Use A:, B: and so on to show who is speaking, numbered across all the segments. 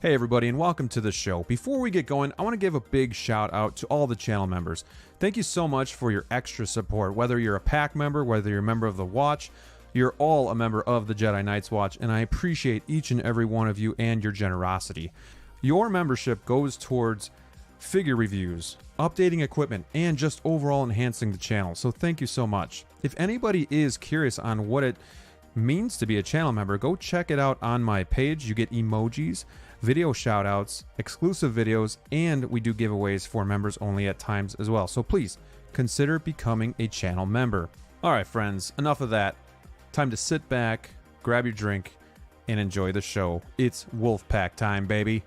A: Hey everybody, and welcome to the show. Before we get going, I want to give a big shout out to all the channel members. Thank you so much for your extra support. Whether you're a pack member, whether you're a member of the Watch, you're all a member of the Jedi Knights Watch, and I appreciate each and every one of you and your generosity. Your membership goes towards figure reviews, updating equipment, and just overall enhancing the channel, so thank you so much. If anybody is curious on what it means to be a channel member, go check it out on my page. You get emojis, video shoutouts, exclusive videos, and we do giveaways for members only at times as well. So please consider becoming a channel member. All right, friends, enough of that. Time to sit back, grab your drink, and enjoy the show. It's Wolfpack time, baby.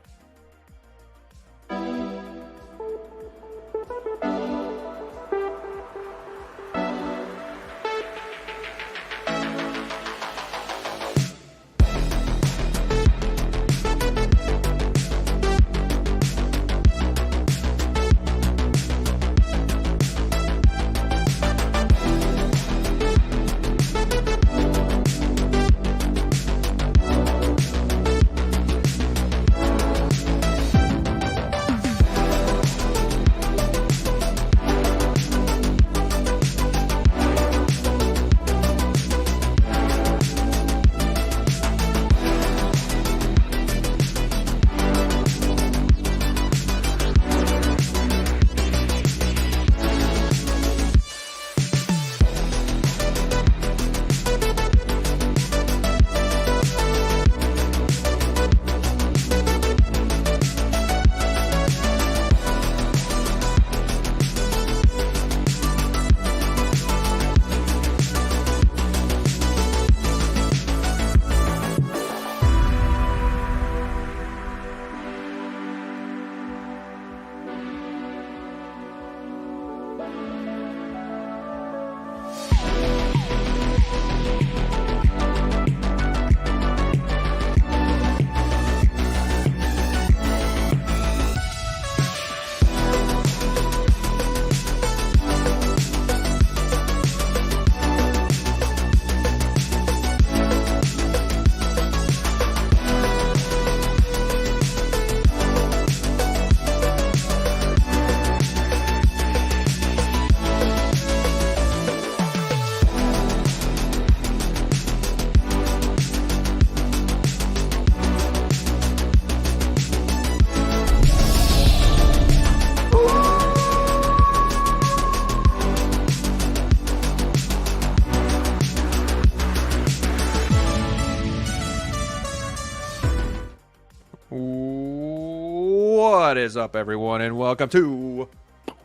A: What is up, everyone, and welcome to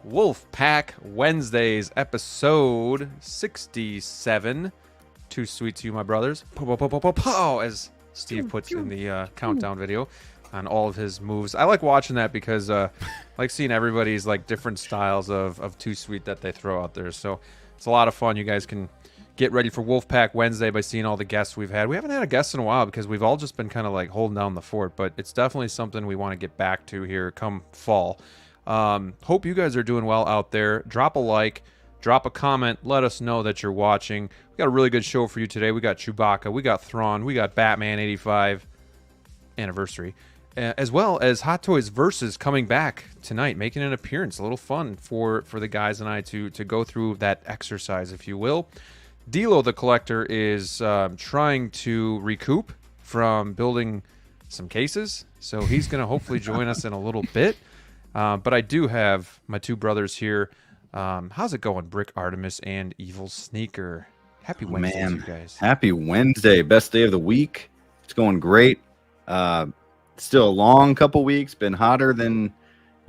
A: Wolfpack Wednesdays, episode 67. Too sweet to you, my brothers. Pow, as Steve puts in the countdown video on all of his moves. I like watching that because I like seeing everybody's like different styles of too sweet that they throw out there. So it's a lot of fun. You guys can get ready for Wolfpack Wednesday by seeing all the guests we've had. We haven't had a guest in a while because we've all just been kind of like holding down the fort, but it's definitely something we want to get back to here come fall. Hope you guys are doing well out there. Drop a like, drop a comment, let us know that you're watching. We got a really good show for you today. We got Chewbacca, we got Thrawn, we got Batman 85 anniversary, as well as Hot Toys Versus coming back tonight, making an appearance. A little fun for the guys and I to go through that exercise, if you will. DLO The Collector is trying to recoup from building some cases, so he's going to hopefully join us in a little bit. But I do have my two brothers here. How's it going, Brick Artemis and EvilSneaker? Happy Wednesday, you guys.
B: Happy Wednesday. Best day of the week. It's going great. Still a long couple weeks. Been hotter than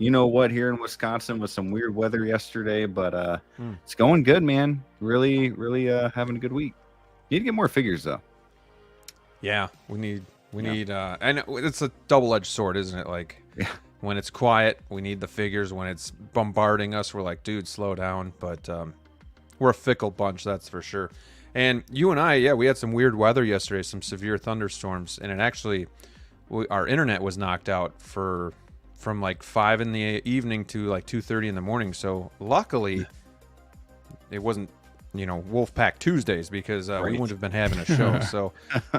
B: you know what here in Wisconsin with some weird weather yesterday, but it's going good, man. Really having a good week. Need to get more figures though.
A: Yeah, we need and it's a double-edged sword, isn't it? Like when it's quiet, we need the figures. When it's bombarding us, we're like, dude, slow down. But we're a fickle bunch, that's for sure. And you and I, we had some weird weather yesterday, some severe thunderstorms, and it actually, our internet was knocked out from like 5 in the evening to like 2:30 in the morning. So luckily, it wasn't Wolfpack Tuesdays because we wouldn't have been having a show. So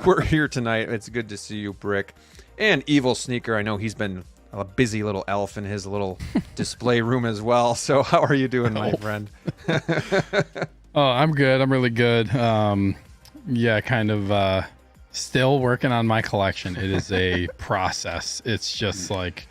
A: we're here tonight. It's good to see you, Brick. And EvilSneaker, I know he's been a busy little elf in his little display room as well. So how are you doing, my friend?
C: Oh, I'm good. I'm really good. Kind of still working on my collection. It is a process. It's just like,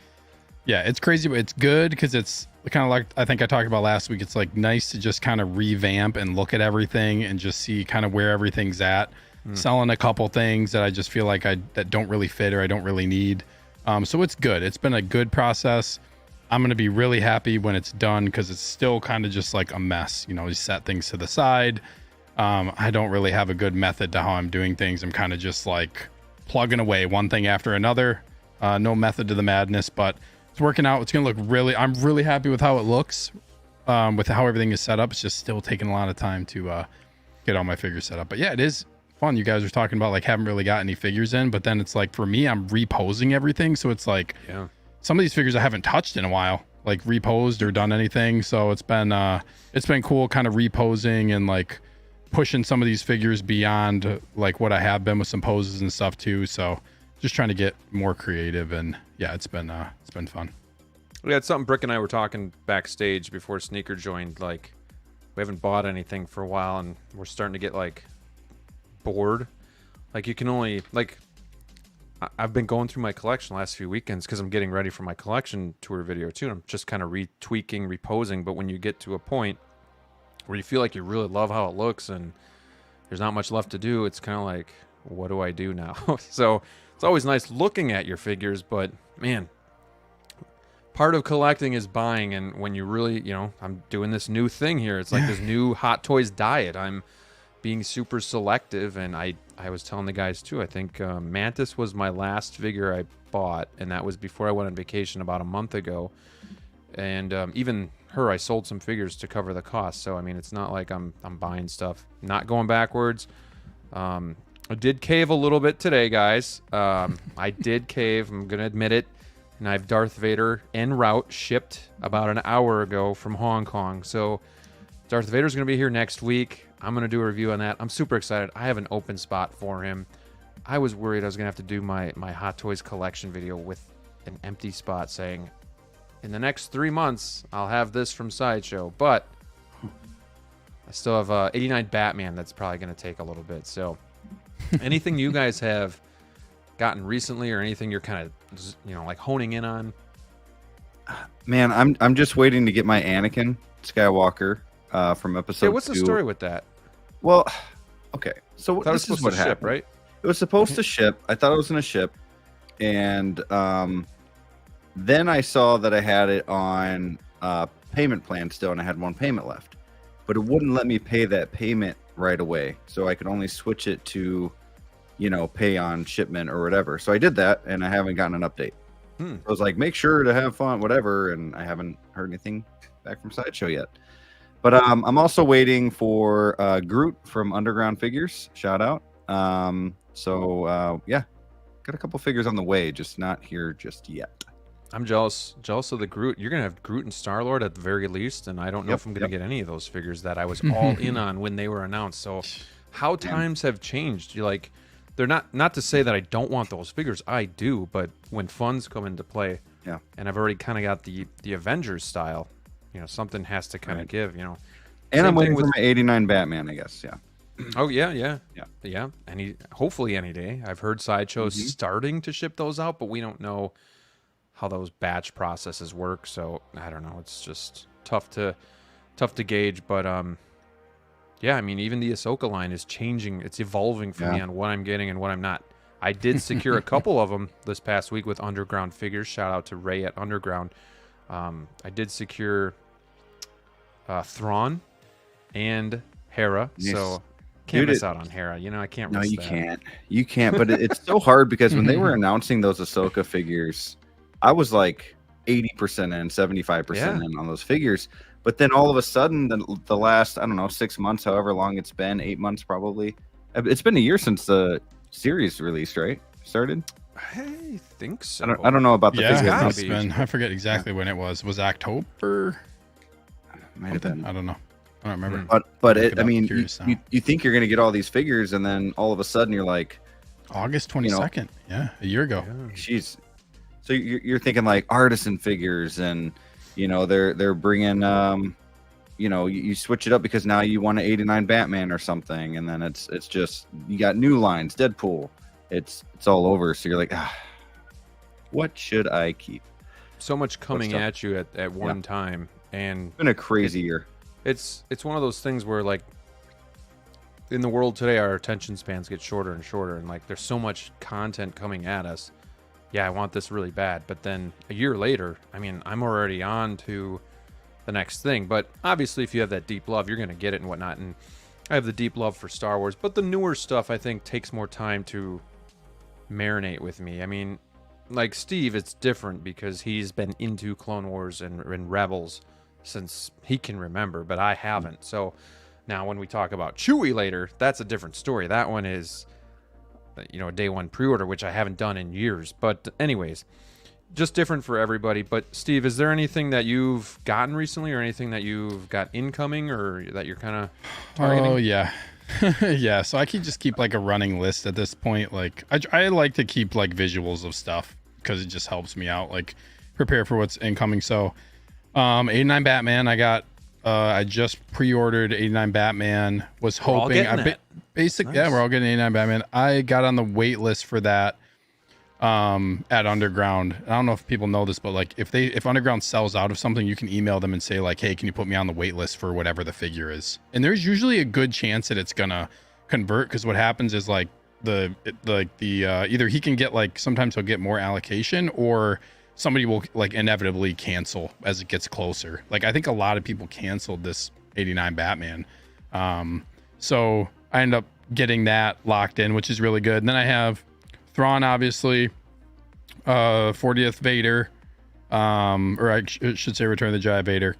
C: it's crazy, but it's good because it's kind of like I think I talked about last week. It's like nice to just kind of revamp and look at everything and just see kind of where everything's at. Selling a couple things that I just feel like that don't really fit or I don't really need. So it's good. It's been a good process. I'm going to be really happy when it's done because it's still kind of just like a mess. You set things to the side. I don't really have a good method to how I'm doing things. I'm kind of just like plugging away one thing after another. No method to the madness, but it's working out. It's going to look I'm really happy with how it looks, with how everything is set up. It's just still taking a lot of time to get all my figures set up. But yeah, it is fun. You guys are talking about like haven't really got any figures in, but then it's like for me, I'm reposing everything. So it's like some of these figures I haven't touched in a while, like reposed or done anything. So it's been cool kind of reposing and like pushing some of these figures beyond like what I have been with some poses and stuff too. So just trying to get more creative and it's been fun.
A: Yeah, it's something Brick and I were talking backstage before Sneaker joined. Like we haven't bought anything for a while and we're starting to get like bored. Like you can only I've been going through my collection the last few weekends because I'm getting ready for my collection tour video too. And I'm just kind of retweaking, reposing. But when you get to a point where you feel like you really love how it looks and there's not much left to do, it's kind of like, what do I do now? So it's always nice looking at your figures, but man, part of collecting is buying. And when you really, I'm doing this new thing here. It's like this new Hot Toys diet. I'm being super selective, and I was telling the guys too, I think Mantis was my last figure I bought, and that was before I went on vacation about a month ago. And even her, I sold some figures to cover the cost. So I mean, it's not like I'm buying stuff, not going backwards. I did cave a little bit today, guys. I did cave, I'm gonna admit it. And I have Darth Vader en route, shipped about an hour ago from Hong Kong. So Darth Vader's gonna be here next week. I'm going to do a review on that. I'm super excited. I have an open spot for him. I was worried I was going to have to do my Hot Toys collection video with an empty spot saying, in the next 3 months, I'll have this from Sideshow. But I still have 89 Batman that's probably going to take a little bit. So anything you guys have gotten recently or anything you're kind of, like honing in on?
B: Man, I'm just waiting to get my Anakin Skywalker from episode 2.
A: What's the story with that?
B: Well, okay. So
A: this is what happened, ship, right?
B: It was supposed to ship. I thought it was going to ship. And then I saw that I had it on payment plan still, and I had one payment left. But it wouldn't let me pay that payment right away. So I could only switch it to, pay on shipment or whatever. So I did that, and I haven't gotten an update. I was like, make sure to have fun, whatever. And I haven't heard anything back from Sideshow yet. But I'm also waiting for Groot from Underground Figures. Shout out. Got a couple figures on the way, just not here just yet.
A: I'm jealous of the Groot. You're gonna have Groot and Star-Lord at the very least, and I don't know if I'm gonna get any of those figures that I was all in on when they were announced. So, how times have changed. They're not to say that I don't want those figures. I do, but when funds come into play, and I've already kind of got the Avengers style. Something has to kind of give, And
B: I'm waiting for my 89 Batman, I guess. Yeah.
A: Oh, yeah. Hopefully any day. I've heard Sideshow's starting to ship those out, but we don't know how those batch processes work. So I don't know. It's just tough to gauge. But even the Ahsoka line is changing. It's evolving for me on what I'm getting and what I'm not. I did secure a couple of them this past week with Underground Figures. Shout out to Ray at Underground. I did secure Thrawn and Hera, so can't miss out on Hera. I can't.
B: No, you can't. You can't. But it's so hard because when they were announcing those Ahsoka figures, I was like 80% in, 75% in on those figures. But then all of a sudden, the last 6 months, however long it's been, 8 months probably. It's been a year since the series released, right? Started.
A: I think so.
B: I don't know about the
C: figures. I forget exactly when it was. Was October?
B: Might have been.
C: I don't know. I don't remember.
B: But I mean, you think you're going to get all these figures, and then all of a sudden you're like,
C: August 22nd. Yeah, a year ago.
B: Jeez. So you're thinking like Artisan figures, and they're bringing you switch it up because now you want an 89 Batman or something, and then it's just you got new lines, Deadpool. It's all over. So you're like, what should I keep?
A: So much coming at you at one time, and
B: it's been a crazy year.
A: It's one of those things where, like, in the world today, our attention spans get shorter and shorter, and like there's so much content coming at us. Yeah, I want this really bad, but then a year later, I mean, I'm already on to the next thing. But obviously, if you have that deep love, you're going to get it and whatnot. And I have the deep love for Star Wars, but the newer stuff I think takes more time to marinate with me. I mean, like Steve, it's different because he's been into Clone Wars and Rebels since he can remember, but I haven't. So now when we talk about Chewie later, that's a different story. That one is, a day one pre-order, which I haven't done in years. But anyways, just different for everybody. But Steve, is there anything that you've gotten recently, or anything that you've got incoming, or that you're kind of targeting?
C: Oh yeah. Yeah, so I can just keep like a running list at this point. Like I like to keep like visuals of stuff because it just helps me out, like prepare for what's incoming. So 89 Batman, I just pre-ordered 89 Batman, was hoping
A: Nice.
C: Yeah, we're all getting 89 Batman. I got on the wait list for that at Underground. I don't know if people know this, but like if Underground sells out of something, you can email them and say like, hey, can you put me on the wait list for whatever the figure is? And there's usually a good chance that it's gonna convert, because what happens is like the either he can get like, sometimes he'll get more allocation, or somebody will like inevitably cancel as it gets closer. Like I think a lot of people canceled this 89 Batman. So I end up getting that locked in, which is really good. And then I have Thrawn, obviously, 40th Vader, or I should say Return of the Jedi Vader.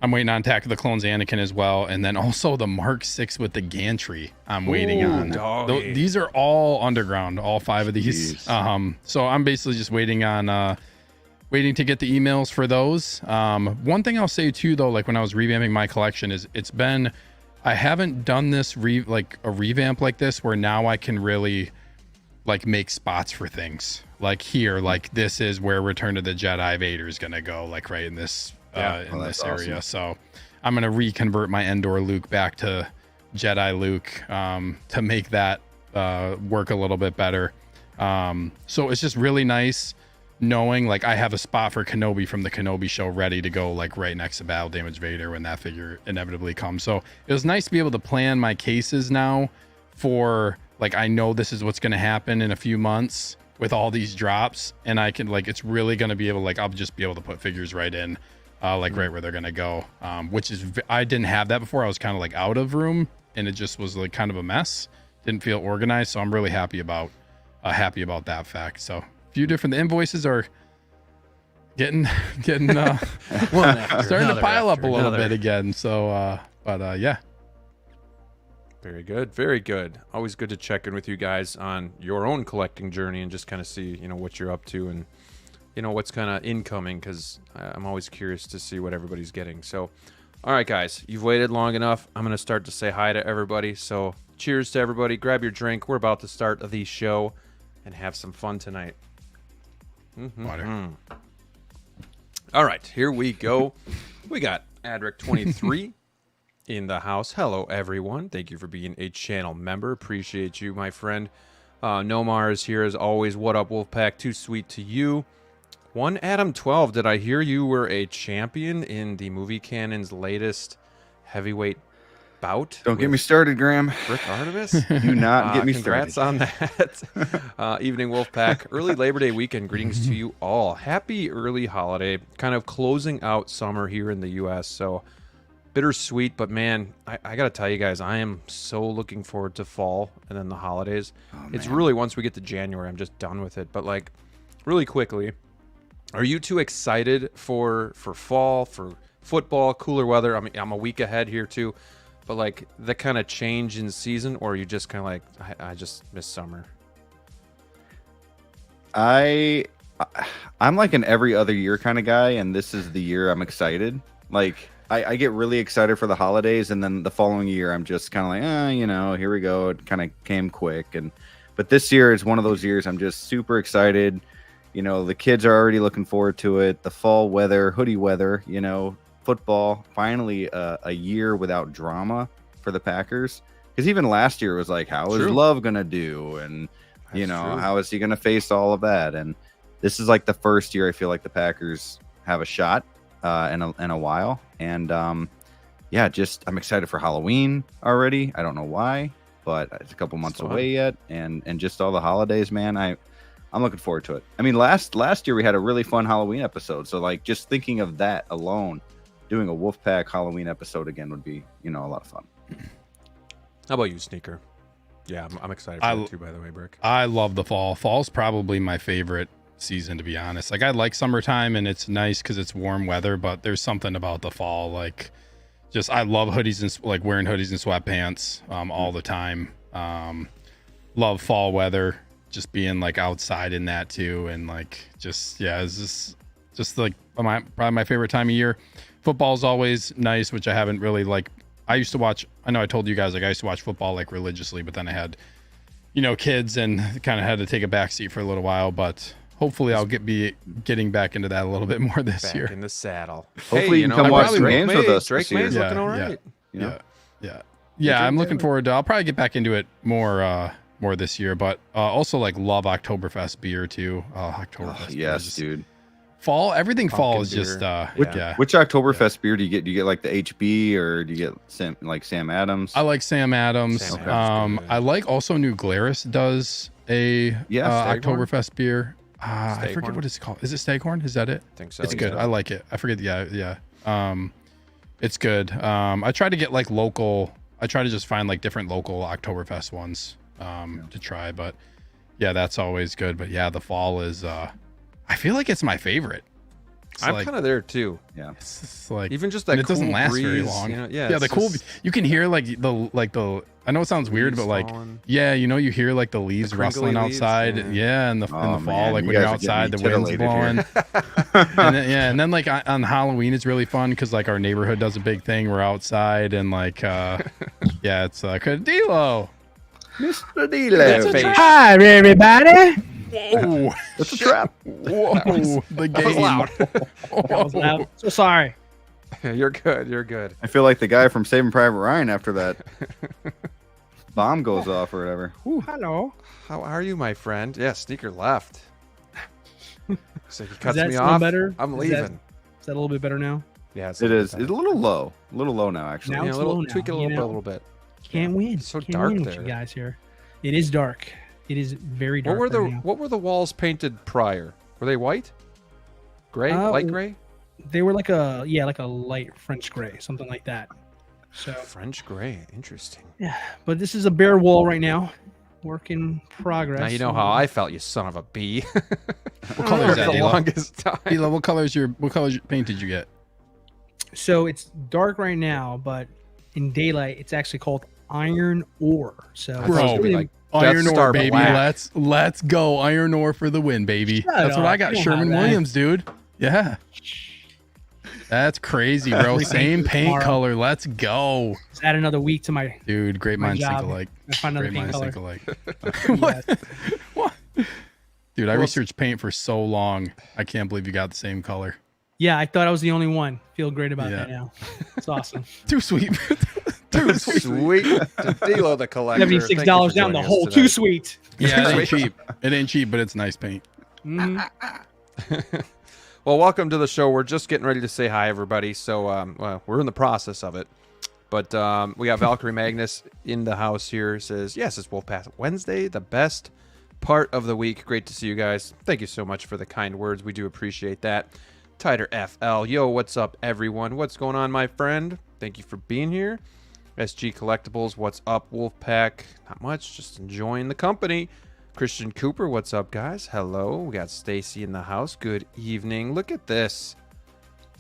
C: I'm waiting on Attack of the Clones Anakin as well. And then also the Mark 6 with the gantry I'm waiting on. These are all Underground, all 5 of these. So I'm basically just waiting on waiting to get the emails for those. One thing I'll say too, though, like when I was revamping my collection, is I haven't done this like a revamp like this where now I can really like make spots for things. Like here, like this is where Return of the Jedi Vader is gonna go, like right in this this area. Awesome. So I'm gonna reconvert my Endor Luke back to Jedi Luke to make that work a little bit better. So it's just really nice knowing like I have a spot for Kenobi from the Kenobi show ready to go, like right next to Battle Damage Vader when that figure inevitably comes. So it was nice to be able to plan my cases now for like, I know this is what's going to happen in a few months with all these drops, and I can like, it's really going to be able, like, I'll just be able to put figures right in like right where they're going to go, which is, I didn't have that before. I was kind of like out of room, and it just was like kind of a mess. Didn't feel organized. So I'm really happy about that fact. So few different, the invoices are getting starting to pile up a little bit again. So but yeah,
A: very good. Always good to check in with you guys on your own collecting journey and just kind of see what you're up to and what's kind of incoming, because I'm always curious to see what everybody's getting. So all right, guys, you've waited long enough. I'm going to start to say hi to everybody. So cheers to everybody. Grab your drink. We're about to start the show and have some fun tonight.
C: Water.
A: All right, here we go. We got Adric23 in the house. Hello, everyone. Thank you for being a channel member. Appreciate you, my friend. Nomar is here as always. What up, Wolfpack? Too sweet to you. One Adam 12. Did I hear you were a champion in the movie canon's latest heavyweight bout?
B: Don't get me started, Graham.
A: Rick Artemis?
B: Do not get me
A: congrats
B: started.
A: Congrats on that. Evening, Wolfpack. Early Labor Day weekend. Greetings to you all. Happy early holiday. Kind of closing out summer here in the U.S., so bittersweet, but man, I got to tell you guys, I am so looking forward to fall and then the holidays. It's really, once we get to January, I'm just done with it. But like, really quickly, are you too excited for fall, for football, cooler weather? I mean, I'm a week ahead here too. But like the kind of change in season, or are you just kind of like, I just miss summer?
B: I'm like an every other year kind of guy, and this is the year I'm excited. Like I get really excited for the holidays, and then the following year I'm just kind of like, here we go. It kind of came quick, but this year is one of those years I'm just super excited. The kids are already looking forward to it. The fall weather, hoodie weather, football. Finally, a year without drama for the Packers. Because even last year was like, how is Love gonna do, and how is he gonna face all of that? And this is like the first year I feel like the Packers have a shot in a while. And I'm excited for Halloween already. I don't know why, but it's a couple months away yet, and just all the holidays, man. I'm looking forward to it. I mean, last year we had a really fun Halloween episode, so like just thinking of that alone, doing a Wolfpack Halloween episode again would be a lot of fun.
A: How about you, Sneaker? Yeah, I'm excited for it too, by the way, Brick.
C: I love the fall. Fall's probably my favorite season, to be honest. Like, I like summertime and it's nice because it's warm weather, but there's something about the fall. Like, I love hoodies and like wearing hoodies and sweatpants all the time. Love fall weather, just being like outside in that too, and like it's just like probably my favorite time of year. Football's always nice, which I haven't really like. I used to watch. I know I told you guys like I used to watch football like religiously, but then I had kids and kind of had to take a backseat for a little while. But hopefully I'll be getting back into that a little bit more this year.
A: Back in the saddle.
B: Hopefully you can come watch some games with us.
A: Drake May's looking all right.
C: Yeah. I'm looking forward to. I'll probably get back into it more this year, but also like love Oktoberfest beer too. Oktoberfest.
B: Yes, dude.
C: Fall, everything fall is
A: beer.
C: just
B: Which Oktoberfest beer do you get? Do you get like the HB or do you get Sam Adams?
C: I like Sam Adams. I like also New Glarus does a Oktoberfest beer. I forget what it's called. Is it Staghorn? Is that it?
A: I think so.
C: It's good. I like it. I forget. Yeah. It's good. I try to get like local. I try to just find like different local Oktoberfest ones to try. But yeah, that's always good. But yeah, the fall is. I feel like it's my favorite.
A: I'm kind of there too.
B: Yeah,
C: it's like
A: even just that
C: it
A: cool
C: doesn't last
A: breeze,
C: very long. The cool. You can hear like the. I know it sounds weird, but like you hear like the leaves rustling outside. Yeah, in the fall, like when you're outside, the wind's blowing. and then like on Halloween, it's really fun because like our neighborhood does a big thing. We're outside and like it's like a DLO.
B: Mr. DLO.
D: Hi, everybody.
C: Whoa!
B: It's a trap.
C: Whoa! The game.
A: That was loud.
D: That was loud. So sorry.
A: You're good. You're good.
B: I feel like the guy from Saving Private Ryan after that bomb goes off or whatever.
D: Hello.
A: How are you, my friend? Yeah, Sneaker left. So he cuts
D: that
A: me
D: still
A: off.
D: better?
A: I'm
D: Is
A: leaving.
D: Is that a little bit better now?
A: Yeah, it's
B: It is. It's a little low. A little low now, actually.
D: Now it's
A: a little,
D: low now,
A: tweak it a little bit.
D: Can't win.
A: It's so
D: Can't
A: dark
D: win
A: there.
D: with you guys here. It is dark. It is very dark.
A: What were the walls painted prior? Were they white? Gray? Light gray?
D: They were like a light French gray, something like that. So
A: French gray. Interesting.
D: yeah, but this is a bare wall right now. Work in progress.
A: Now you know how I felt, you son of a bee.
C: What color is that,
A: the
C: Dilo?
A: longest time.
C: Dilo, what color paint did you get?
D: So it's dark right now, but in daylight, it's actually called iron ore. So
A: I thought it was gonna be like
C: Iron
A: Death
C: ore,
A: Star
C: baby.
A: black.
C: Let's go. Iron ore for the win, baby. That's what I got.
D: You don't
C: Sherman
D: have that.
C: Williams, dude. Yeah. That's crazy, bro. Same paint
D: tomorrow.
C: color. Let's go.
D: let's add another week to my
C: Dude, great
D: My
C: minds think
D: job.
C: alike.
D: I find another
C: Great
D: paint
C: minds
D: color.
C: think alike.
D: Yes.
C: What? Dude, I researched paint for so long. I can't believe you got the same color.
D: Yeah, I thought I was the only one. Feel great about
C: Yeah.
D: that now. It's awesome.
C: Too sweet.
A: Too sweet. DLO The Collector.
D: $76
A: Thank you for
D: down the
A: joining us
D: hole.
A: today.
D: Too sweet.
C: Yeah, it ain't cheap. It ain't cheap, but it's nice paint.
D: Mhm.
A: Well, welcome to the show. We're just getting ready to say hi, everybody. So, well, we're in the process of it. But we got Valkyrie Magnus in the house here. Says, yes, it's Wolfpack Wednesday, the best part of the week. Great to see you guys. Thank you so much for the kind words. We do appreciate that. Tighter FL. Yo, what's up, everyone? What's going on, my friend? Thank you for being here. SG Collectibles, what's up, Wolfpack? Not much, just enjoying the company. Christian Cooper, what's up, guys? Hello. We got Stacy in the house. Good evening. Look at this.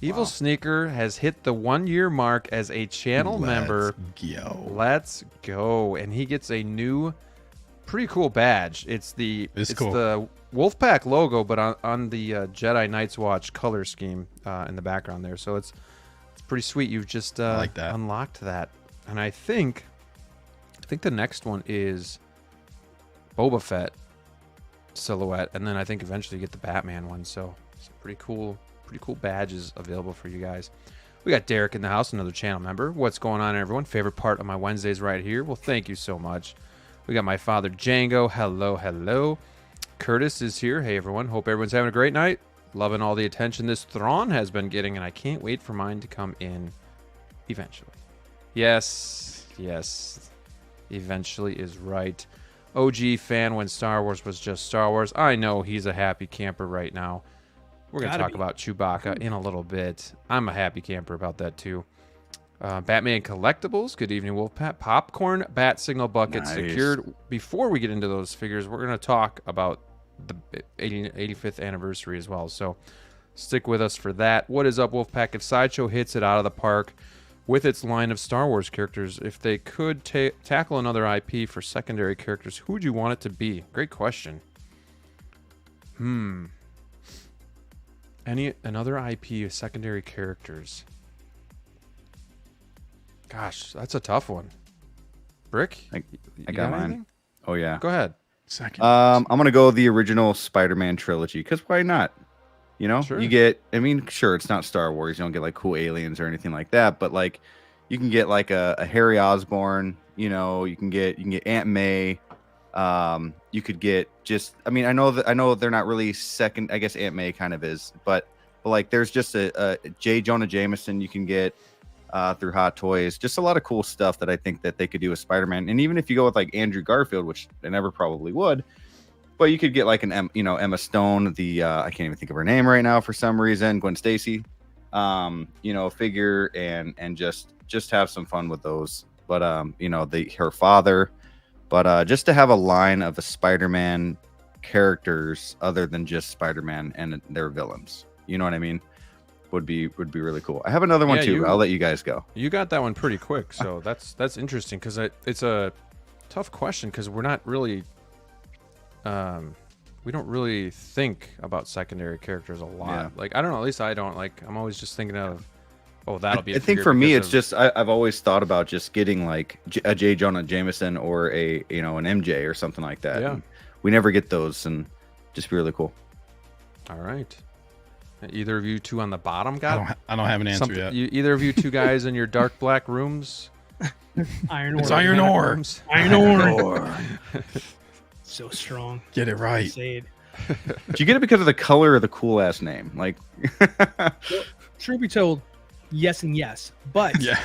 A: EvilSneaker has hit the 1-year mark as a channel member. Let's go. And he gets a new, pretty cool badge. It's the Wolfpack logo, but on the Jedi Night's Watch color scheme in the background there. So it's pretty sweet. You've just
C: I like that.
A: unlocked that. And I think the next one is Boba Fett silhouette, and then I think eventually you get the Batman one. So some pretty cool badges available for you guys. We got Derek in the house, another channel member. What's going on, everyone? Favorite part of my Wednesdays right here. Well, thank you so much. We got my father Django. Hello, hello. Curtis is here. Hey, everyone. Hope everyone's having a great night. Loving all the attention this Thrawn has been getting, and I can't wait for mine to come in eventually. Yes, yes. Eventually is right. OG fan when Star Wars was just Star Wars. I know he's a happy camper right now. We're going to talk about Chewbacca in a little bit. I'm a happy camper about that, too. Batman Collectibles. Good evening, Wolfpack. Popcorn Bat Signal Bucket secured. Before we get into those figures, we're going to talk about the 85th anniversary as well. So stick with us for that. What is up, Wolfpack? If Sideshow hits it out of the park with its line of Star Wars characters, if they could tackle another IP for secondary characters, who would you want it to be? Great question. Another IP of secondary characters? Gosh, that's a tough one. Brick?
B: I got mine.
A: Anything?
B: Oh, yeah.
A: Go ahead.
C: Second.
B: I'm going to go the original Spider-Man trilogy, because why not? You know,
A: Sure.
B: you get, I mean, sure, it's not Star Wars. You don't get like cool aliens or anything like that, but like you can get like a Harry Osborn, you know, you can get Aunt May. You could get just, I mean, I know they're not really second. I guess Aunt May kind of is, but like there's just a J. Jonah Jameson you can get through Hot Toys. Just a lot of cool stuff that I think that they could do with Spider-Man. And even if you go with like Andrew Garfield, which they never probably would, but you could get like Emma Stone, the I can't even think of her name right now for some reason, Gwen Stacy, figure and just have some fun with those. But her father, but just to have a line of the Spider-Man characters other than just Spider-Man and their villains, you know what I mean, would be really cool. I have another one too. I'll let you guys go.
A: You got that one pretty quick, so that's interesting because it's a tough question because we're not really. We don't really think about secondary characters a lot.
B: Yeah.
A: Like, I don't know, at least I don't. Like, I'm always just thinking of, that'll be a
B: I think for me, it's just, I've always thought about just getting like a J. Jonah Jameson or an MJ or something like that.
A: Yeah.
B: And we never get those, and just be really cool.
A: All right. Either of you two on the bottom got
C: I don't have an answer yet.
A: Either of you two guys in your dark black rooms?
D: Iron ore.
C: It's iron ore.
D: Iron ore. So strong.
C: Get it right.
D: Did
B: you get it because of the color or the cool ass name? Like,
D: truth be told, yes and yes. But
C: Yeah.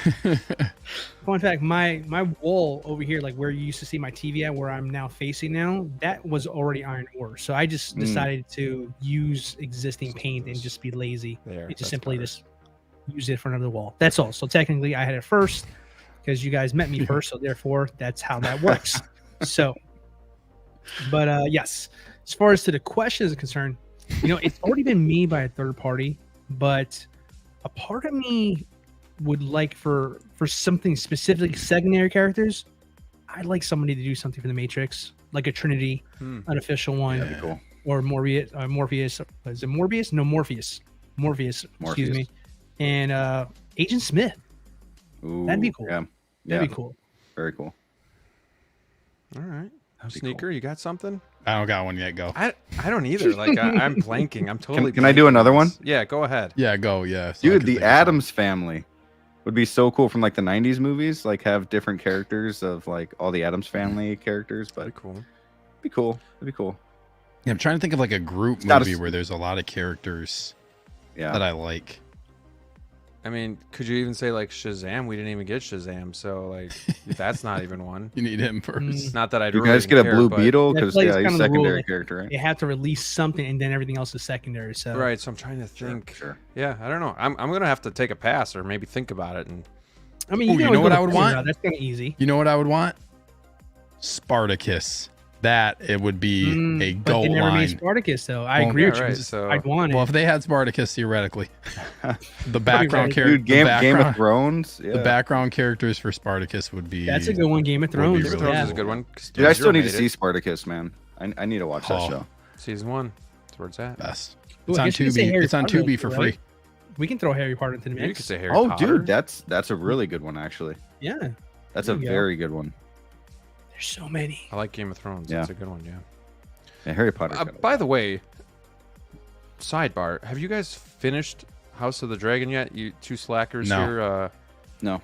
D: fun fact, my wall over here, like where you used to see my TV at, where I'm now facing now, that was already iron ore. So I just decided to use existing paint and just be lazy. It just simply just use it for another wall. That's all. So technically, I had it first because you guys met me first. So therefore, that's how that works. So. But yes, as far as to the question is concerned, it's already been made by a third party, but a part of me would like for something specific, secondary characters, I'd like somebody to do something for the Matrix, like a Trinity, unofficial one,
B: that'd be cool.
D: Or Morpheus. Is it Morbius? No, Morpheus. Morpheus. Excuse me. And Agent Smith.
B: Ooh,
D: that'd be cool.
B: Yeah.
D: That'd be cool.
B: Very cool.
A: All right.
B: That'd be
A: Sneaker,
B: cool.
A: You got something?
C: I don't got one yet. Go.
A: I don't either. Like, I'm blanking. I'm totally
B: Can I do another one?
A: Yeah, go ahead.
C: Yeah, go. Yeah. So I
B: Dude,
C: can
B: the
C: think of
B: Addams Family would be so cool from like the 90s movies, like have different characters of like all the Addams Family characters, but
A: Very cool.
B: be cool. It'd be cool.
C: Yeah, I'm trying to think of like a group
B: Gotta
C: movie
B: s-
C: where there's a lot of characters
B: Yeah.
C: that I like.
A: I mean, could you even say like Shazam? We didn't even get Shazam, so like that's not even one.
C: You need him first.
A: Not that I'd
B: You
A: really
B: guys get a
A: care,
B: Blue
A: but-
B: Beetle
D: That
B: because
D: plays
B: he's
D: kind of the rule,
B: secondary
D: like,
B: character, right?
D: They have to release something, and then everything else is secondary. So
A: Right, so I'm trying to think.
B: Sure.
A: Yeah, I don't know. I'm gonna have to take a pass or maybe think about it. And
D: I mean,
C: Ooh,
D: can
C: you
D: always
C: know what
D: go
C: I would
D: the
C: want?
D: route. That's kind of easy.
C: You know what I would want? Spartacus. That it would be a
D: But
C: goal
D: they never made
C: line.
D: Spartacus, though. I
C: Well,
D: agree
A: yeah,
D: with you.
A: right, so-
D: I'd want
C: Well,
D: it.
C: if they had Spartacus, theoretically, the background
D: right.
C: character,
B: Dude, Game of Thrones. Yeah.
C: the background characters for Spartacus would be.
D: That's a good one. Game of
C: Would be
D: Thrones.
C: really
A: Thrones
D: yeah.
A: is a good one.
B: Dude, I still need to
A: Made
B: see
A: it.
B: Spartacus, man. I need to watch that
C: Oh.
B: show.
A: Season 1. That's where it's at.
C: best.
D: Ooh,
C: It's
D: I
C: on
D: guess you could say
C: Tubi.
D: Harry
C: It's on
D: Potter,
C: Tubi for
D: right?
C: free.
D: We can throw Harry Potter into the
A: You could
D: mix.
A: say Harry
B: Oh,
A: Potter.
B: dude, that's a really good one actually.
D: Yeah.
B: That's
D: There
B: a
D: you go.
B: very good one.
D: There's so many.
A: I like Game of Thrones.
B: Yeah.
A: That's a good one. Yeah.
B: Yeah, Harry Potter.
A: By the way, sidebar: have you guys finished House of the Dragon yet? You two slackers
C: No.
A: here.
B: No.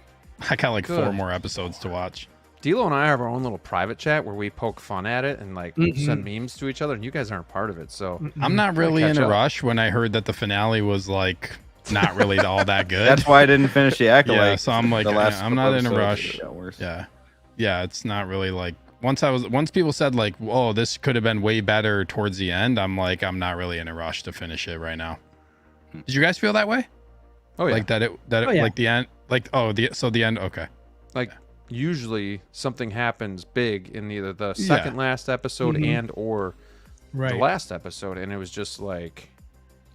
C: I got like 4
A: Good.
C: more episodes to watch.
A: D'Lo and I have our own little private chat where we poke fun at it and like
D: Mhm.
A: send memes to each other, and you guys aren't part of it. So
C: I'm not really
A: catch
C: in a
A: up.
C: rush when I heard that the finale was like not really all that good.
B: That's why I didn't finish the Acolyte.
C: Yeah, so I'm like,
B: the last
C: I'm not in a
B: couple
C: rush.
B: episodes, it got worse.
C: Yeah, it's not really like once people said like, "Whoa, this could have been way better towards the end," I'm like, I'm not really in a rush to finish it right now. Did you guys feel that way?
A: Oh yeah.
C: Like that it
D: yeah.
C: like the end, like the end. Okay,
A: Like usually something happens big in either the second last episode
D: Mhm.
A: and or
D: Right.
A: the last episode, and it was just like,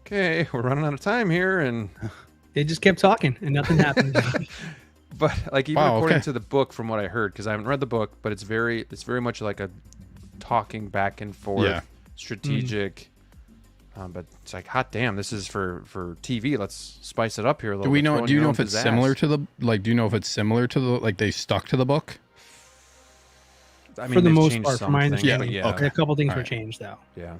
A: okay, we're running out of time here, and
D: They just kept talking and nothing happened.
A: but like even
C: Wow,
A: according
C: okay.
A: to the book, from what I heard, because I haven't read the book, but it's very much like a talking back and forth,
C: Yeah.
A: strategic. But it's like, hot damn, this is for TV. Let's spice it up here a little.
C: do we
A: bit,
C: know?
A: throwing
C: Do you
A: your
C: know
A: own
C: if it's
A: pizzazz.
C: similar to the like? Do you know if it's similar to the like they stuck to the book?
A: I mean,
D: For the
A: they've
D: most
A: changed
D: part,
A: some
D: from my
A: things, but
D: understanding,
A: yeah,
C: okay.
D: a couple things were
C: Alright.
D: changed though.
A: yeah.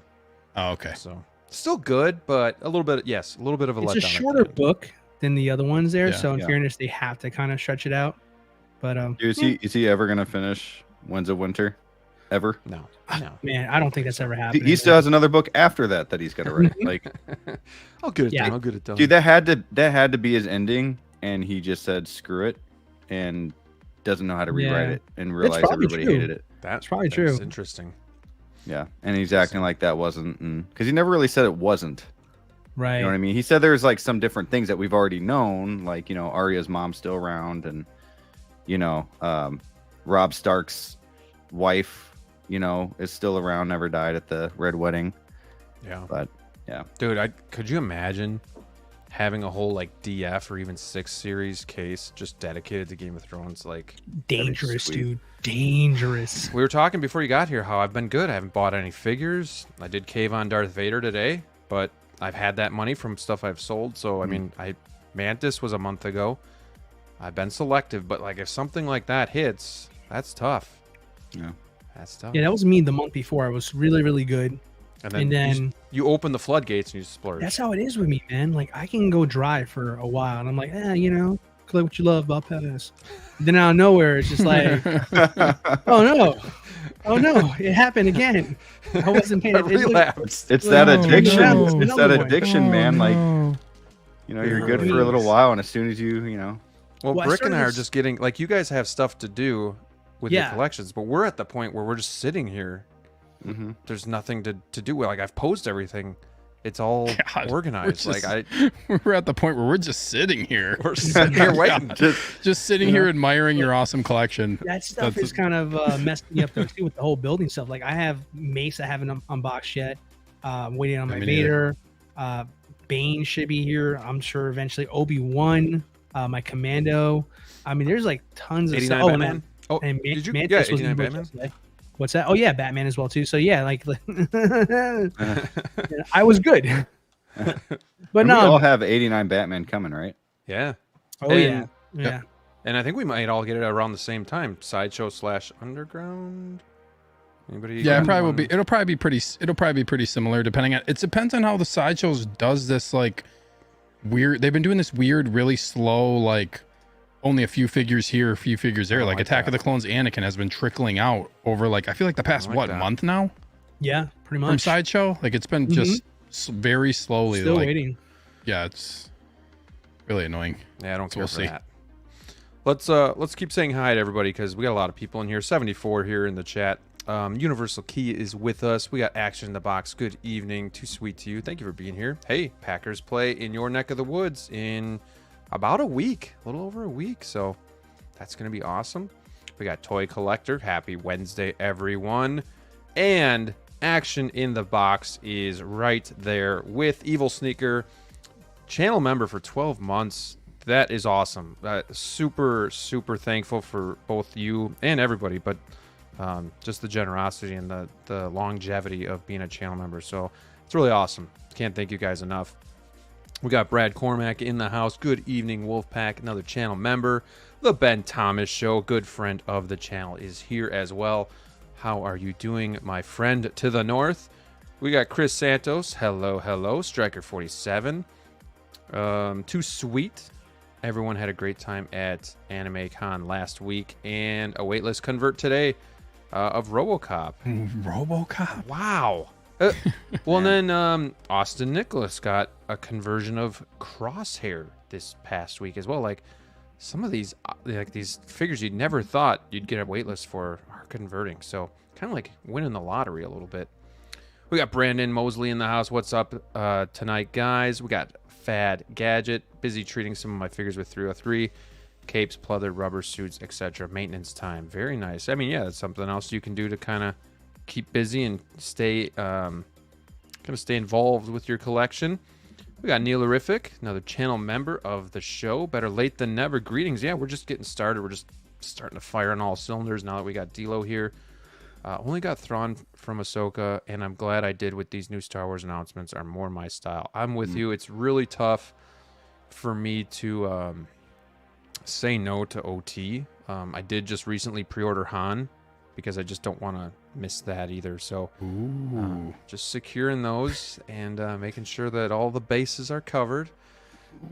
C: Oh, okay.
A: So still good, but a little bit, yes, a little bit of a
D: It's
A: letdown.
D: a
A: at the
D: shorter
A: end.
D: book than the other ones there,
C: Yeah,
D: so in
B: yeah.
D: fairness, they have to kind of stretch it out. But
B: Is he ever gonna finish Winds of Winter? Ever?
A: No, no.
D: man, I don't think that's ever happened.
B: He still has another book after that he's got to write. Like,
A: I'll get it
D: Yeah.
A: done. I'll get it done.
B: dude, that had to be his ending, and he just said screw it, and doesn't know how to rewrite
D: Yeah.
B: it, and realized
D: probably
B: everybody
D: true.
B: hated it.
A: That's
D: probably
A: that's
D: true.
A: Interesting.
B: Yeah, and he's acting like that wasn't, because he never really said it wasn't.
D: right.
B: You know what I mean? He said there's like some different things that we've already known, like Arya's mom's still around, and Robb Stark's wife, is still around, never died at the Red Wedding.
A: Yeah.
B: But yeah,
A: Dude, could you imagine having a whole like DF or even 6 series case just dedicated to Game of Thrones? Like,
D: Dangerous,
B: sweet.
D: dude. Dangerous.
A: we were talking before you got here how I've been good. I haven't bought any figures. I did cave on Darth Vader today, but I've had that money from stuff I've sold. So I mean, Mantis was a month ago. I've been selective, but like if something like that hits, that's tough.
B: yeah.
A: That's tough.
D: Yeah, that was me the month before. I was really, really good. And then
A: you open the floodgates and you splurge.
D: that's how it is with me, man. Like I can go dry for a while, and I'm like, collect what you love, I'll pass. Then out of nowhere, it's just like, oh no, it happened again. I wasn't paying
A: A
D: attention.
A: relapse.
B: It's that
C: Oh,
B: addiction.
C: no.
B: It's that
D: Another one.
B: addiction, man. Like,
C: no.
B: you're good for a little while, and as soon as you
A: Well,
D: Well, I
A: Brick and I
D: started
A: are
D: this-
A: just getting like, you guys have stuff to do with your
D: Yeah.
A: collections, but we're at the point where we're just sitting here.
B: Mhm.
A: There's nothing to do. Like I've posed everything. It's all
C: God,
A: organized.
C: we're
A: Like
C: just- we're at the point where we're just sitting here.
A: we're sitting here waiting.
C: Just sitting here admiring your awesome collection.
D: That stuff
C: That's-
D: is kind of messed me up though too with the whole building stuff. Like I have Mace I haven't unboxed yet. I'm waiting on my
C: Me neither.
D: Vader. Bane should be here. I'm sure eventually. Obi-Wan, my Commando. I mean, there's like tons of
A: 89
D: stuff.
A: Batman. Oh,
D: and
A: did you?
D: Mantis
A: Yeah,
D: was
A: 89
D: in the
A: Batman.
D: yesterday. What's that? Oh yeah, Batman as well too. So yeah, like I was good. But
B: And
D: no.
B: we all have 89 Batman coming, right?
A: Yeah.
D: Oh yeah.
A: and-
D: Yeah.
A: And I think we might all get it around the same time. Sideshow / Underground. Anybody?
C: Yeah,
A: got
C: it probably will
A: one?
C: be. It'll probably be pretty similar. Depending on it depends on how the sideshows does this like weird. They've been doing this weird, really slow like only a few figures here, a few figures there.
A: I
C: Like
A: like
C: Attack of
A: that.
C: the Clones Anakin has been trickling out over like I feel like the past
A: like that.
C: month now
D: Yeah, pretty
C: from
D: much.
C: sideshow. Like it's been just very slowly.
D: Still
C: like,
D: waiting.
C: Yeah, it's really annoying.
A: Yeah, I don't
C: So
A: care
C: we'll
A: for
C: see.
A: that. Let's keep saying hi to everybody because we got a lot of people in here. 74 here in the chat. Universal Key is with us. We got Action in the Box. Good evening. Too sweet to you. Thank you for being here. Hey, Packers play in your neck of the woods in about a week, a little over a week. So that's going to be awesome. We got Toy Collector. Happy Wednesday, everyone. And Action in the Box is right there with EvilSneaker, channel member for 12 months. That is awesome. Super, super thankful for both you and everybody, but just the generosity and the longevity of being a channel member. So it's really awesome. Can't thank you guys enough. We got Brad Cormack in the house. Good evening, Wolfpack. Another channel member. The Ben Thomas Show, good friend of the channel, is here as well. How are you doing, my friend to the north? We got Chris Santos. Hello, hello. Striker 47. Too sweet. Everyone had a great time at Anime Con last week, and a waitlist convert today of RoboCop.
C: RoboCop.
A: Wow. Well, then Austin Nicholas got a conversion of Crosshair this past week as well. Like some of these, like these figures you'd never thought you'd get a waitlist for are converting. So kind of like winning the lottery a little bit. We got Brandon Mosley in the house. What's up tonight, guys? We got Fad Gadget, busy treating some of my figures with 303 capes, pleather, rubber suits, etc. Maintenance time, very nice. I mean, yeah, that's something else you can do to kind of keep busy and stay stay involved with your collection. We got Neilerific, another channel member of the show. Better late than never. Greetings. Yeah, we're just getting started. We're just starting to fire on all cylinders now that we got DLO here. Only got Thrawn from Ahsoka, and I'm glad I did with these new Star Wars announcements are more my style. I'm with you. It's really tough for me to say no to OT. I did just recently pre-order Han because I just don't want to miss that either. So just securing those and making sure that all the bases are covered.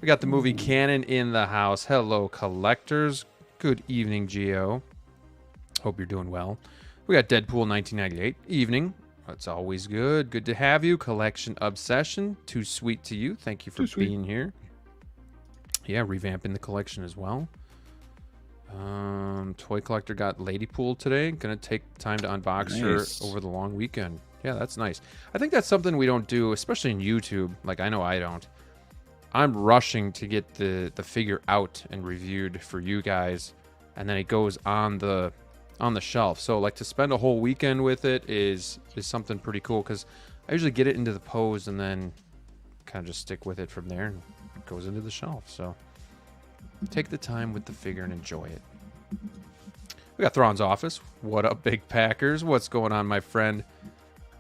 A: We got the movie canon in the house. Hello, collectors. Good evening, Gio. Hope you're doing well. We got Deadpool 1998. Evening. It's always good. Good to have you. Collection Obsession. Too sweet to you. Thank you for being here. Yeah, revamping the collection as well. Toy Collector got Ladypool today. Gonna take time to unbox her over the long weekend. Yeah, that's nice. I think that's something we don't do, especially in YouTube. Like, I know I don't. I'm rushing to get the figure out and reviewed for you guys, and then it goes on the shelf. So like to spend a whole weekend with it is something pretty cool, because I usually get it into the pose and then kind of just stick with it from there, and it goes into the shelf. So take the time with the figure and enjoy it. We got Thrawn's office. What up, big packers? What's going on, my friend?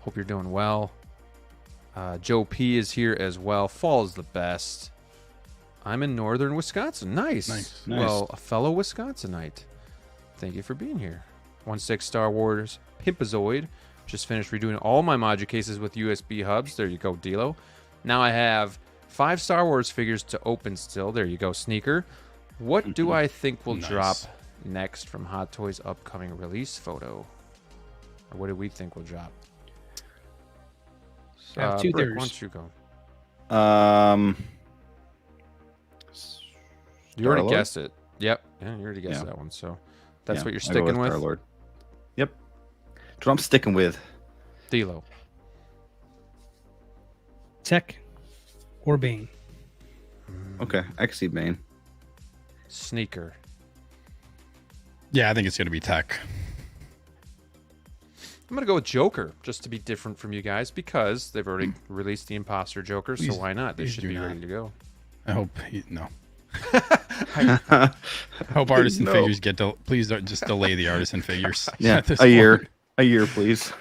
A: Hope you're doing well. Joe P is here as well. Fall's the best. I'm in northern Wisconsin. Nice. Well, a fellow Wisconsinite. Thank you for being here. 1/6 Star Wars Pimpazoid. Just finished redoing all my Moducases with USB hubs. There you go, DLO. Now I have 5 Star Wars figures to open still. There you go, Sneaker. What do I think will drop next from Hot Toys' upcoming release photo? Or what do we think will drop?
D: I have two
A: Brick,
D: theories.
A: why don't you go? You already guessed it. Yep. Yeah, you already guessed that one. So that's what you're sticking with?
B: Star-Lord. Yep. That's what I'm sticking with.
A: DLO.
D: Tech or Bane?
B: Okay, I can see Bane.
A: Sneaker.
C: Yeah, I think it's going to be Tech.
A: I'm going to go with Joker, just to be different from you guys, because they've already released the Imposter Joker, so why not? They should be ready to go.
C: I hope no. I hope Artisan figures get please don't just delay the Artisan figures.
B: Yeah, a year, please.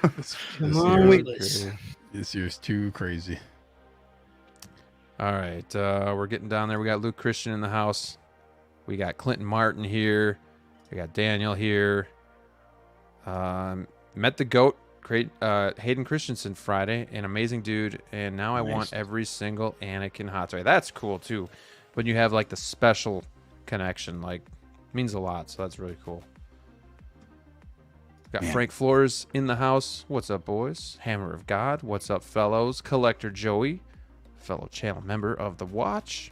C: This year's too crazy.
A: All right, we're getting down there. We got Luke Christian in the house. We got Clinton Martin here. We got Daniel here. Met the GOAT, great Hayden Christensen Friday, an amazing dude. And now I want every single Anakin hot toy. That's cool too. When you have like the special connection, like means a lot. So that's really cool. Got Frank Flores in the house. What's up, boys? Hammer of God. What's up, fellows? Collector Joey, fellow channel member of the Watch.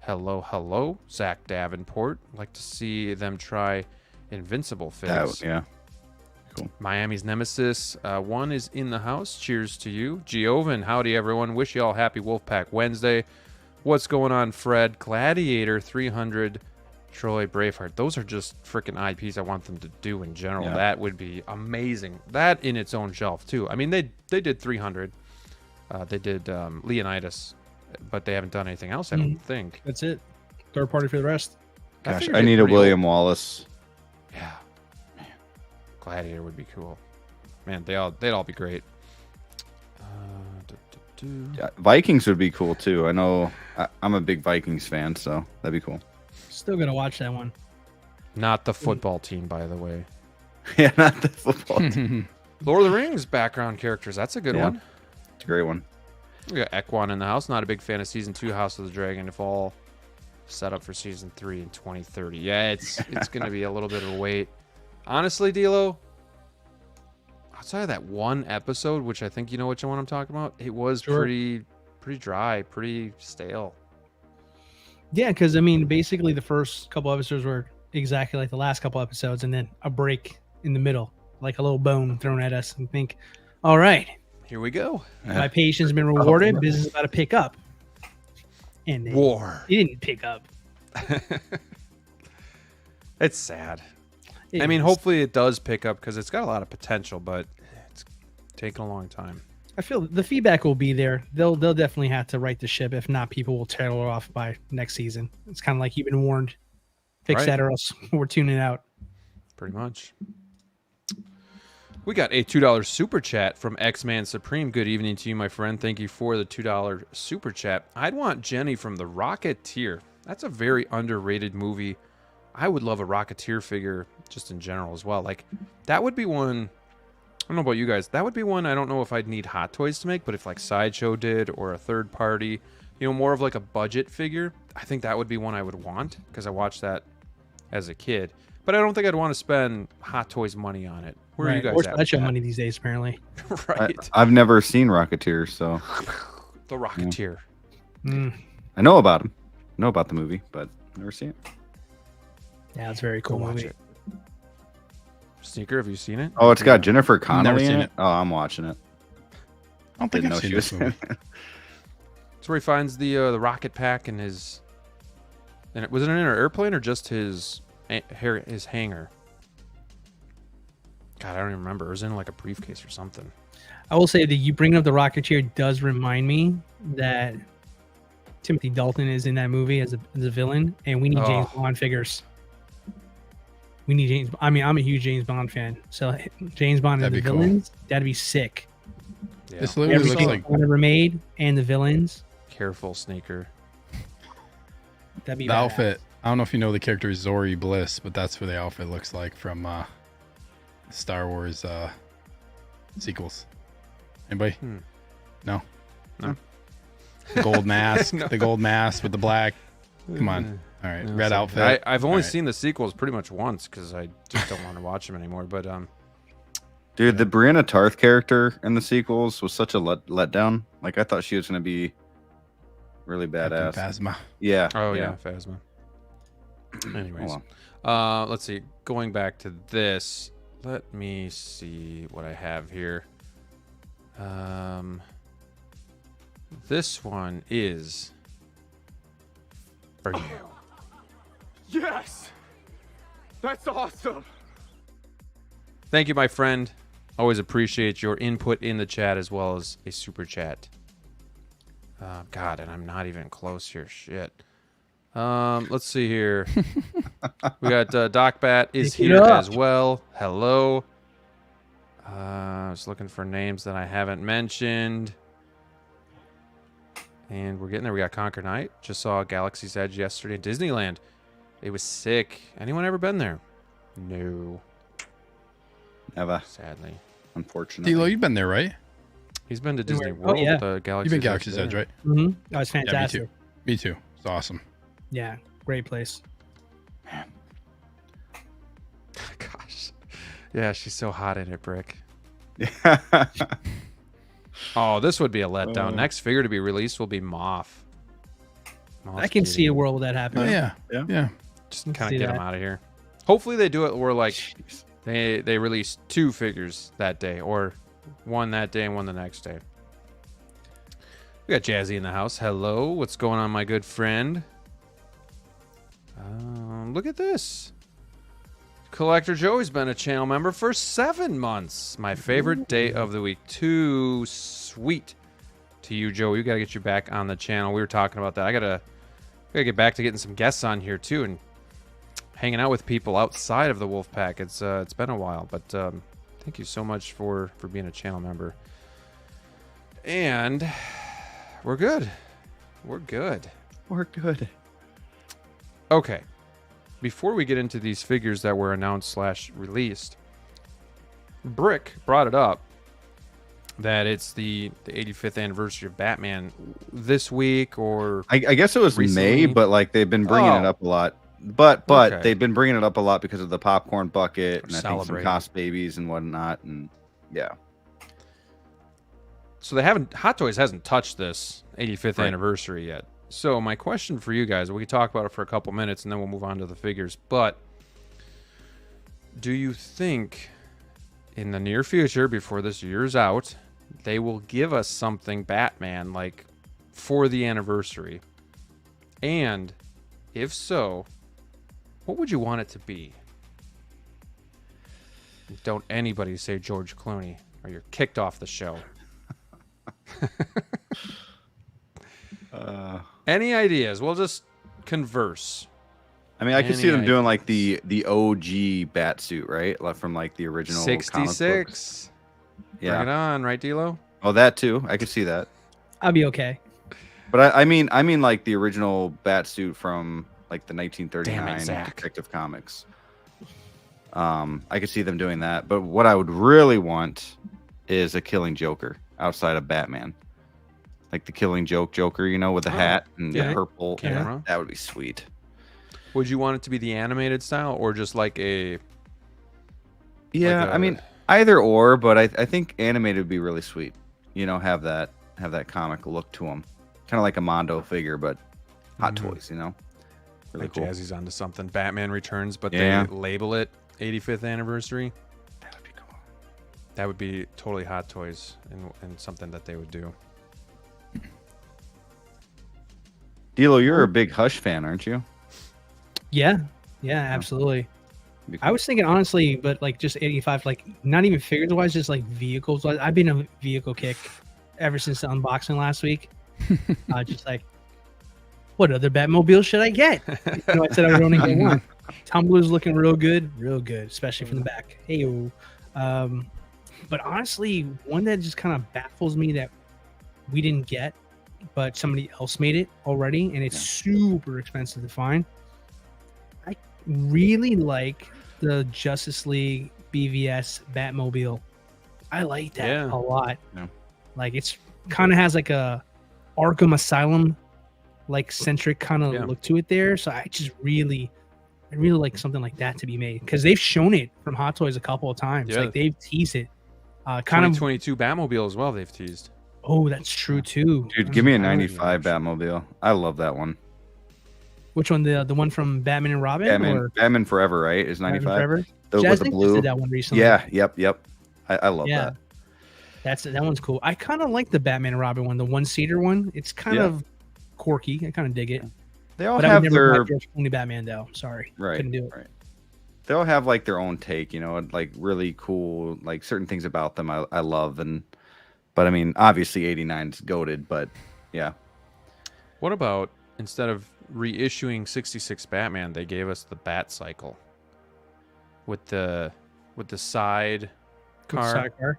A: Hello. Zach Davenport. Like to see them try Invincible figs.
B: Yeah. Cool.
A: Miami's Nemesis. One is in the house. Cheers to you. Giovan, howdy, everyone. Wish you all happy Wolfpack Wednesday. What's going on, Fred? Gladiator 300. Troy Braveheart. Those are just freaking IPs I want them to do in general. Yeah. That would be amazing. That in its own shelf, too. I mean, they did 300. They did Leonidas, but they haven't done anything else, I don't think.
D: That's it. Third party for the rest.
B: Gosh, I need a William Wallace.
A: Yeah. Man. Gladiator would be cool. Man, they'd all be great.
B: Yeah, Vikings would be cool too. I know I'm a big Vikings fan, so that'd be cool.
D: Still gonna watch that one.
A: Not the football team, by the way.
B: Yeah, not the football team.
A: Lord of the Rings background characters. That's a good one.
B: It's a great one.
A: We got Ekwan in the house. Not a big fan of season 2 House of the Dragon. If all set up for season 3 in 2030. Yeah, it's going to be a little bit of a wait. Honestly, DLO, outside of that one episode, which I think you know which one I'm talking about, it was pretty dry, pretty stale.
D: Yeah, because I mean, basically the first couple episodes were exactly like the last couple episodes, and then a break in the middle, like a little bone thrown at us, and think, all right,
A: here we go.
D: My patience has been rewarded. Business is about to pick up. And
A: War.
D: It didn't pick up.
A: It's sad.
D: It
A: mean,
D: is.
A: hopefully it does pick up because it's got a lot of potential, but it's taking a long time.
D: I feel the feedback will be there. They'll definitely have to right the ship. If not, people will tail it off by next season. It's kind of like you've been warned. Fix
A: Right.
D: that or else we're tuning out.
A: Pretty much. We got a $2 super chat from X-Man Supreme. Good evening to you, my friend. Thank you for the $2 super chat. I'd want Jenny from The Rocketeer. That's a very underrated movie. I would love a Rocketeer figure just in general as well. Like, that would be one... I don't know about you guys. That would be one I don't know if I'd need Hot Toys to make, but if like Sideshow did or a third party, you know, more of like a budget figure, I think that would be one I would want because I watched that as a kid. But I don't think I'd want to spend Hot Toys money on it. Where are you guys
D: Or
A: at?
D: Sideshow
A: with that?
D: money these days, apparently.
A: Right.
B: I've never seen Rocketeer, so
A: The Rocketeer.
B: I know about him. I know about the movie, but never seen it.
D: Yeah, it's a very
A: Go
D: cool
A: watch
D: movie.
A: it. Sneaker, have you seen it?
B: Oh, it's got Jennifer
C: Never
B: Connelly
C: seen
B: in
C: it.
B: it. Oh, I'm watching it.
C: I don't think
B: Didn't know
C: I've seen
B: she
C: this
B: was
C: movie.
A: It's where he finds the rocket pack and his... And was it in an airplane or just his hangar? God, I don't even remember. It was in like a briefcase or something.
D: I will say that you bring up the Rocketeer does remind me that Timothy Dalton is in that movie as a villain, and we need James Bond figures. We need James. I mean, I'm a huge James Bond fan, so James Bond and
C: That'd
D: the
C: be cool.
D: villains, that'd be sick.
A: Yeah.
C: This literally
D: Every
C: looks
D: single
C: like
D: one ever made, and the villains,
A: Careful, Sneaker.
D: that'd be
C: the
D: badass.
C: outfit. I don't know if you know the character Zori Bliss, but that's what the outfit looks like from Star Wars sequels. Anybody? No.
A: No.
C: The gold mask.
A: No.
C: The gold mask with the black. Come on. All right.
A: No,
C: Red
A: so
C: outfit.
A: I've only
C: All right.
A: seen the sequels pretty much once because I just don't want to watch them anymore. But
B: Dude, the Brianna Tarth character in the sequels was such a letdown. Like, I thought she was going to be really
C: Captain
B: badass.
C: Phasma.
B: Yeah.
A: oh yeah, Phasma. Anyways,
B: Hold
A: let's see. Going back to this, let me see what I have here. This one is for you.
E: Yes! That's awesome!
A: Thank you, my friend. Always appreciate your input in the chat as well as a super chat. God, and I'm not even close here. Shit. Let's see here. We got Doc Bat is
D: Pick it
A: here
D: up.
A: as well. Hello. I was looking for names that I haven't mentioned. And we're getting there. We got Conquer Knight. Just saw Galaxy's Edge yesterday in Disneyland. It was sick. Anyone ever been there? No,
B: Never,
A: sadly.
B: unfortunately.
C: D-Lo, you've been there, right?
A: He's been to Disney
D: Oh,
A: World.
D: yeah.
A: Galaxy's
C: You've been Galaxy's Edge, right?
D: Mm-hmm. That was
C: Yeah, me
D: fantastic.
C: too. Me too. It's awesome.
D: Yeah, great place.
A: Gosh. Yeah, she's so hot in it, Brick.
B: Yeah.
A: Oh, this would be a letdown.
B: Oh.
A: Next figure to be released will be Moff.
D: I can see a world where that happens.
C: Oh, yeah.
B: Yeah.
C: Yeah.
A: Just
D: Let's
A: kind
D: see
A: of get
D: that.
A: them out of here. Hopefully they do it where like they release 2 figures that day, or one that day and one the next day. We got Jazzy in the house. Hello, what's going on, my good friend? Look at this. Collector Joey's been a channel member for 7 months. My favorite day of the week. Too sweet to you, Joey. We gotta get you back on the channel. We were talking about that. I gotta get back to getting some guests on here too, and hanging out with people outside of the Wolfpack. It's been a while, but thank you so much for being a channel member. And We're good. We're good.
B: We're good.
A: Okay. Before we get into these figures that were announced / released, Brick brought it up that it's the 85th anniversary of Batman this week, or
B: I guess it was
A: recently.
B: May, but like they've been bringing it up a lot. But
A: Okay.
B: they've been bringing it up a lot because of the popcorn bucket and I think some
A: Celebrating.
B: cost babies and whatnot. And yeah,
A: So they haven't. Hot Toys hasn't touched this 85th
B: Right.
A: anniversary yet. So my question for you guys, we can talk about it for a couple minutes and then we'll move on to the figures. But do you think in the near future, before this year's out, they will give us something Batman like for the anniversary? And if so, what would you want it to be? Don't anybody say George Clooney or you're kicked off the show. Any ideas? We'll just converse.
B: I mean, I could
A: Any
B: see them doing
A: ideas?
B: like the OG bat suit, right? Like from like the original comic books.
A: 66. Bring it
B: Yeah.
A: on, right, D'Lo?
B: Oh, that too. I could see that.
D: I'll be okay.
B: But I mean like the original bat suit from like the 1939
A: Damn it, Zach.
B: Detective Comics. I could see them doing that. But what I would really want is a Killing Joker outside of Batman. Like the Killing Joker, you know, with the hat and
A: yeah.
B: the purple.
A: Camera.
B: That would be sweet.
A: Would you want it to be the animated style or just like a...
B: Yeah,
A: like
B: I mean either or, but I think animated would be really sweet. You know, have that comic look to them, kind of like a Mondo figure, but Hot Toys. You know, really
A: like
B: cool.
A: Jazzy's onto something. Batman Returns, but
B: Yeah.
A: they label it 85th anniversary.
B: That would be cool.
A: That would be totally Hot Toys and something that they would do.
B: D'Lo, you're a big Hush fan, aren't you?
D: Yeah, absolutely.
B: Be
D: I
B: cool.
D: was thinking honestly, but like just 85, like not even figures wise, just like vehicles wise. I've been a vehicle kick ever since the unboxing last week. Just like, what other Batmobile should I get? You know, I said I would only get one. Tumbler's looking real good, especially from the back. Hey, but honestly, one that just kind of baffles me that we didn't get, but somebody else made it already, and it's super expensive to find. I really like the Justice League BVS Batmobile. I like that
A: Yeah.
D: a lot.
B: Yeah.
D: Like it's kind of has like a Arkham Asylum like centric kind of
A: Yeah.
D: look to it there. So I really like something like that to be made because they've shown it from Hot Toys a couple of times.
A: Yeah.
D: Like they've teased it. Kind of.
A: 2022 Batmobile as well, they've teased.
D: Oh, that's true too.
B: Dude, give me a
A: I don't
B: 95 Batmobile. I love that one.
D: Which one? The one from Batman and Robin or
B: Batman Forever, right? Is
D: Batman
B: 95.
D: Forever?
B: The,
D: Jazz
B: with the
D: Nick just
B: blue.
D: did that one recently.
B: Yeah, yep. I love
D: Yeah.
B: that.
D: That one's cool. I kind of like the Batman and Robin one, the one-seater one. It's kind
B: Yeah.
D: of quirky. I kind of dig it.
B: They all
D: But I
B: have
D: would never
B: their
D: buy George Clooney Batman though. Sorry,
B: right.
D: couldn't do it.
B: Right. They all have like their own take, you know, like really cool, like certain things about them I love, but I mean, obviously 89's goated, but yeah.
A: What about instead of reissuing 66 Batman, they gave us the Bat Cycle with the side car
D: Sidecar.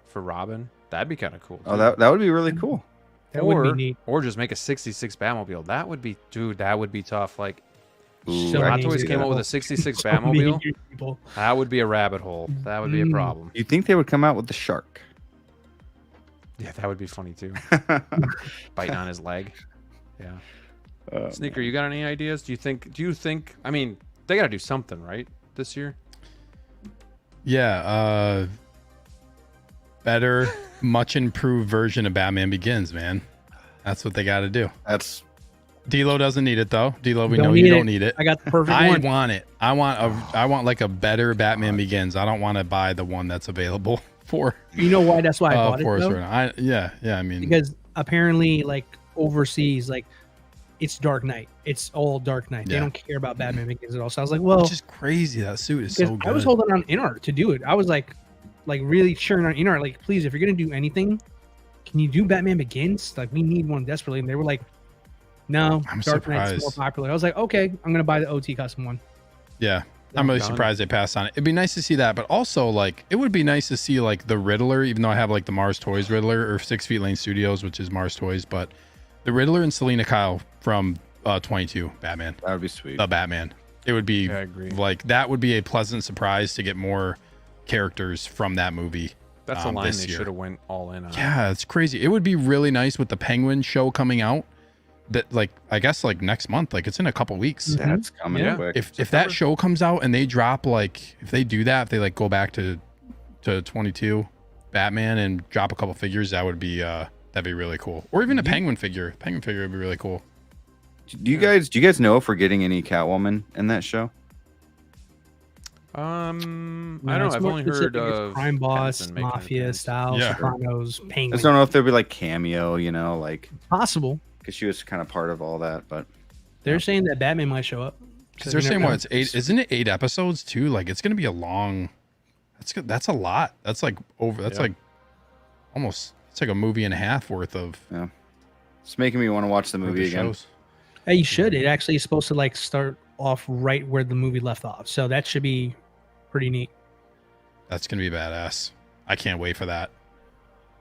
A: for Robin? That'd be kind of cool.
B: Oh,
A: too.
B: that would be really cool.
D: That would
A: or,
D: be neat.
A: Or just make a 66 Batmobile. That would be, dude, that would be tough. Like,
B: Ooh,
D: So
B: I
A: Hot
D: many
B: can
A: Toys
B: see
A: came
B: that.
A: out with a 66
D: So many
A: Batmobile.
D: people.
A: That would be a rabbit hole. That would be a problem.
B: You think they would come out with the shark?
A: Yeah, that would be funny too. Biting on his leg. Yeah. Sneaker, you got any ideas? Do you think I mean, they got to do something, right? This year?
C: Yeah, better, much improved version of Batman Begins, man. That's what they got to do.
B: That's
C: D'Lo doesn't need it though. D'Lo, we
D: Don't
C: know
D: need
C: you
D: it.
C: don't need it.
D: I got the perfect
C: I
D: one.
C: want it. I want like a better Batman Begins. I don't want to buy the one that's available for
D: You know why? That's why I bought it
C: for us
D: though?
C: right now. Yeah. I mean,
D: Because apparently, like overseas, like it's Dark Knight. It's all Dark Knight. They
C: Yeah.
D: don't care about Batman Begins at all. So I was like, well,
C: which is crazy. That suit is so
D: because
C: good.
D: I was holding on Inart to do it. I was like really cheering on Inart. Like, please, if you're gonna do anything, can you do Batman Begins? Like, we need one desperately. And they were like, no,
C: I'm
D: Dark Knight's more
C: surprised.
D: popular. I was like, okay, I'm gonna buy the OT custom one.
C: Yeah, I'm really
A: Done.
C: surprised they passed on it. It'd be nice to see that, but also like it would be nice to see like the Riddler, even though I have like the Mars Toys Riddler or 6 Feet Lane Studios, which is Mars Toys, but the Riddler and Selena Kyle from 22 Batman,
B: That would be sweet.
C: the Batman. It would be
A: Yeah, I agree.
C: like that would be a pleasant surprise to get more characters from that movie.
A: That's a line
C: this
A: they
C: year.
A: should have went all in on.
C: Yeah, it's crazy. It would be really nice with the Penguin show coming out. That like I guess like next month, like it's in a couple weeks.
B: Yeah, it's coming
A: Yeah.
B: quick.
C: If that show comes out and they drop like if they do that, if they like go back to 22 Batman and drop a couple figures, that would be that'd be really cool. Or even a Penguin figure. Penguin figure would be really cool.
B: Do you guys know if we're getting any Catwoman in that show?
A: I
D: No,
A: don't know.
D: it's
A: I've
D: more
A: only heard
D: specific. It's
A: of
D: crime boss,
A: Pattinson making an
D: mafia
A: appearance.
D: style,
C: Yeah.
D: Sopranos,
B: I
D: Penguin.
B: just don't know if there'll be like cameo, you know, like
D: Possible.
B: because she was kind of part of all that. But
D: They're saying that Batman might show up.
C: Because they're
D: you
C: saying
D: never
C: what
D: know.
C: it's 8, isn't it 8 episodes too? Like it's gonna be a long. That's good. That's a lot. That's like over. That's
A: Yeah.
C: like almost. It's like a movie and a half worth of
B: it's making me want to watch the
C: worth of
B: movie again.
C: shows.
D: Hey, you should. It actually is supposed to like start off right where the movie left off. So that should be pretty neat.
C: That's gonna be badass. I can't wait for that.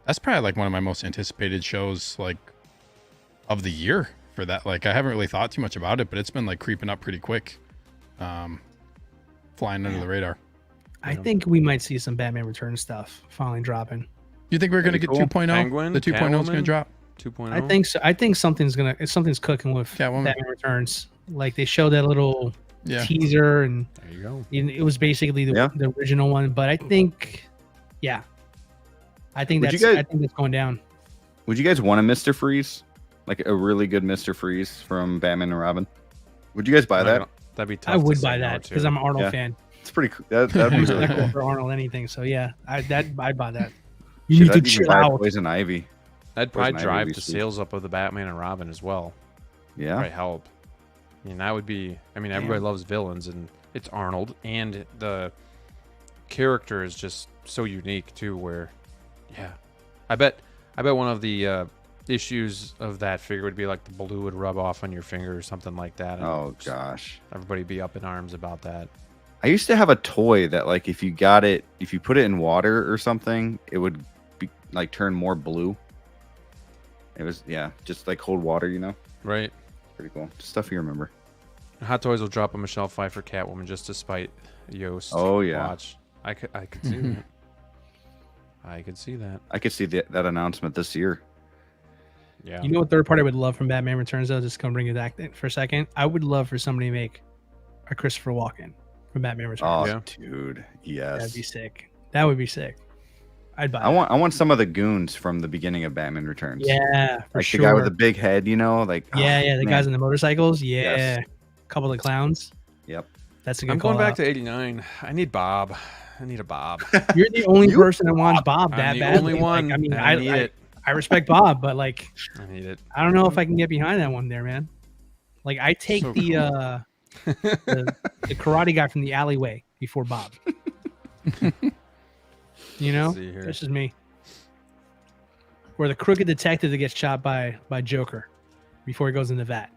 C: That's probably like one of my most anticipated shows like of the year for that. Like I haven't really thought too much about it, but it's been like creeping up pretty quick. Flying under the radar.
D: I think we might see some Batman Returns stuff finally dropping.
C: You think we're gonna
B: That'd
C: get
B: be cool.
C: 2.0?
A: Penguin,
C: The 2.0 is gonna
A: Catwoman?
C: drop.
A: 2.0.
D: I think so. I think something's cooking with
C: Catwoman?
D: Batman Returns. Like they showed that little
C: Yeah.
D: teaser, and
A: There you go.
D: it was basically
B: Yeah.
D: the original one. But I think, yeah, I think
B: Would you
D: that's
B: guys-
D: I think that's going down.
B: Would you guys want a Mr. Freeze, like a really good Mr. Freeze from Batman and Robin? Would you guys buy that?
A: That'd be tough.
D: I
A: to
D: would
A: say
D: buy
A: no
D: that
A: to.
D: because I'm an Arnold
B: Yeah.
D: fan.
B: It's pretty cool. That'd be
D: I'm
B: really
D: not
B: cool.
D: for Arnold anything. So yeah, I'd buy that. You
B: Shit,
D: need to
B: I'd even
D: chill
B: buy
D: out.
B: Poison Ivy.
A: That'd probably
B: Poison Ivy
A: drive
B: would be
A: the
B: sweet.
A: sales up of the Batman and Robin as well.
B: Yeah.
A: Probably help. I mean, that would be. I mean, everybody loves villains, and it's Arnold, and the character is just so unique too. Where, yeah, I bet one of the issues of that figure would be like the blue would rub off on your finger or something like that. And
B: Oh gosh.
A: everybody be up in arms about that.
B: I used to have a toy that like if you put it in water or something, it would be like turn more blue. It was just like cold water, you know.
A: Right.
B: Pretty cool. Stuff you remember.
A: Hot Toys will drop a Michelle Pfeiffer Catwoman just to spite Yost.
B: Oh, yeah.
A: Watch. I could see that. I could see that.
B: I could see that announcement this year.
A: Yeah.
D: You know what third party I would love from Batman Returns though? Just gonna bring it back for a second. I would love for somebody to make a Christopher Walken from Batman Returns.
B: Oh,
A: Yeah.
B: dude,
D: That'd
B: yes.
D: be sick. That would be sick. I'd buy.
B: I want some of the goons from the beginning of Batman Returns.
D: Yeah, for
B: like
D: sure.
B: the guy with the big head, you know, like
D: yeah, the
B: man.
D: guys on the motorcycles. Yeah,
B: Yes.
D: couple of clowns.
B: Yep.
D: That's a good
A: I'm
D: call
A: going back
D: out.
A: to 89. I need Bob. I need a Bob.
D: You're the only person that wants Bob that
A: I'm the
D: badly.
A: only one.
D: Like, I mean,
A: I need it.
D: I respect Bob, but like,
A: I need it.
D: I don't know if I can get behind that one there, man. Like, I take
A: So
D: the karate guy from the alleyway before Bob. You know,
A: Let's see here.
D: this is me. Or the crooked detective that gets shot by Joker before he goes in the vat.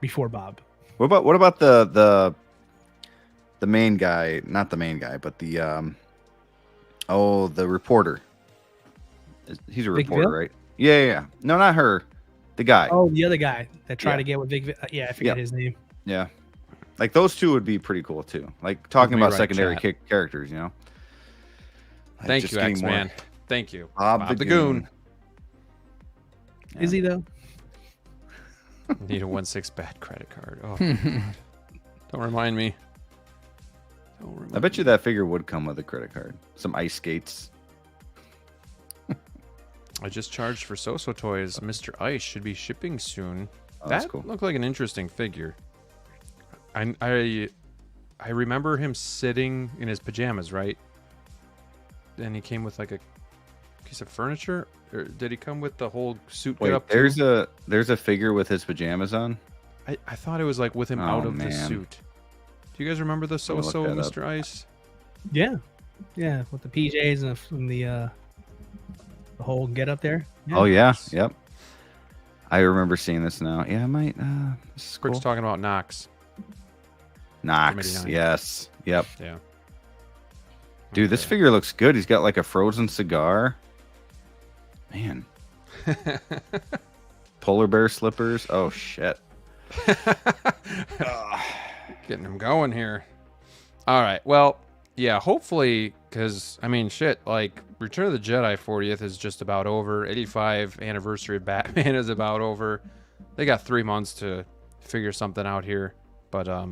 D: Before Bob.
B: What about the main guy? Not the main guy, but the the reporter. He's a
D: Big
B: reporter,
D: Bill?
B: right? Yeah. No, not her. The guy.
D: Oh, the other guy that tried
B: Yeah.
D: to get with Big. Yeah, I forget
B: Yeah.
D: his name.
B: Yeah. Like those two would be pretty cool too. Like talking
A: me
B: about
A: right,
B: secondary
A: chat.
B: characters, you know. Like,
A: Thank
B: just
A: you,
B: getting
A: X-Man. Thank you.
B: Bob the Goon. Yeah.
D: Is he though?
A: Need a 1/6 bad credit card. Oh, don't remind me. Don't remind
B: I bet you that figure would come with a credit card. Some ice skates.
A: I just charged for Soso Toys. Mr. Ice should be shipping soon.
B: Oh, that's
A: that
B: cool.
A: looked like an interesting figure. I remember him sitting in his pajamas, right? And he came with like a piece of furniture, or did he come with the whole suit
B: Wait,
A: get up?
B: there's a figure with his pajamas on.
A: I thought it was like with him
B: Oh,
A: out of the
B: man.
A: suit. Do you guys remember the
B: gonna look
A: Soso
B: that up.
A: Mr. Ice?
D: Yeah, with the PJs and the whole get up there.
B: Oh yeah, yep. I remember seeing this now. Yeah, I might. This is
A: Quick's
B: cool.
A: talking about Knox.
B: Knox.
A: 9.
B: Yes. Yep.
A: Yeah.
B: Dude, this figure looks good. He's got like a frozen cigar. Man. Polar bear slippers. Oh shit.
A: Getting him going here. All right. Well, yeah, hopefully, because, I mean, shit, like, Return of the Jedi 40th is just about over. 85th anniversary of Batman is about over. They got 3 months to figure something out here. But, I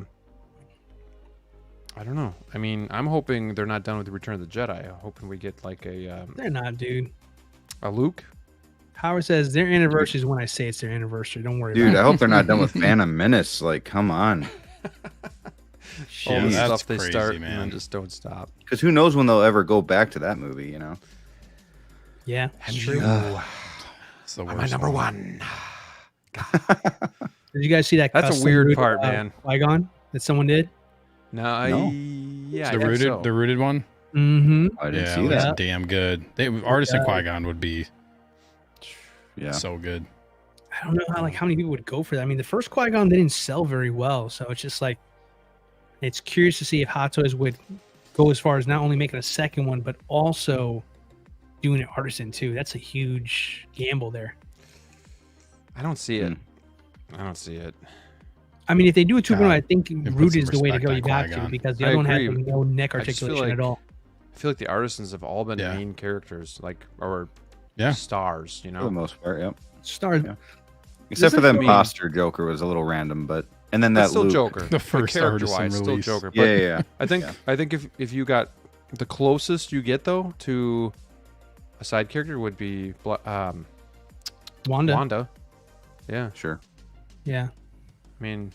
A: don't know. I mean, I'm hoping they're not done with the Return of the Jedi. I'm hoping we get, like,
D: They're not, dude.
A: a Luke.
D: Howard says their anniversary is when I say it's their anniversary. Don't worry
B: Dude, I
D: about
B: hope they're not done with Phantom Menace. Like, come on.
A: All the
C: that's
A: stuff they
C: crazy,
A: start
C: man.
A: and then just don't stop.
B: Because who knows when they'll ever go back to that movie, you know?
D: it. Yeah, it's true.
C: It's the
A: My
C: worst
A: number
C: one.
A: 1.
D: Did you guys see that?
A: That's a
D: custom
A: weird
D: rooted,
A: part, man.
D: Qui-Gon that someone did?
A: No,
B: No.
A: yeah,
C: The
A: I think
C: rooted,
A: so.
C: the rooted one.
D: Mm-hmm.
B: I didn't
C: Yeah,
B: see
C: it looks
B: that.
C: damn good. Artisan Qui-Gon would be
B: Yeah.
C: so good.
D: I don't know how many people would go for that. I mean, the first Qui-Gon didn't sell very well, so it's just like it's curious to see if Hot Toys would go as far as not only making a second one, but also doing an Artisan too. That's a huge gamble there.
A: I don't see it.
B: Hmm.
A: I don't see it.
D: I mean, if they do a 2.0,
C: God,
D: I think
C: put
D: root
C: some
D: is the way to
C: respect
D: go.
C: on
D: You got to
C: Qui-Gon.
D: because the
A: I
D: other one had
A: agree.
D: no neck
A: I just feel
D: articulation
A: like-
D: at all.
A: I feel like the Artisans have all been
C: Yeah.
A: main characters, like, or
C: Yeah.
A: stars, you
B: For the
A: know?
B: most part, yep.
D: Stars.
B: Yeah. Except for
D: Isn't
B: the
D: it-
B: imposter Joker was a little random, but and then
A: That's
B: that
A: still
B: Luke.
A: Joker.
C: The first
A: character-wise,
C: Artisan
A: still
C: release.
A: Joker. But
B: Yeah, yeah, yeah.
A: I think if you got the closest you get though to a side character would be
D: Wanda.
A: Wanda. Yeah,
B: Sure.
D: Yeah.
A: I mean,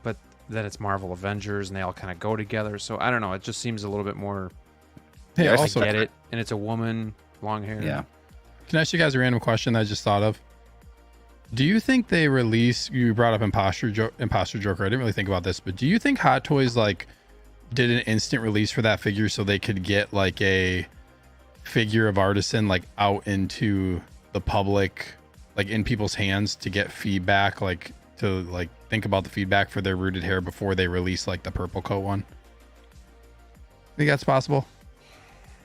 A: but then it's Marvel Avengers and they all kind of go together. So I don't know. It just seems a little bit more.
C: Hey,
B: Yeah, I
C: also,
A: I get it, and it's a woman, long hair.
B: Yeah.
C: can I ask you guys a random question that I just thought of? Do you think they release? You brought up Imposter Joker. I didn't really think about this, but do you think Hot Toys like did an instant release for that figure so they could get like a figure of Artisan like out into the public, like in people's hands to get feedback, like to like think about the feedback for their rooted hair before they release like the purple coat one? Think that's possible?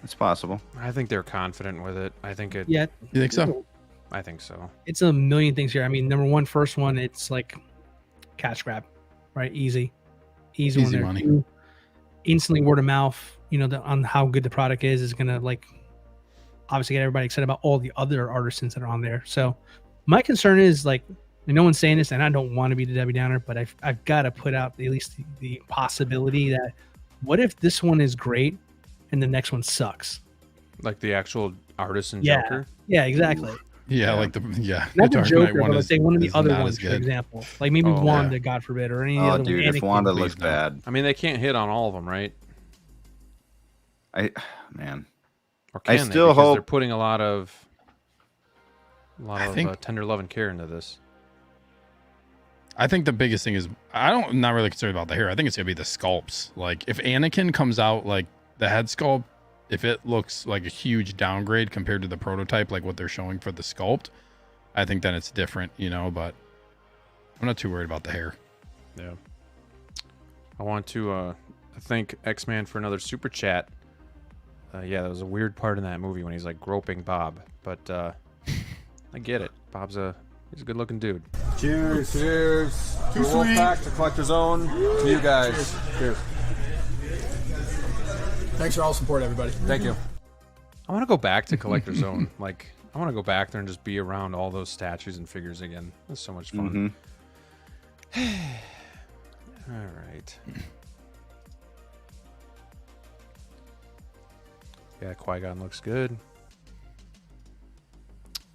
B: It's possible.
A: I think they're confident with it. I think it.
D: Yeah.
C: You think so?
A: I think so.
D: It's a million things here. I mean, number one, first one, it's like cash grab, right? Easy
C: Easy
D: one there.
C: money.
D: Two, instantly word of mouth, you know, on how good the product is gonna like obviously get everybody excited about all the other artisans that are on there. So my concern is like, and no one's saying this, and I don't want to be the Debbie Downer, but I've got to put out at least the possibility that what if this one is great and the next one sucks?
A: Like the actual Artisan
D: Yeah.
A: Joker.
D: Yeah, exactly.
C: Yeah,
B: Yeah.
C: like the
D: Not
C: the
D: the
C: Dark
D: Joker,
C: Knight one
D: but let's
C: is,
D: say one of the
C: is
D: other
C: not
D: ones,
C: as
D: for
C: good.
D: example. Like maybe
A: Oh,
D: Wanda,
C: yeah.
D: God forbid, or any
B: Oh,
D: other
B: dude,
D: one.
B: if
D: Anakin.
B: Wanda
C: please
B: looks
C: no.
B: bad,
A: I mean, they can't hit on all of them, right?
B: man.
A: Or
B: I
A: can they?
B: still
A: Because
B: hope-
A: they're putting a lot of
C: I think-
A: tender love and care into this.
C: I think the biggest thing is I'm not really concerned about the hair. I think it's gonna be the sculpts. Like if Anakin comes out like the head sculpt, if it looks like a huge downgrade compared to the prototype, like what they're showing for the sculpt, I think then it's different, you know. But I'm not too worried about the hair.
A: Yeah. I want to thank X-Man for another super chat. Yeah, that was a weird part in that movie when he's like groping Bob, but I get it. He's a good-looking dude.
E: Cheers. Cheers. To Wolfpack, to Collector's Own, to you guys. Cheers.
F: Thanks for all the support, everybody.
E: Thank you.
A: I want to go back to Collector's Zone. Like, I want to go back there and just be around all those statues and figures again. That's so much fun. All right. Yeah, Qui-Gon looks good.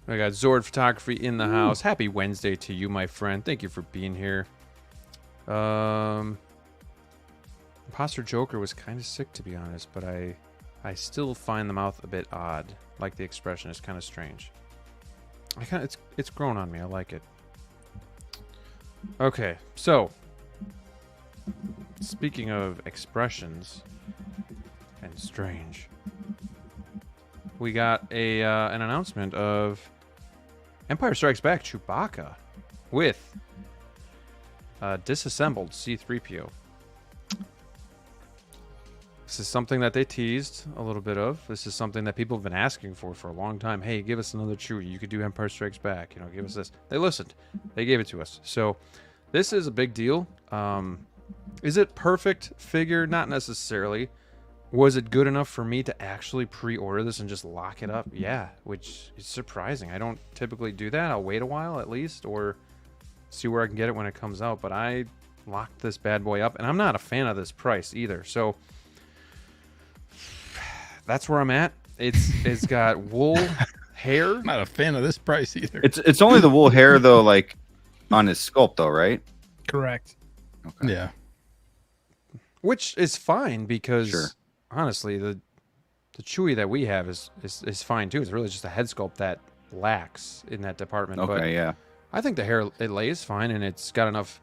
A: I got Zord Photography in the house. Happy Wednesday to you, my friend. Thank you for being here. Imposter Joker was kind of sick, to be honest, but I still find the mouth a bit odd. Like the expression is kind of strange. It's grown on me. I like it. Okay, so speaking of expressions and strange, we got an announcement of Empire Strikes Back Chewbacca with disassembled C-3PO. This is something that they teased a little bit of. This is something that people have been asking for a long time. Hey, give us another Chewie. You could do Empire Strikes Back. You know, give us this. They listened. They gave it to us. So this is a big deal. Is it perfect figure? Not necessarily. Was it good enough for me to actually pre-order this and just lock it up? Yeah, which is surprising. I don't typically do that. I'll wait a while at least, or see where I can get it when it comes out. But I locked this bad boy up, and I'm not a fan of this price either. So that's where I'm at. It's got wool hair.
C: I'm not a fan of this price either.
B: It's only the wool hair though, like on his sculpt though, right?
D: Correct.
B: Okay.
C: Yeah.
A: Which is fine because
B: Sure.
A: honestly, the Chewie that we have is fine too. It's really just a head sculpt that lacks in that department.
B: Okay,
A: but
B: yeah.
A: I think the hair, it lays fine, and it's got enough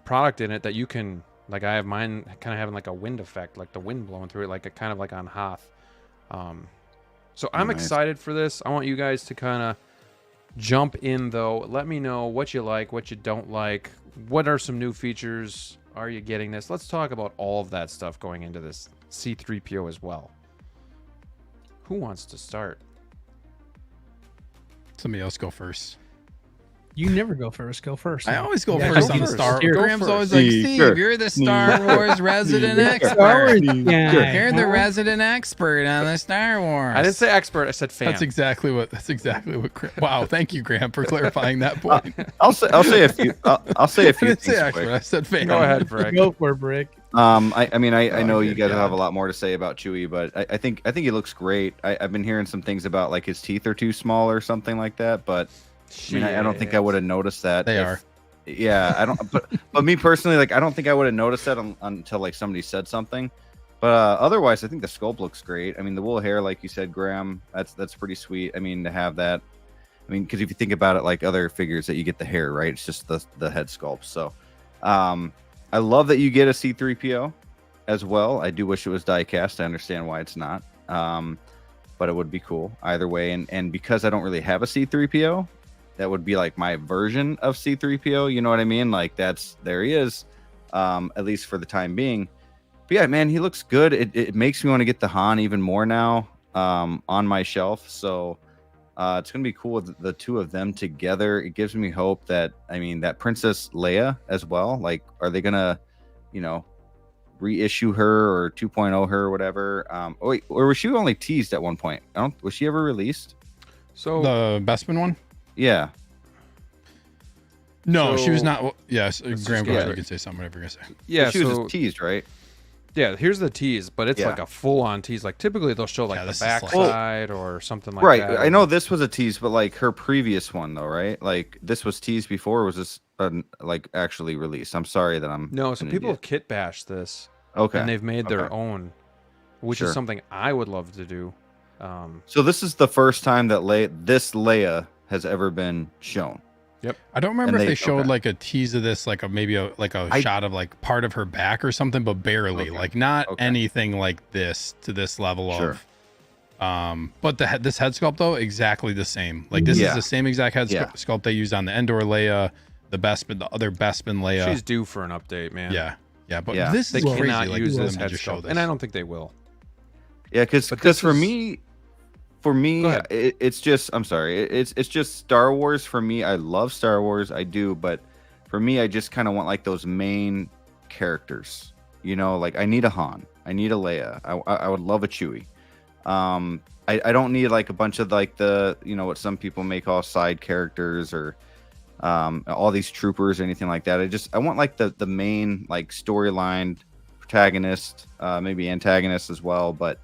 A: product in it that you can, like I have mine kind of having like a wind effect, like the wind blowing through it, like a kind of like on Hoth. So I'm
B: Nice.
A: excited for this. I want you guys to kind of jump in though. Let me know what you like, what you don't like. What are some new features? Are you getting this? Let's talk about all of that stuff going into this C-3PO as well. Who wants to start?
C: Somebody else go first.
D: You never go first. Go first.
C: I always go
D: Yeah,
C: first
A: go
C: on the
A: first.
C: Star
D: Here,
C: Wars.
D: go
C: Graham's
A: first.
C: always like,
B: Sneaker.
C: Steve, you're the Star Wars resident expert.
D: Star Wars guy.
C: You're the resident expert on the Star Wars.
A: I didn't say expert. I said fan.
C: That's exactly what. Wow, thank you, Graham, for clarifying that point.
B: I'll say a few. I'll say a
C: I
B: few
C: didn't say
B: things
C: expert.
B: quick.
C: I said fan.
A: Go ahead, Brick.
D: Go for it, Brick.
B: I mean, I know you
C: good
B: guys
C: God.
B: have a lot more to say about Chewie, but I think he looks great. I've been hearing some things about like his teeth are too small or something like that, but I mean, I don't think I would have noticed that.
C: They are.
B: Yeah, I don't. But me personally, like, I don't think I would have noticed that until like somebody said something. But otherwise, I think the sculpt looks great. I mean, the wool hair, like you said, Graham, that's pretty sweet. I mean, to have that. I mean, because if you think about it, like other figures that you get the hair, right? It's just the head sculpt. So, I love that you get a C-3PO as well. I do wish it was die cast. I understand why it's not. But it would be cool either way. And because I don't really have a C-3PO, that would be like my version of C-3PO. You know what I mean? Like there he is, at least for the time being. But yeah, man, he looks good. It makes me want to get the Han even more now on my shelf. So it's going to be cool with the two of them together. It gives me hope that, I mean, that Princess Leia as well. Like, are they going to, reissue her or 2.0 her or whatever? Wait, or was she only teased at one point? Was she ever released?
A: So
C: The Bespin one?
B: Yeah.
C: No, she was
A: So-
C: not. Yes, Graham, go
B: yeah.
C: ahead. You can say something, whatever you're going to say.
A: yeah,
B: She was
A: so
B: just teased, right?
A: yeah, here's the tease, but it's
B: Yeah.
A: like a full-on tease. Like typically they'll show like
C: Yeah,
A: the
C: this is like-
A: backside or something like
B: Right.
A: that.
B: I know this was a tease, but like her previous one though, right? Like this was teased before. Or was this like actually released? I'm sorry that I'm
A: No, so
B: an
A: people
B: idiot.
A: have kit bashed this,
B: Okay.
A: and they've made their
B: Okay.
A: own, which
B: Sure.
A: is something I would love to do.
B: So this is the first time that this Leia has ever been shown.
C: I don't remember
B: And
C: if
B: they-
C: they showed
B: okay.
C: like a tease of this, like maybe a shot of like part of her back or something, but barely.
B: Okay.
C: Like not
B: Okay.
C: anything like this to this level
B: Sure.
C: of. But this head sculpt though, exactly the same. Like this
B: Yeah.
C: is the same exact head
B: Yeah.
C: sculpt they used on the Endor Leia, the other Bespin Leia.
A: She's due for an update, man.
C: Yeah, but
B: Yeah.
C: this
A: They
C: is crazy.
A: cannot
C: Like
A: use
C: for
A: this
C: them to
A: head
C: just show
A: sculpt,
C: this.
A: and I don't think they will.
B: Yeah, because
A: But this
B: for
A: is-
B: me,
A: Go ahead.
B: it's just I'm sorry, it's just Star Wars for me. I love Star Wars, I do, but for me, I just kind of want like those main characters. Like I need a Han, I need a Leia, I would love a Chewie. I don't need like a bunch of like the what some people may call side characters or all these troopers or anything like that. I want like the main like storyline protagonist, maybe antagonist as well. But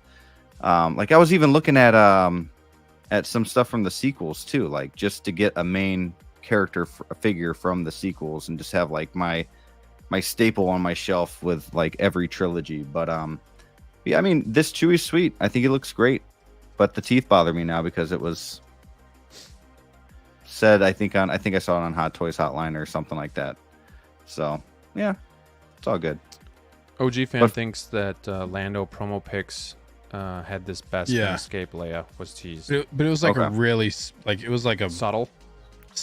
B: like I was even looking at some stuff from the sequels too, like just to get a main character a figure from the sequels and just have like my staple on my shelf with like every trilogy. But yeah, I mean, this Chewie's sweet. I think it looks great, but the teeth bother me now because it was said, I think I saw it on Hot Toys Hotline or something like that. So yeah, it's all good.
A: OG fan
B: But-
A: thinks that Lando promo pics had this best
C: Yeah.
A: escape Leia was teased.
C: But it was like a
B: Okay.
C: really it was like a
A: Subtle.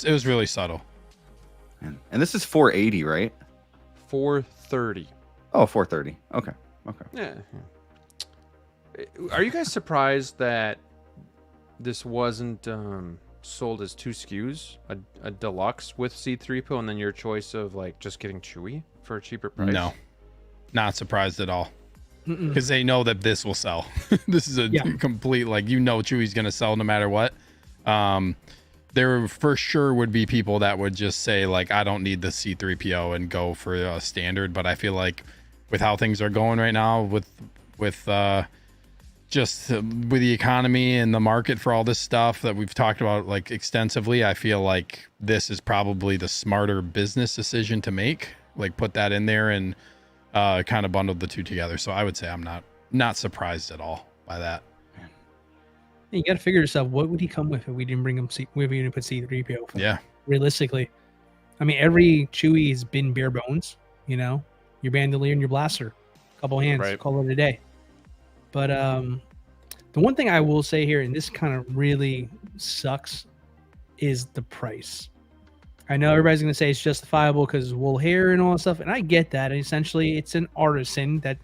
C: it was really subtle.
B: And this is 480, right?
A: 430.
B: Oh, 430. Okay.
A: Yeah. Are you guys surprised that this wasn't sold as 2 SKUs, a deluxe with C3PO, and then your choice of like just getting Chewie for a cheaper price?
C: No, not surprised at all, because they know that this will sell. This is a complete, like, Chewie's gonna sell no matter what. There for sure would be people that would just say like, I don't need the C3PO and go for a standard, but I feel like with how things are going right now with just with the economy and the market for all this stuff that we've talked about like extensively, I feel like this is probably the smarter business decision to make, like put that in there and kind of bundled the two together. So I would say I'm not surprised at all by that.
D: You got to figure yourself, what would he come with if we didn't bring him if we didn't put C3PO?
C: Yeah,
D: realistically, I mean, every Chewie has been bare bones, your bandolier and your blaster, couple hands,
A: right.
D: Call it a day. But the one thing I will say here, and this kind of really sucks, is the price. I know everybody's going to say it's justifiable because wool hair and all that stuff, and I get that. And essentially, it's an Artisan that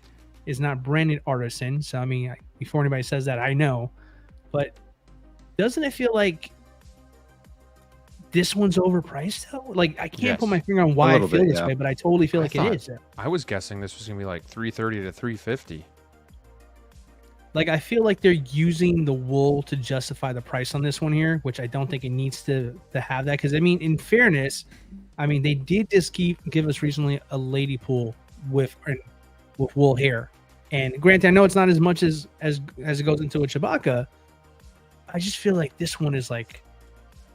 D: is not branded Artisan. So, I mean, before anybody says that, I know. But doesn't it feel like this one's overpriced, though? Like, I can't put my finger on why I feel this way, but I totally feel like it is.
A: I was guessing this was going to be like $330 to $350.
D: Like, I feel like they're using the wool to justify the price on this one here, which I don't think it needs to have that. Because, I mean, in fairness, I mean, they did just give us recently a lady pool with wool hair. And granted, I know it's not as much as it goes into a Chewbacca. I just feel like this one is like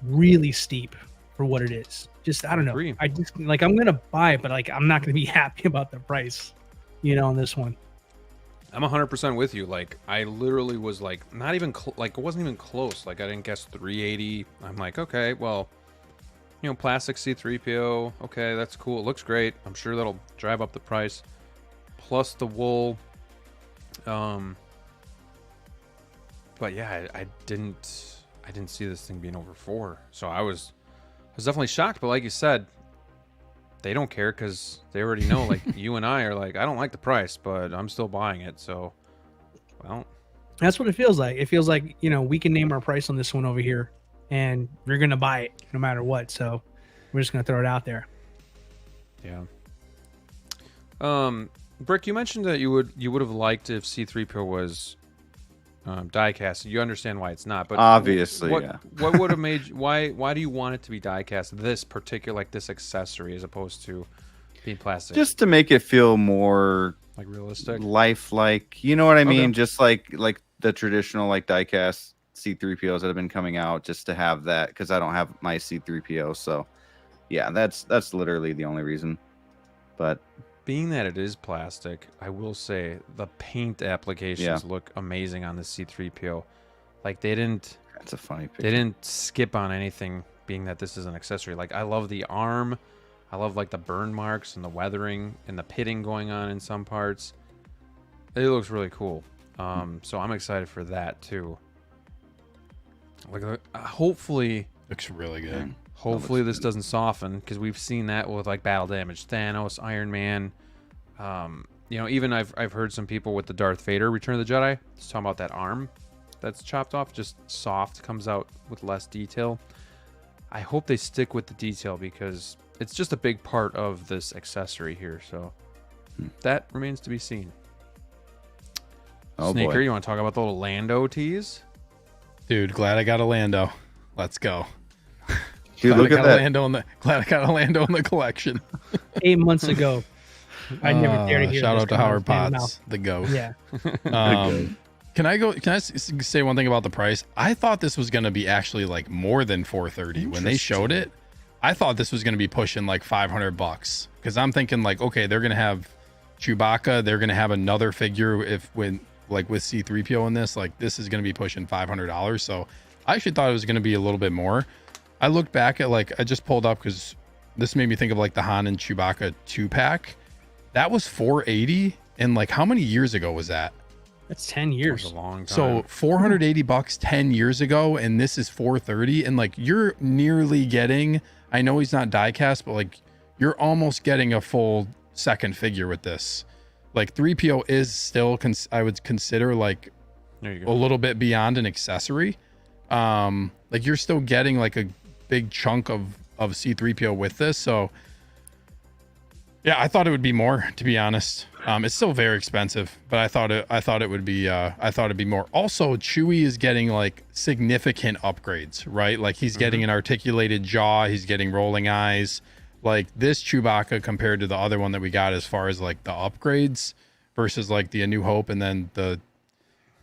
D: really steep for what it is. Just, I don't know. I just like, I'm going to buy it, but like, I'm not going to be happy about the price, on this one.
A: I'm 100% with you. Like, I literally was like, not even like, it wasn't even close. Like, I didn't guess 380. I'm like, okay, well, plastic C3PO. Okay, that's cool. It looks great. I'm sure that'll drive up the price. Plus the wool. But yeah, I didn't see this thing being over 4. So I was definitely shocked. But like you said, they don't care because they already know. Like you and I are like, I don't like the price, but I'm still buying it. So, well,
D: that's what it feels like. It feels like we can name our price on this one over here, and you're gonna buy it no matter what. So we're just gonna throw it out there.
A: Yeah. Brick, you mentioned that you would have liked if C3PO was die cast. You understand why it's not, but
B: obviously,
A: what would have made why do you want it to be die cast? This particular, like this accessory, as opposed to being plastic,
B: just to make it feel more
A: like realistic,
B: lifelike. You know what I mean? Just like the traditional like die cast C3POs that have been coming out, just to have that, because I don't have my C3PO. So yeah, that's literally the only reason. But
A: being that it is plastic, I will say the paint applications look amazing on the C3PO. Like they didn't.
B: That's a funny picture.
A: They didn't skip on anything, being that this is an accessory. Like I love the arm, I love like the burn marks and the weathering and the pitting going on in some parts. It looks really cool. So I'm excited for that too. Like hopefully,
C: looks really good.
A: Hopefully this doesn't soften, because we've seen that with like battle damage, Thanos, Iron Man. Even I've heard some people with the Darth Vader Return of the Jedi just talking about that arm that's chopped off, just soft, comes out with less detail. I hope they stick with the detail, because it's just a big part of this accessory here. So that remains to be seen. Sneaker, boy. You want to talk about the little Lando tease?
C: Dude, glad I got a Lando. Let's go.
B: Dude, look at that.
C: Glad I got a Lando in the collection.
D: 8 months ago. I never dared to hear.
C: Shout out to Howard Potts, the GOAT.
D: Yeah.
C: Can I say one thing about the price? I thought this was going to be actually like more than $430 when they showed it. I thought this was going to be pushing like $500, because I'm thinking like, okay, they're going to have Chewbacca, they're going to have another figure with C3PO in this, like this is going to be pushing $500. So I actually thought it was going to be a little bit more. I looked back at I just pulled up because this made me think of like the Han and Chewbacca 2-pack. That was $480, and like how many years ago was that?
D: That's 10
A: That was
D: years.
A: a long time.
C: So $480 10 years ago, and this is $430, and like you're nearly getting. I know he's not diecast, but like you're almost getting a full second figure with this. Like 3PO is still, I would consider like
A: there you
C: a
A: go.
C: little bit beyond an accessory. Like you're still getting like a big chunk of C3PO with this. So yeah, I thought it would be more, to be honest. It's still very expensive, but I thought it would be it'd be more. Also, Chewie is getting like significant upgrades, right? Like he's getting an articulated jaw, he's getting rolling eyes. Like this Chewbacca compared to the other one that we got as far as like the upgrades versus like the A New Hope and then the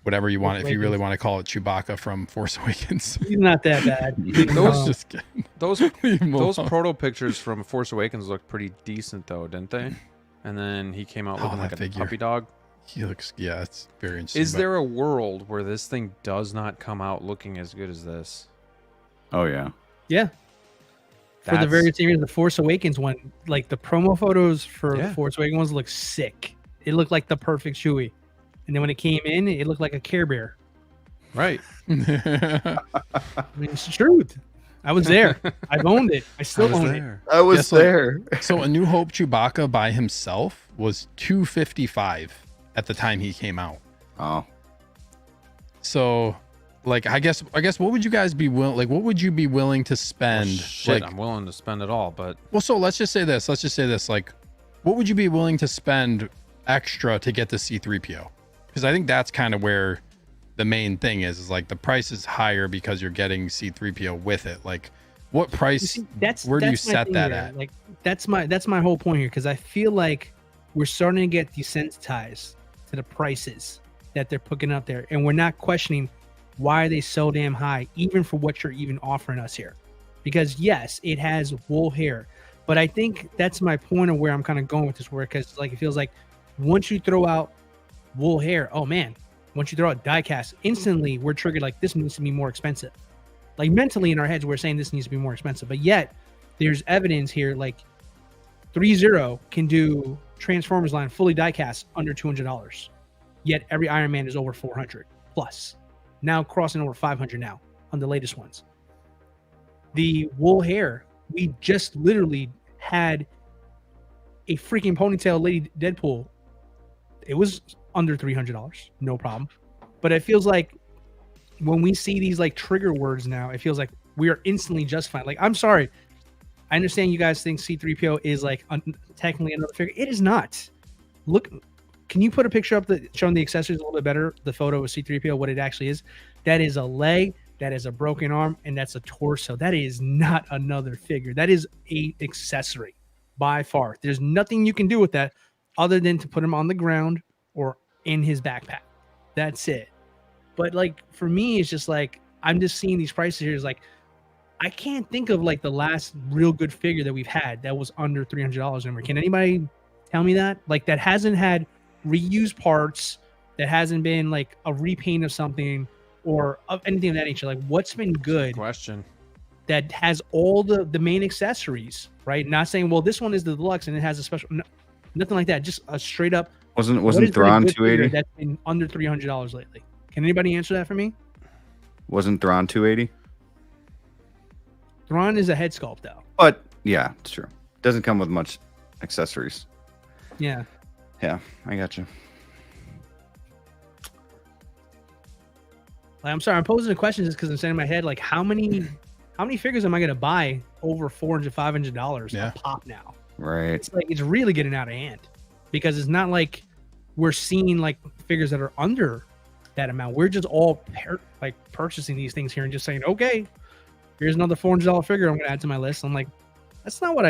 C: whatever you want, if you really want to call it Chewbacca from Force Awakens.
D: He's not that bad.
A: Those-
C: Just kidding.
A: Those
C: Leave him
A: those
C: alone.
A: proto pictures from Force Awakens looked pretty decent though, didn't they? And then he came out
C: Oh,
A: looking
C: that
A: like a
C: figure.
A: puppy dog.
C: He looks, yeah, it's very interesting.
A: Is
C: but-
A: there a world where this thing does not come out looking as good as this?
B: Oh yeah.
D: Yeah. For the
A: That's-
D: very same reason, the Force Awakens one, like the promo photos for
A: Yeah.
D: the Force Awakens ones look sick. It looked like the perfect Chewie. And then when it came in, it looked like a Care Bear.
A: Right.
D: I mean, it's the truth. I was there. I've owned it. I still own it.
B: I was
C: Yes, like-
B: there.
C: So A New Hope Chewbacca by himself was $255 at the time he came out.
B: Oh,
C: So like I guess what would you guys be willing, like what would you be willing to spend?
A: Shit,
C: like
A: I'm willing to spend it all, but
C: well, so let's just say this, like what would you be willing to spend extra to get the C3PO? Because I think that's kind of where the main thing is like the price is higher because you're getting C3PO with it. Like what
D: You
C: price,
D: see,
C: where do you
D: my
C: set
D: thing
C: that
D: here.
C: at?
D: Like that's my whole point here, because I feel like we're starting to get desensitized to the prices that they're putting up there, and we're not questioning why are they so damn high, even for what you're even offering us here. Because yes, it has wool hair, but I think that's my point of where I'm kind of going with this work, because like it feels like once you throw out wool hair, oh man, once you throw out diecast, instantly we're triggered like this needs to be more expensive. Like mentally in our heads, we're saying this needs to be more expensive, but yet there's evidence here. Like 3.0 can do Transformers line fully diecast under $200, yet every Iron Man is over 400 plus. Now crossing over 500 now on the latest ones. The wool hair, we just literally had a freaking ponytail Lady Deadpool. It was under $300, no problem. But it feels like when we see these like trigger words now, it feels like we are instantly justified. Like, I'm sorry, I understand you guys think C3PO is like technically another figure. It is not. Look, can you put a picture up that showing the accessories a little bit better? The photo of C3PO, what it actually is. That is a leg, that is a broken arm, and that's a torso. That is not another figure. That is a accessory by far. There's nothing you can do with that other than to put him on the ground or in his backpack. That's it. But like for me, it's just like I'm just seeing these prices here. Is like I can't think of like the last real good figure that we've had that was under $300 number. Can anybody tell me that? Like that hasn't had reused parts, that hasn't been like a repaint of something or of anything of that nature. Like what's been good
A: question.
D: that has all the main accessories, right? Not saying, well, this one is the deluxe and it has a special, nothing like that. Just a straight up.
B: wasn't
D: what is
B: Thrawn
D: a good figure
B: 280?
D: that's been under $300 lately? Can anybody answer that for me?
B: Wasn't Thrawn 280?
D: Thrawn is a head sculpt though.
B: But yeah, it's true. Doesn't come with much accessories.
D: Yeah.
B: Yeah, I got you.
D: Like, I'm sorry, I'm posing the question just because I'm saying in my head, like how many figures am I gonna buy over $400, $500
C: Yeah.
D: a pop now?
B: Right.
D: It's like it's really getting out of hand because it's not like we're seeing like figures that are under that amount. We're just all purchasing these things here and just saying, okay, here's another $400 figure I'm gonna add to my list. I'm like, that's not what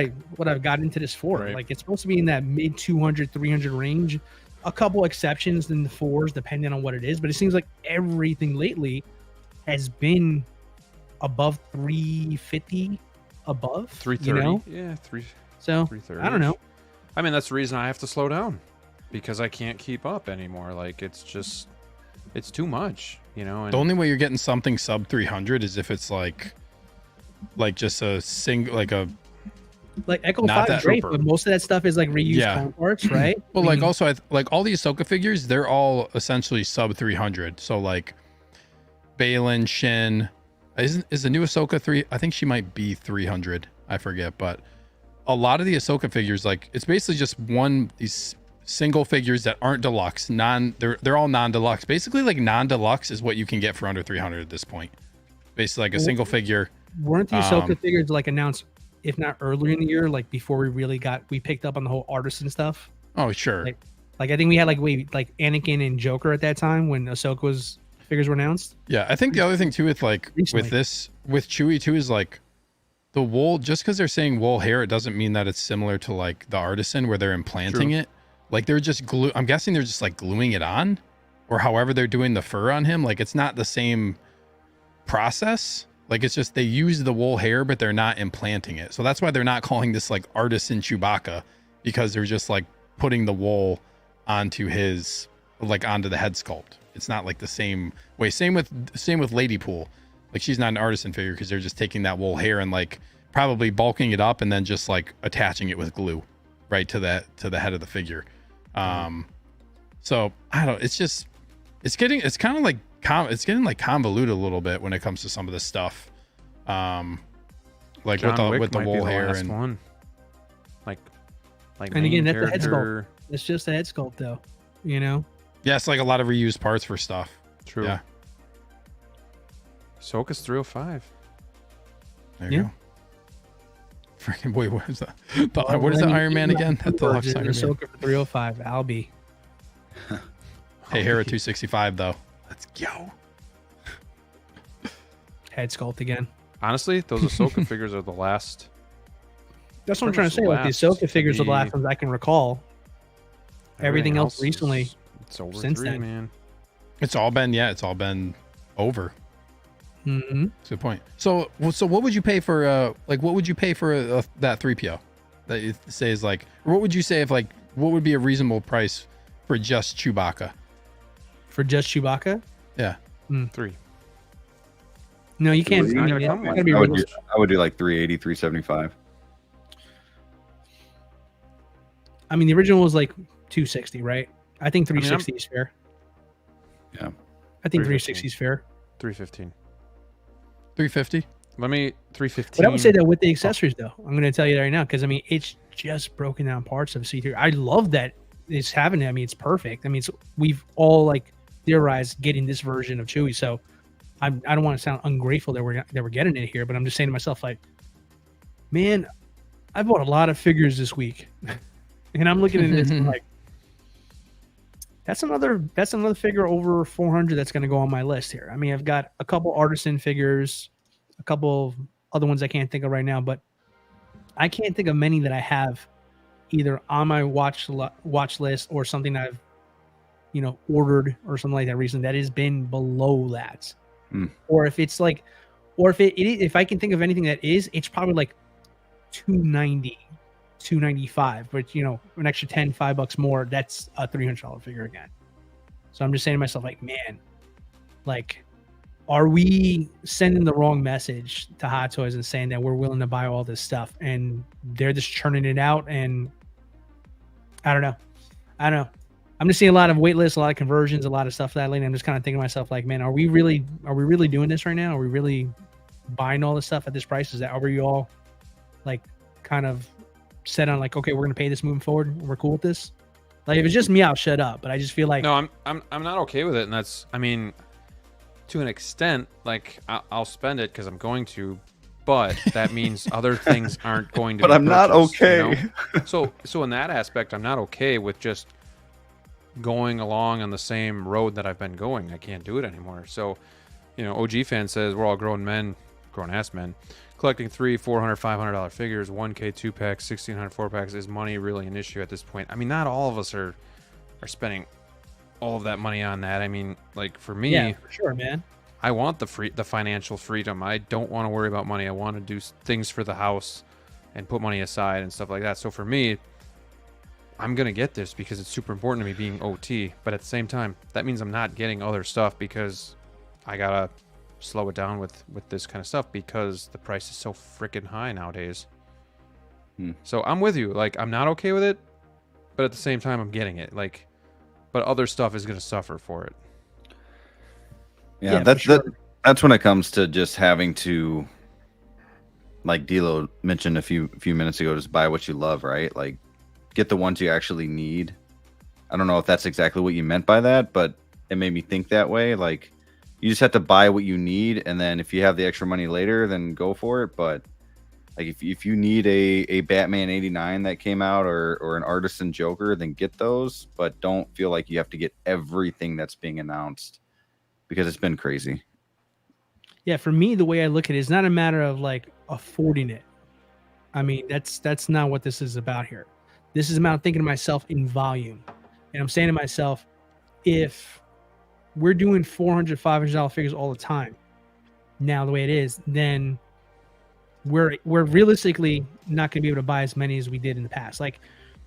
D: I've got into this for.
A: Right.
D: Like it's supposed to be in that mid 200, 300 range. A couple exceptions in the fours, depending on what it is, but it seems like everything lately has been above 350, above
A: 330.
D: You know?
A: Yeah, 3
D: So
A: 330.
D: I don't know.
A: I mean, that's the reason I have to slow down because I can't keep up anymore. Like it's too much, you know. And
C: The only way you're getting something sub 300 is if it's like just a single, like a
D: Like Echo
C: Not
D: 5
C: that
D: is great,
A: Trooper.
D: but most of that stuff is like reused
C: Yeah.
D: clone parts, right?
C: Well,
D: I
C: like
D: mean,
C: also like all the Ahsoka figures, they're all essentially sub 300. So like Balin, Shin, is the new Ahsoka 3? I think she might be 300. I forget, but a lot of the Ahsoka figures, like it's basically just these single figures that aren't deluxe. They're all non-deluxe. Basically, like non-deluxe is what you can get for under 300 at this point. Basically, like a single figure.
D: weren't the Ahsoka figures like announced, if not earlier in the year, like before we picked up on the whole Artisan stuff?
C: Oh, sure.
D: Like I think we had like Anakin and Joker at that time when Ahsoka's figures were announced.
C: Yeah, I think the other thing too with
D: Recently.
C: with Chewie too is like the wool. Just because they're saying wool hair, it doesn't mean that it's similar to like the Artisan where they're implanting it. Like they're just I'm guessing they're just like gluing it on, or however they're doing the fur on him. Like it's not the same process. Like it's just they use the wool hair, but they're not implanting it. So that's why they're not calling this like Artisan Chewbacca, because they're just like putting the wool onto onto the head sculpt. It's not like the same way. Same with Lady Pool. Like she's not an Artisan figure because they're just taking that wool hair and like probably bulking it up and then just like attaching it with glue right to the head of the figure. So I don't. It's getting like convoluted a little bit when it comes to some of this stuff. Like
A: John Wick
C: with the
A: might be
C: wool hair
A: last
C: and
A: one. Like
D: And again,
A: main
D: that's the head
A: character.
D: It's just a head sculpt, though. You know,
C: yeah, it's like a lot of reused parts for stuff.
A: True.
C: Yeah.
A: Ahsoka's 305.
C: There you
D: Yeah.
C: go. Freaking boy, what is that? What is the Iron Man again? That deluxe Iron Man.
D: Ahsoka for 305. Albie.
C: Hey, Hera 265 though. Let's go.
D: Head sculpt again.
A: Honestly, those Ahsoka figures are the last.
D: That's what I'm
A: Pretty
D: trying to say. Like the
A: last
D: Ahsoka
A: to
D: figures are the
A: be-
D: last ones I can recall. Everything else
A: is-
D: recently,
A: It's over
D: since
A: 3,
D: then.
A: man.
C: It's all been over.
D: Mm-hmm.
C: That's a good point. So what would you pay for that 3PO that you say is like, or what would you say if like, what would be a reasonable price for just Chewbacca?
D: For just Chewbacca?
C: Yeah.
A: 3.
D: No, you can't.
B: Three?
D: I mean,
A: Gotta come
D: it's
A: with
D: gotta be
B: I would do,
D: realistic.
B: I would do like 380, 375.
D: I mean, the original was like 260, right? I think
A: mean,
D: 360 is fair.
B: Yeah.
D: I think
A: 315.
D: 360 is fair.
A: 315.
C: 350.
A: Let me 315.
D: But I would say that with the accessories, though, I'm going to tell you that right now because I mean, it's just broken down parts of C3. I love that it's having it. I mean, it's perfect. I mean, we've all like theorized getting this version of Chewie, so I don't want to sound ungrateful that we're getting it here, but I'm just saying to myself, like, man, I bought a lot of figures this week, and I'm looking at this and like, that's another figure over 400 that's going to go on my list here. I mean, I've got a couple Artisan figures, a couple of other ones I can't think of right now, but I can't think of many that I have either on my watch list or something I've ordered or something like that recently that has been below that. Or if it's like, or if I can think of anything that is, it's probably like 290, 295, but an extra $5 more, that's a $300 figure again. So I'm just saying to myself, like, man, like, are we sending the wrong message to Hot Toys and saying that we're willing to buy all this stuff and they're just churning it out? And I don't know. I'm just seeing a lot of wait lists, a lot of conversions, a lot of stuff that lately. I'm just kind of thinking to myself, like, man, are we really doing this right now? Are we really buying all this stuff at this price? Are we all like kind of set on like, okay, we're gonna pay this moving forward? We're cool with this? Like, if it's just me, I'll shut up. But I just feel like,
A: No, I'm not okay with it, and that's, I mean, to an extent, like I'll spend it because I'm going to, but that means other things aren't going to.
B: But
A: be
B: I'm not
A: purchased,
B: okay.
A: So in that aspect, I'm not okay with just going along on the same road that I've been going. I can't do it anymore. So, OG fan says we're all grown ass men, collecting $300, $400, $500 figures, 1K 2-packs, 1,600 4-packs. Is money really an issue at this point? I mean, not all of us are spending all of that money on that. I mean, like for me,
D: yeah, for sure, man.
A: I want the financial freedom. I don't want to worry about money. I want to do things for the house and put money aside and stuff like that. So for me, I'm going to get this because it's super important to me being OT. But at the same time, that means I'm not getting other stuff because I got to slow it down with this kind of stuff because the price is so freaking high nowadays. So I'm with you. Like, I'm not okay with it, but at the same time, I'm getting it. Like, but other stuff is going to suffer for it.
B: Yeah, that's when it comes to just having to, like DLO mentioned a few minutes ago, just buy what you love, right? Like, get the ones you actually need. I don't know if that's exactly what you meant by that, but it made me think that way. Like, you just have to buy what you need, and then if you have the extra money later, then go for it. But like, if you need a Batman 89 that came out or an Artisan Joker, then get those. But don't feel like you have to get everything that's being announced, because it's been crazy.
D: Yeah, for me, the way I look at it is not a matter of like affording it. I mean, that's not what this is about here. This is about thinking to myself in volume. And I'm saying to myself, if we're doing $400, $500 figures all the time, now the way it is, then we're realistically not going to be able to buy as many as we did in the past. Like,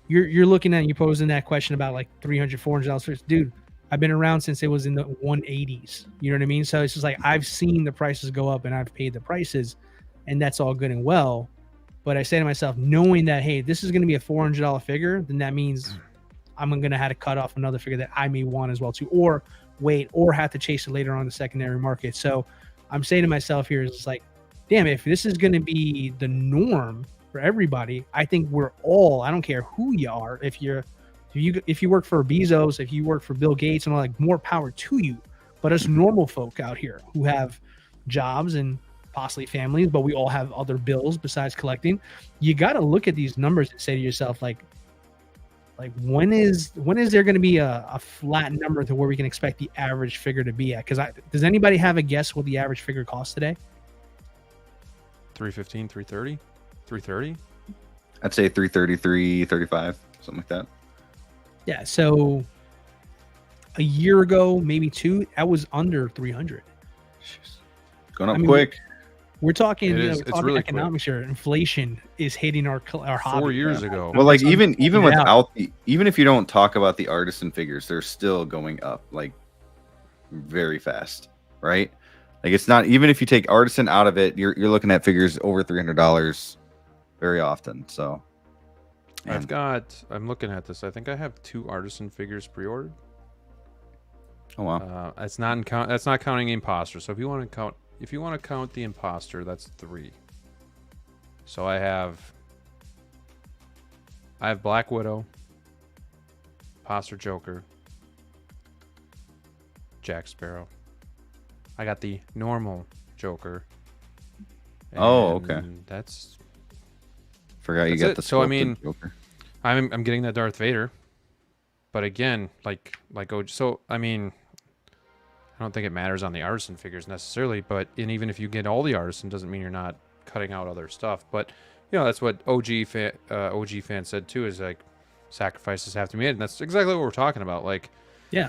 D: you're looking at, you posing that question about like $300, $400 figures. Dude, I've been around since it was in the 180s. You know what I mean? So it's just like, I've seen the prices go up and I've paid the prices, and that's all good and well. But I say to myself, knowing that, hey, this is going to be a $400 figure, then that means I'm going to have to cut off another figure that I may want as well too, or wait, or have to chase it later on the secondary market. So I'm saying to myself here, is like, damn, if this is going to be the norm for everybody, I think we're all, I don't care who you are, if you work for Bezos, if you work for Bill Gates and all, like, more power to you. But us normal folk out here who have jobs and possibly families, but we all have other bills besides collecting, you got to look at these numbers and say to yourself, like when is there going to be a flat number to where we can expect the average figure to be at? Because does anybody have a guess what the average figure costs today?
A: 315, 330, 330.
B: I'd say 333, 35, something like that.
D: Yeah, so a year ago, maybe two, that was under 300.
B: Going up quick.
D: We're talking,
A: It is.
D: we're
A: It's
D: talking
A: really
D: economics here. Inflation is hitting our hobby.
A: 4 years ago.
B: Well, like, even without even if you don't talk about the Artisan figures, they're still going up like very fast, right? Like, it's not, even if you take Artisan out of it, you're looking at figures over $300 very often. So
A: I'm looking at this. I think I have 2 Artisan figures pre-ordered.
B: Oh wow.
A: That's not counting the Imposter. So if you want to count the Imposter, that's 3. So I have Black Widow, Imposter Joker, Jack Sparrow. I got the normal Joker.
B: Oh, okay.
A: Forgot
B: you got
A: it.
B: the
A: So I mean,
B: Joker.
A: I'm getting that Darth Vader, but again, so I mean, I don't think it matters on the Artisan figures necessarily, but even if you get all the Artisan, doesn't mean you're not cutting out other stuff. But you know, that's what OG fan said too, is like, sacrifices have to be made, and that's exactly what we're talking about. Like,
D: yeah,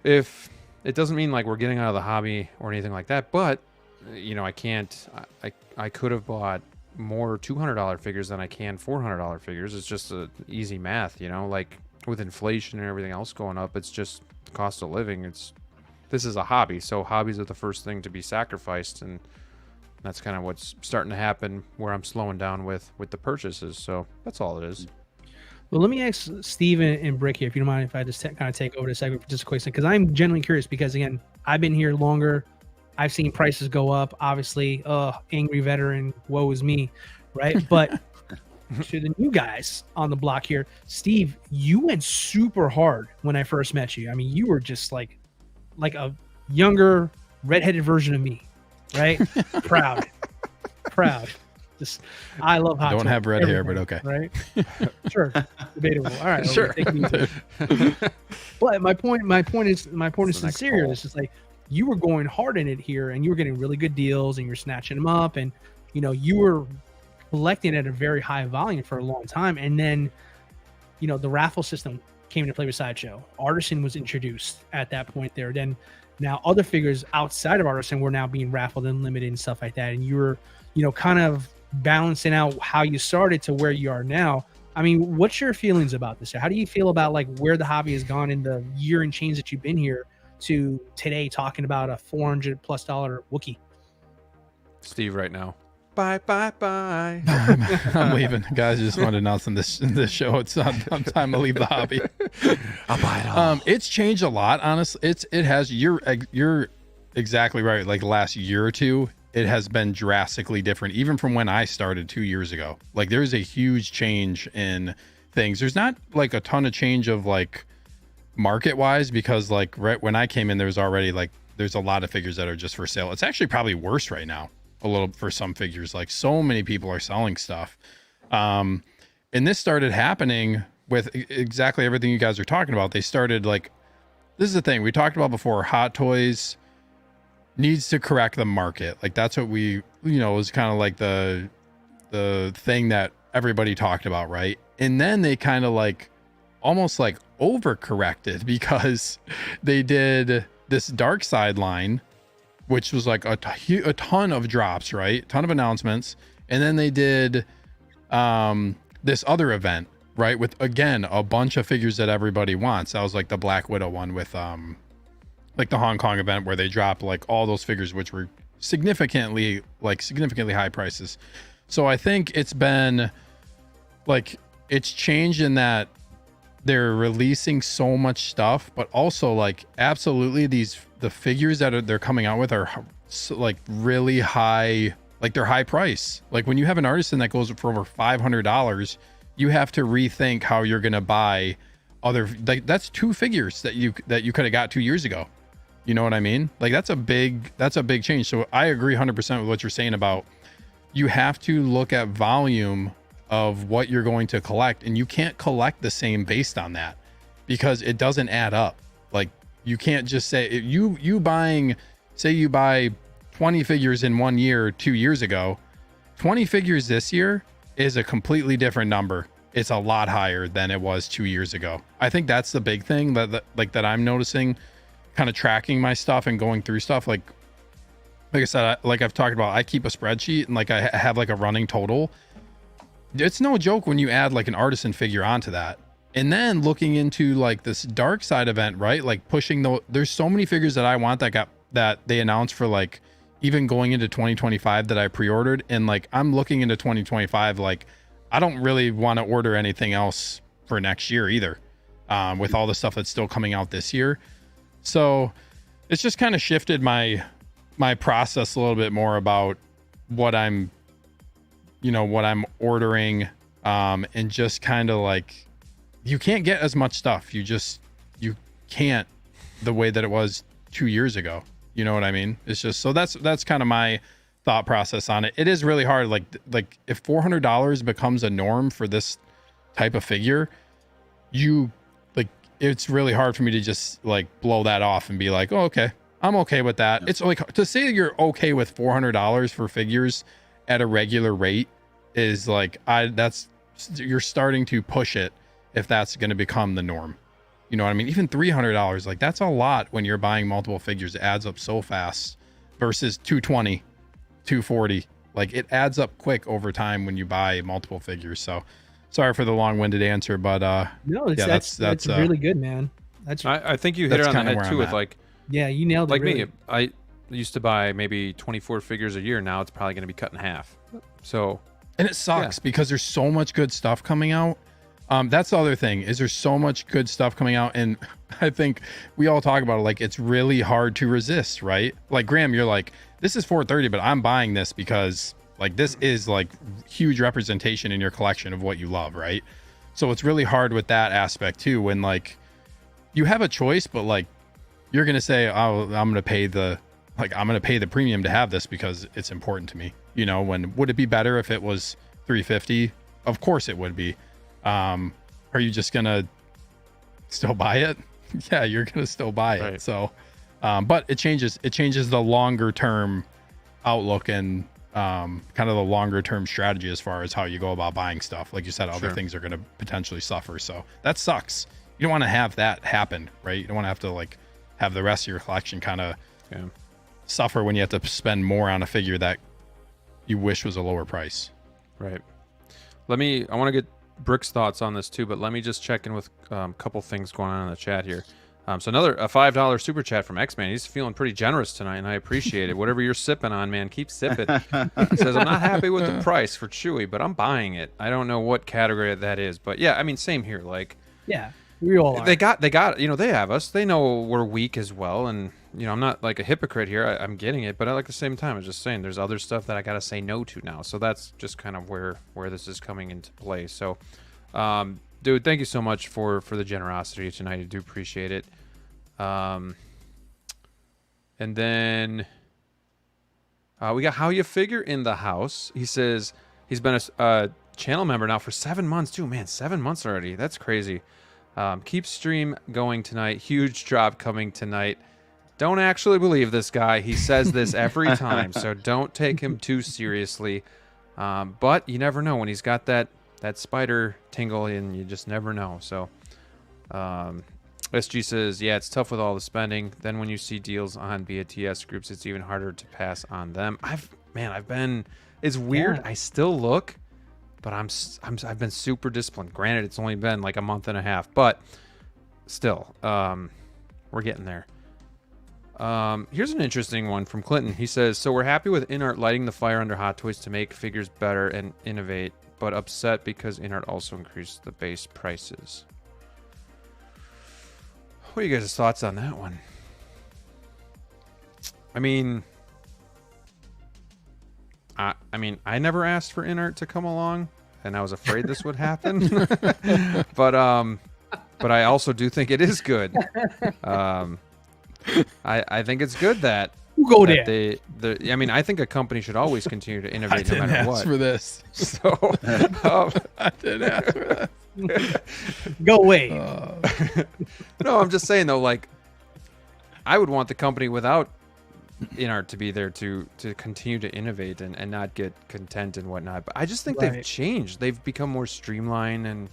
A: if it doesn't mean like we're getting out of the hobby or anything like that, but you know, I could have bought more $200 figures than I can $400 figures. It's just a easy math, you know, like with inflation and everything else going up, it's just the cost of living. This is a hobby, so hobbies are the first thing to be sacrificed, and that's kind of what's starting to happen where I'm slowing down with the purchases. So that's all it is.
D: Well, let me ask Steve and Brick here, if you don't mind, if I just kind of take over the segment for just a quick second, because I'm genuinely curious, because again, I've been here longer. I've seen prices go up, obviously. Angry veteran, woe is me, right? But to the new guys on the block here, Steve, you went super hard when I first met you. I mean, you were just like a younger, redheaded version of me, right? Proud. Just, I love hot.
C: Don't have red hair, but okay.
D: Right? Sure. Debatable. All right.
C: Sure.
D: But my point is sincere. It's just like, you were going hard in it here, and you were getting really good deals, and you're snatching them up, and you know, you were collecting at a very high volume for a long time. And then, you know, the raffle system came into play with Sideshow. Artisan was introduced at that point there. Then now other figures outside of Artisan were now being raffled and limited and stuff like that. And you were, you know, kind of balancing out how you started to where you are now. I mean, what's your feelings about this? How do you feel about like where the hobby has gone in the year and change that you've been here to today, talking about a $400+ Wookiee?
A: Steve right now. Bye, bye, bye.
C: I'm leaving, guys. Just want to announce in this show it's time to leave the hobby.
A: I'll buy it all.
C: It's changed a lot, honestly. It has. You're exactly right. Like the last year or two, it has been drastically different, even from when I started 2 years ago. Like there's a huge change in things. There's not like a ton of change of like market wise, because like right when I came in, there's already like there's a lot of figures that are just for sale. It's actually probably worse right now. A little for some figures, like so many people are selling stuff, and this started happening with exactly everything you guys are talking about. They started like, this is the thing we talked about before. Hot Toys needs to correct the market. Like that's what was kind of like the thing that everybody talked about, right? And then they kind of like almost like overcorrected because they did this dark side line, which was like a ton of drops, right? Ton of announcements. And then they did this other event, right? With, again, a bunch of figures that everybody wants. That was like the Black Widow one with like the Hong Kong event where they dropped like all those figures, which were significantly high prices. So I think it's been like, it's changed in that they're releasing so much stuff, but also like absolutely the figures that they're coming out with are like really high, like they're high price. Like when you have an Artisan that goes for over $500, you have to rethink how you're going to buy other, like that's 2 figures that you could have got 2 years ago. You know what I mean? Like that's a big change. So I agree 100% with what you're saying about, you have to look at volume of what you're going to collect, and you can't collect the same based on that because it doesn't add up. Like you can't just say you buy 20 figures in 1 year 2 years ago, 20 figures this year is a completely different number. It's a lot higher than it was 2 years ago. I think that's the big thing that I'm noticing, kind of tracking my stuff and going through stuff. Like I said, like I've talked about, I keep a spreadsheet and like I have like a running total. It's no joke when you add like an Artisan figure onto that. And then looking into like this dark side event, right? Like pushing there's so many figures that I want that they announced for like even going into 2025 that I pre-ordered. And like, I'm looking into 2025, like I don't really want to order anything else for next year either. With all the stuff that's still coming out this year. So it's just kind of shifted my process a little bit more about what I'm ordering, and just kind of like, you can't get as much stuff. You can't the way that it was 2 years ago. You know what I mean? It's just, so that's kind of my thought process on it. It is really hard. Like if $400 becomes a norm for this type of figure, it's really hard for me to just like blow that off and be like, oh, okay, I'm okay with that. Yeah. It's like to say that you're okay with $400 for figures at a regular rate is like, you're starting to push it if that's going to become the norm. You know what I mean? Even $300, like that's a lot when you're buying multiple figures. It adds up so fast versus $220, $240. Like it adds up quick over time when you buy multiple figures. So sorry for the long-winded answer, but
D: no, that's really good, man.
A: I think you hit it on the head too with like,
D: yeah, you nailed it.
A: Like
D: really.
A: me, I used to buy maybe 24 figures a year. Now it's probably going to be cut in half. So,
C: and it sucks because there's so much good stuff coming out. That's the other thing, is there's so much good stuff coming out, and I think we all talk about it, like it's really hard to resist, right? Like Graham, you're like, this is $430, but I'm buying this because like this is like huge representation in your collection of what you love, right? So it's really hard with that aspect too, when like you have a choice, but like you're gonna say, oh, I'm gonna pay the premium to have this because it's important to me. You know, when would it be better if it was $350? Of course it would be. Are you just gonna still buy it? Yeah, you're gonna still buy it. Right. So, but it changes the longer term outlook and kind of the longer term strategy as far as how you go about buying stuff. Like you said, other things are gonna potentially suffer. So that sucks. You don't want to have that happen, right? You don't want to have to like have the rest of your collection kind of suffer when you have to spend more on a figure that you wish was a lower price.
A: Right. I want to get Brick's thoughts on this too, but let me just check in with a couple things going on in the chat here. So another a $5 super chat from X-Man. He's feeling pretty generous tonight, and I appreciate it. Whatever you're sipping on, man, keep sipping. He says, I'm not happy with the price for Chewy, but I'm buying it. I don't know what category that is, but yeah, I mean, same here. Like,
D: Yeah, we all are.
A: they got, they have us. They know we're weak as well, and I'm not like a hypocrite here. I'm getting it, but at the same time, I'm just saying there's other stuff that I got to say no to now. So that's just kind of where this is coming into play. So, dude, thank you so much for the generosity tonight. I do appreciate it. And then we got How You Figure in the house. He says he's been a channel member now for 7 months too. Man, 7 months already. That's crazy. Keep stream going tonight. Huge drop coming tonight. Don't actually believe this guy. He says this every time, so don't take him too seriously. But you never know when he's got that spider tingle, and you just never know. So, SG says, yeah, it's tough with all the spending. Then when you see deals on BATS groups, it's even harder to pass on them. I've been. It's weird.
D: Yeah.
A: I still look, but I've been super disciplined. Granted, it's only been like a month and a half, but still, we're getting there. Here's an interesting one from Clinton. He says, so we're happy with Inart lighting the fire under Hot Toys to make figures better and innovate, but upset because Inart also increased the base prices. What are you guys' thoughts on that one? I mean, I never asked for Inart to come along, and I was afraid this would happen. but I also do think it is good. I think it's good that
D: We'll go
A: that
D: there.
A: I think a company should always continue to
C: I
A: innovate no
C: didn't
A: matter
C: ask
A: what.
C: for this.
A: So,
C: I didn't ask for this.
D: Go away.
A: no, I'm just saying though, like, I would want the company without Inart to be there to continue to innovate and not get content and whatnot. But I just think they've
D: Right.
A: changed. They've become more streamlined, and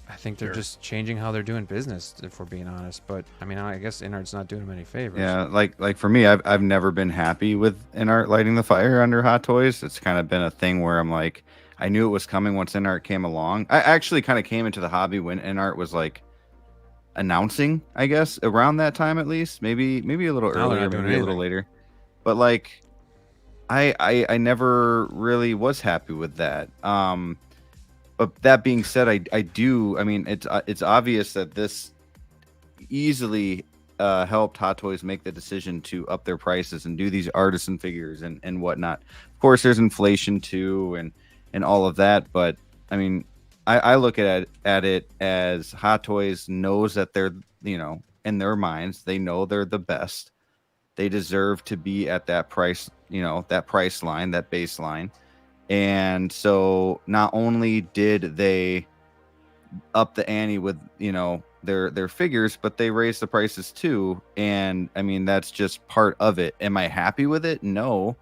A: I think they're
C: Sure.
A: just changing how they're doing business, if we're being honest. But I mean, I guess Inart's not doing them any favors.
B: Yeah, like for me, I've never been happy with Inart lighting the fire under Hot Toys. It's kind of been a thing where I'm like, I knew it was coming once Inart came along. I actually kind of came into the hobby when Inart was like announcing, I guess, around that time at least. Maybe a little
A: Now they're
B: earlier,
A: not doing
B: maybe a little
A: anything.
B: later. But like, I never really was happy with that. But that being said, I do. I mean, it's obvious that this easily helped Hot Toys make the decision to up their prices and do these artisan figures and whatnot. Of course, there's inflation too, and all of that. But I mean, I look at it as Hot Toys knows that they're, in their minds, they know they're the best. They deserve to be at that price, that price line, that baseline. And so not only did they up the ante with, their figures, but they raised the prices too. And I mean, that's just part of it. Am I happy with it? No.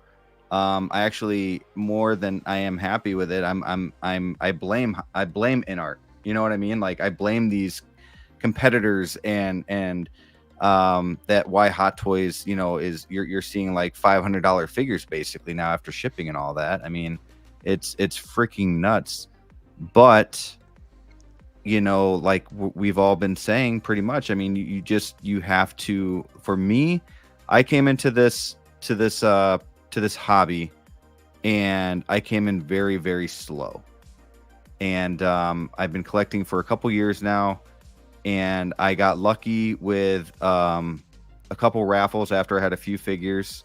B: I actually, more than I am happy with it, I blame Inart. You know what I mean? Like, I blame these competitors and that why Hot Toys, is you're seeing like $500 figures basically now after shipping and all that. I mean, it's freaking nuts. But like we've all been saying pretty much, I mean, you have to, for me, I came into this hobby and I came in very, very slow. And I've been collecting for a couple years now, and I got lucky with a couple raffles after I had a few figures,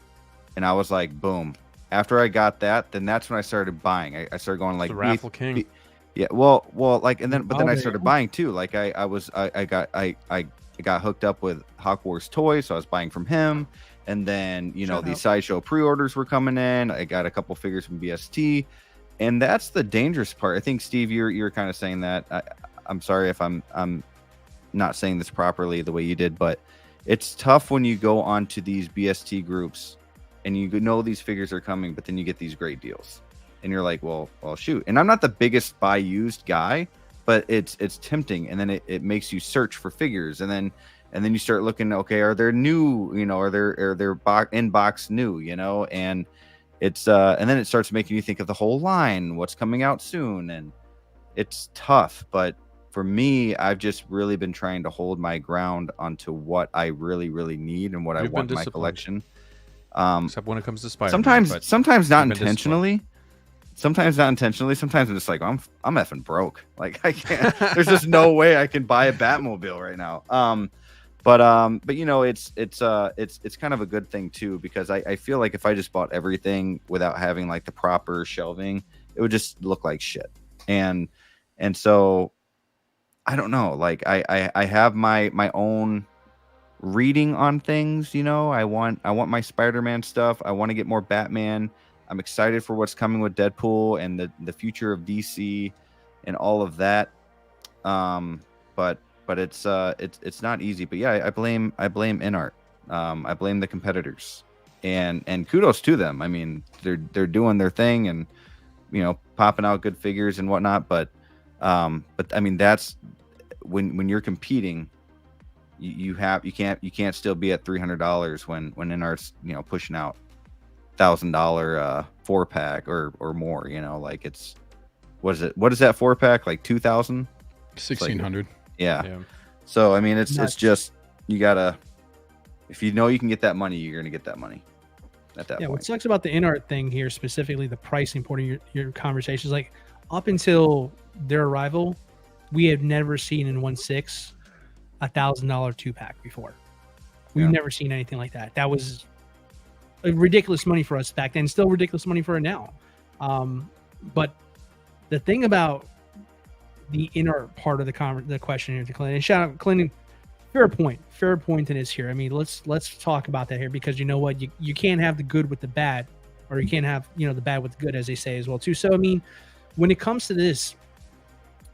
B: and I was like, boom. After I got that, then that's when I started buying. I started going like
A: the Raffle King.
B: yeah, well, like, and then I started buying too. Like I got hooked up with Hawk Wars toys, so I was buying from him. And then these sideshow pre-orders were coming in. I got a couple figures from BST, and that's the dangerous part. I think Steve, you're kind of saying that. I'm sorry if I'm not saying this properly the way you did, but it's tough when you go onto these BST groups and you know these figures are coming, but then you get these great deals, and you're like, well, shoot. And I'm not the biggest buy used guy, but it's tempting, and then it makes you search for figures, and then you start looking, okay, are there new, are there in box new, and it's and then it starts making you think of the whole line, what's coming out soon, and it's tough. But for me, I've just really been trying to hold my ground onto what I really, really need and what I
A: You've
B: want
A: been
B: in my
A: disciplined.
B: collection.
A: Except when it comes to Spider-Man.
B: Sometimes not
A: you've been
B: intentionally. Sometimes not intentionally. Sometimes I'm just like, I'm effing broke. Like I can't. There's just no way I can buy a Batmobile right now. But you know, it's kind of a good thing too, because I feel like if I just bought everything without having like the proper shelving, it would just look like shit. And so I don't know. Like I have my own reading on things. You know, I want my Spider-Man stuff. I want to get more Batman. I'm excited for what's coming with Deadpool and the future of DC and all of that. But it's not easy. But yeah, I blame Inart. I blame the competitors, and kudos to them. I mean, they're doing their thing and, you know, popping out good figures and whatnot. But I mean, that's when you're competing, you can't still be at $300 when Inart's, you know, pushing out $1,000 4-pack or more. You know, like it's what is that 4-pack, like 2,000,
C: 1,600.
B: Yeah. So I mean, it's just, you gotta, if you know you can get that money, you're gonna get that money at that point.
D: What sucks about the Inart thing here, specifically the pricing part of your conversations, like up until their arrival, we had never seen in 1/6 $1,000 2-pack before. We've never seen anything like that. That was a ridiculous money for us back then, still ridiculous money for it now. But the thing about the Inart part of the question here to Clinton, and shout out Clinton, fair point in this here. I mean, let's talk about that here, because you know what, you can't have the good with the bad, or you can't have, you know, the bad with the good, as they say as well too. So I mean, when it comes to this,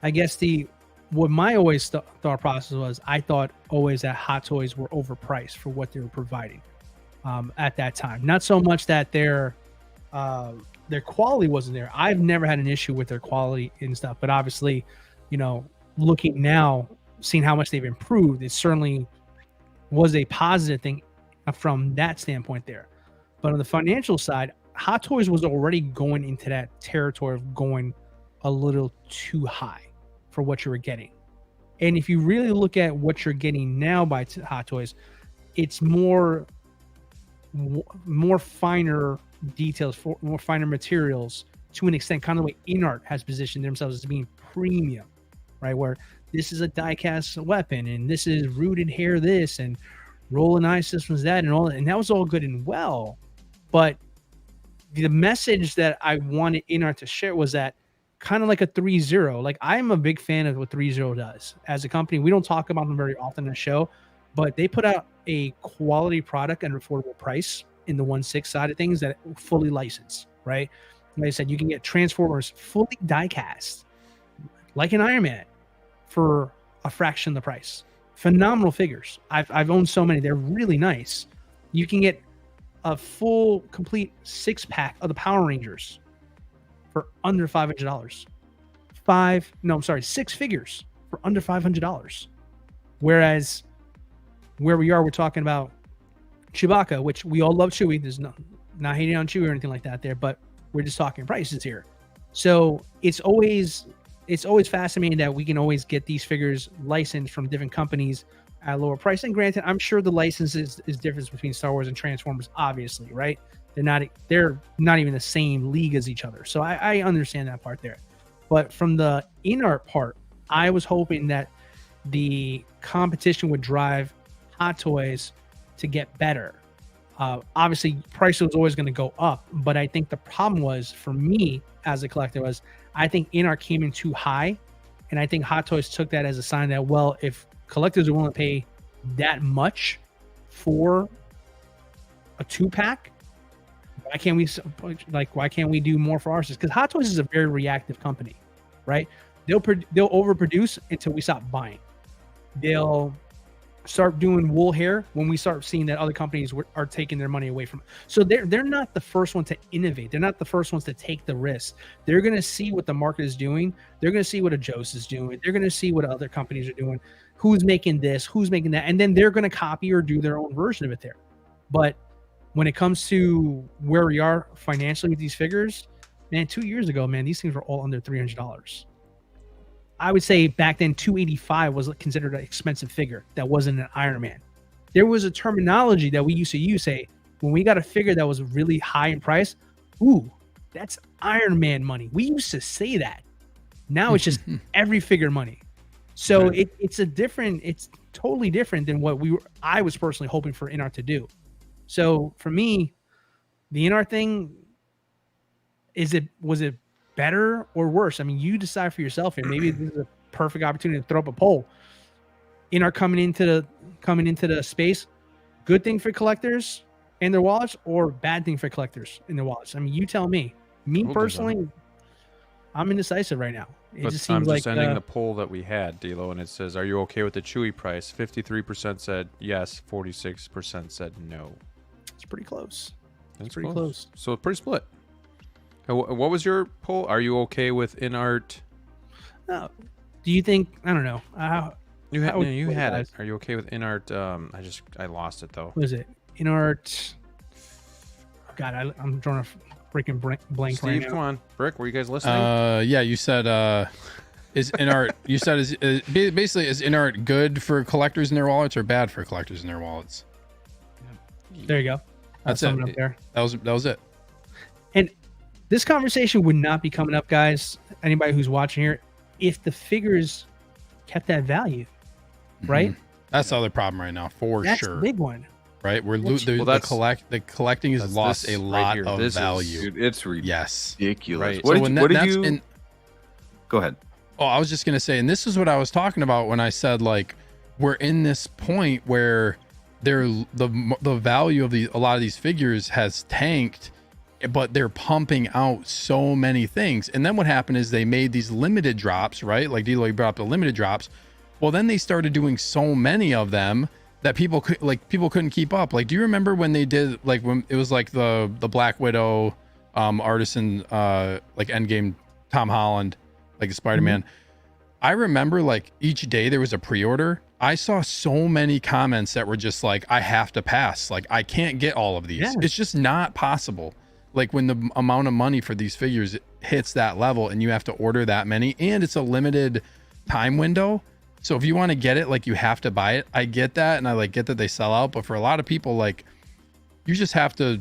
D: I guess what my always thought process was, I thought always that Hot Toys were overpriced for what they were providing at that time. Not so much that their quality wasn't there. I've never had an issue with their quality and stuff, but obviously, you know, looking now, seeing how much they've improved, it certainly was a positive thing from that standpoint there. But on the financial side, Hot Toys was already going into that territory of going a little too high for what you were getting. And if you really look at what you're getting now by Hot Toys, it's more finer details, for more finer materials, to an extent, kind of the way Inart has positioned themselves as being premium, right? Where this is a die-cast weapon, and this is rooted hair this, and rolling eye systems that, and all that. And that was all good and well. But the message that I wanted Inart to share was that kind of like a 3.0. Like, I'm a big fan of what 3.0 does. As a company, we don't talk about them very often in the show, but they put out a quality product at an affordable price in the 1/6 side of things that fully licensed, right? Like I said, you can get Transformers fully die-cast, like an Iron Man, for a fraction of the price. Phenomenal figures. I've owned so many. They're really nice. You can get a full, complete 6-pack of the Power Rangers for under $500. 6 figures for under $500. Whereas where we are, we're talking about Chewbacca, which we all love Chewie. There's not hating on Chewie or anything like that there, but we're just talking prices here. So it's always fascinating that we can always get these figures licensed from different companies at a lower price. And granted, I'm sure the license is different between Star Wars and Transformers, obviously, right? They're not even the same league as each other. So I understand that part there. But from the Inart part, I was hoping that the competition would drive Hot Toys to get better. Obviously, price was always going to go up, but I think the problem was, for me as a collector, was I think Inart came in too high, and I think Hot Toys took that as a sign that, well, if collectors are willing to pay that much for a 2-pack, why can't we do more for ours? Because Hot Toys is a very reactive company, right? They'll overproduce until we stop buying. They'll start doing wool hair when we start seeing that other companies are taking their money away from it. So they're not the first one to innovate. They're not the first ones to take the risk. They're going to see what the market is doing. They're going to see what a Joe's is doing. They're going to see what other companies are doing, who's making this, who's making that, and then they're going to copy or do their own version of it there. But when it comes to where we are financially with these figures, man, 2 years ago, man, these things were all under $300. I would say back then 285 was considered an expensive figure that wasn't an Iron Man. There was a terminology that we used to use, say, when we got a figure that was really high in price, ooh, that's Iron Man money. We used to say that. Now it's just every figure money. So it's totally different than what I was personally hoping for Inart to do. So for me, the Inart thing, was it better or worse? I mean, you decide for yourself here. Maybe this is a perfect opportunity to throw up a poll. Inart coming into the space, good thing for collectors and their wallets, or bad thing for collectors and their wallets? I mean, you tell me. Me personally, I'm indecisive right now. It just seems
A: I'm just
D: like
A: ending the poll that we had, DLO, and it says, "Are you okay with the Chewy price?" 53% said yes, 46% said no.
D: it's pretty close.
A: That's
D: pretty close.
A: So pretty split. What was your poll? Are you okay with Inart?
D: No. Do you think? I don't know.
A: You had
D: would-
A: you
D: what
A: had it.
D: guys?
A: Are you okay with Inart? I lost it though.
D: What is it? Inart. God, I'm drawing a freaking blank
A: Steve,
D: right
A: come
D: now.
A: on, Brick. Were you guys listening?
C: Yeah, you said is Inart? You said basically is Inart good for collectors in their wallets or bad for collectors in their wallets?
D: There you go.
C: That's
D: Sum
C: it.
D: Up there.
C: That was it.
D: And this conversation would not be coming up, guys. Anybody who's watching here, if the figures kept that value, right?
C: Mhm. That's the other problem right now, for
D: That's
C: sure.
D: the big one.
C: Right? We're
D: That's-
C: the collecting has
A: that's
C: lost
A: this
C: a
A: right
C: lot
A: here.
C: of
A: This is-
C: value.
B: Dude, it's
C: Yes.
B: ridiculous.
A: Right.
B: What
C: So
B: did
C: when
B: you, what did
C: that's
B: you...
C: in,
B: Go ahead.
C: oh, I was just gonna say, and this is what I was talking about when I said like we're in this point where the value of a lot of these figures has tanked, but they're pumping out so many things. And then what happened is they made these limited drops, right? Like DLO brought up the limited drops. Well, then they started doing so many of them that people couldn't keep up. Like, do you remember when they did, like, when it was like the Black Widow, Artisan, like Endgame Tom Holland, like the Spider-Man? I remember like each day there was a pre-order. I saw so many comments that were just like, I have to pass. Like, I can't get all of these.
D: Yeah.
C: It's just not possible. Like when the amount of money for these figures hits that level and you have to order that many, and it's a limited time window. So if you want to get it, like, you have to buy it. I get that, and I like get that they sell out, but for a lot of people, like, you just have to,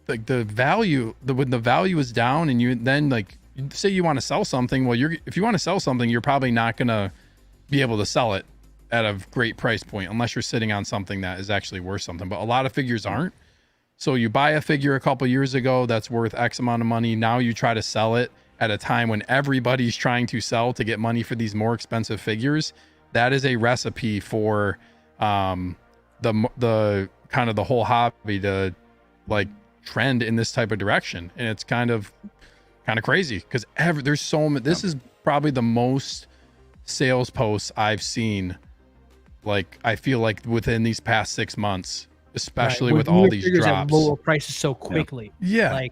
C: like, the value, when the value is down, and you then, like, say you want to sell something, well, if you want to sell something, you're probably not gonna be able to sell it at a great price point unless you're sitting on something that is actually worth something. But a lot of figures aren't. So you buy a figure a couple years ago that's worth X amount of money. Now you try to sell it at a time when everybody's trying to sell to get money for these more expensive figures. That is a recipe for the kind of the whole hobby to like trend in this type of direction. And it's kind of crazy because there's so many. This is probably the most sales posts I've seen. Like, I feel like within these past 6 months, especially
D: Right.
C: with
D: When
C: all
D: new
C: these
D: figures at
C: drops.
D: lower prices so quickly.
C: Yeah,
D: Like-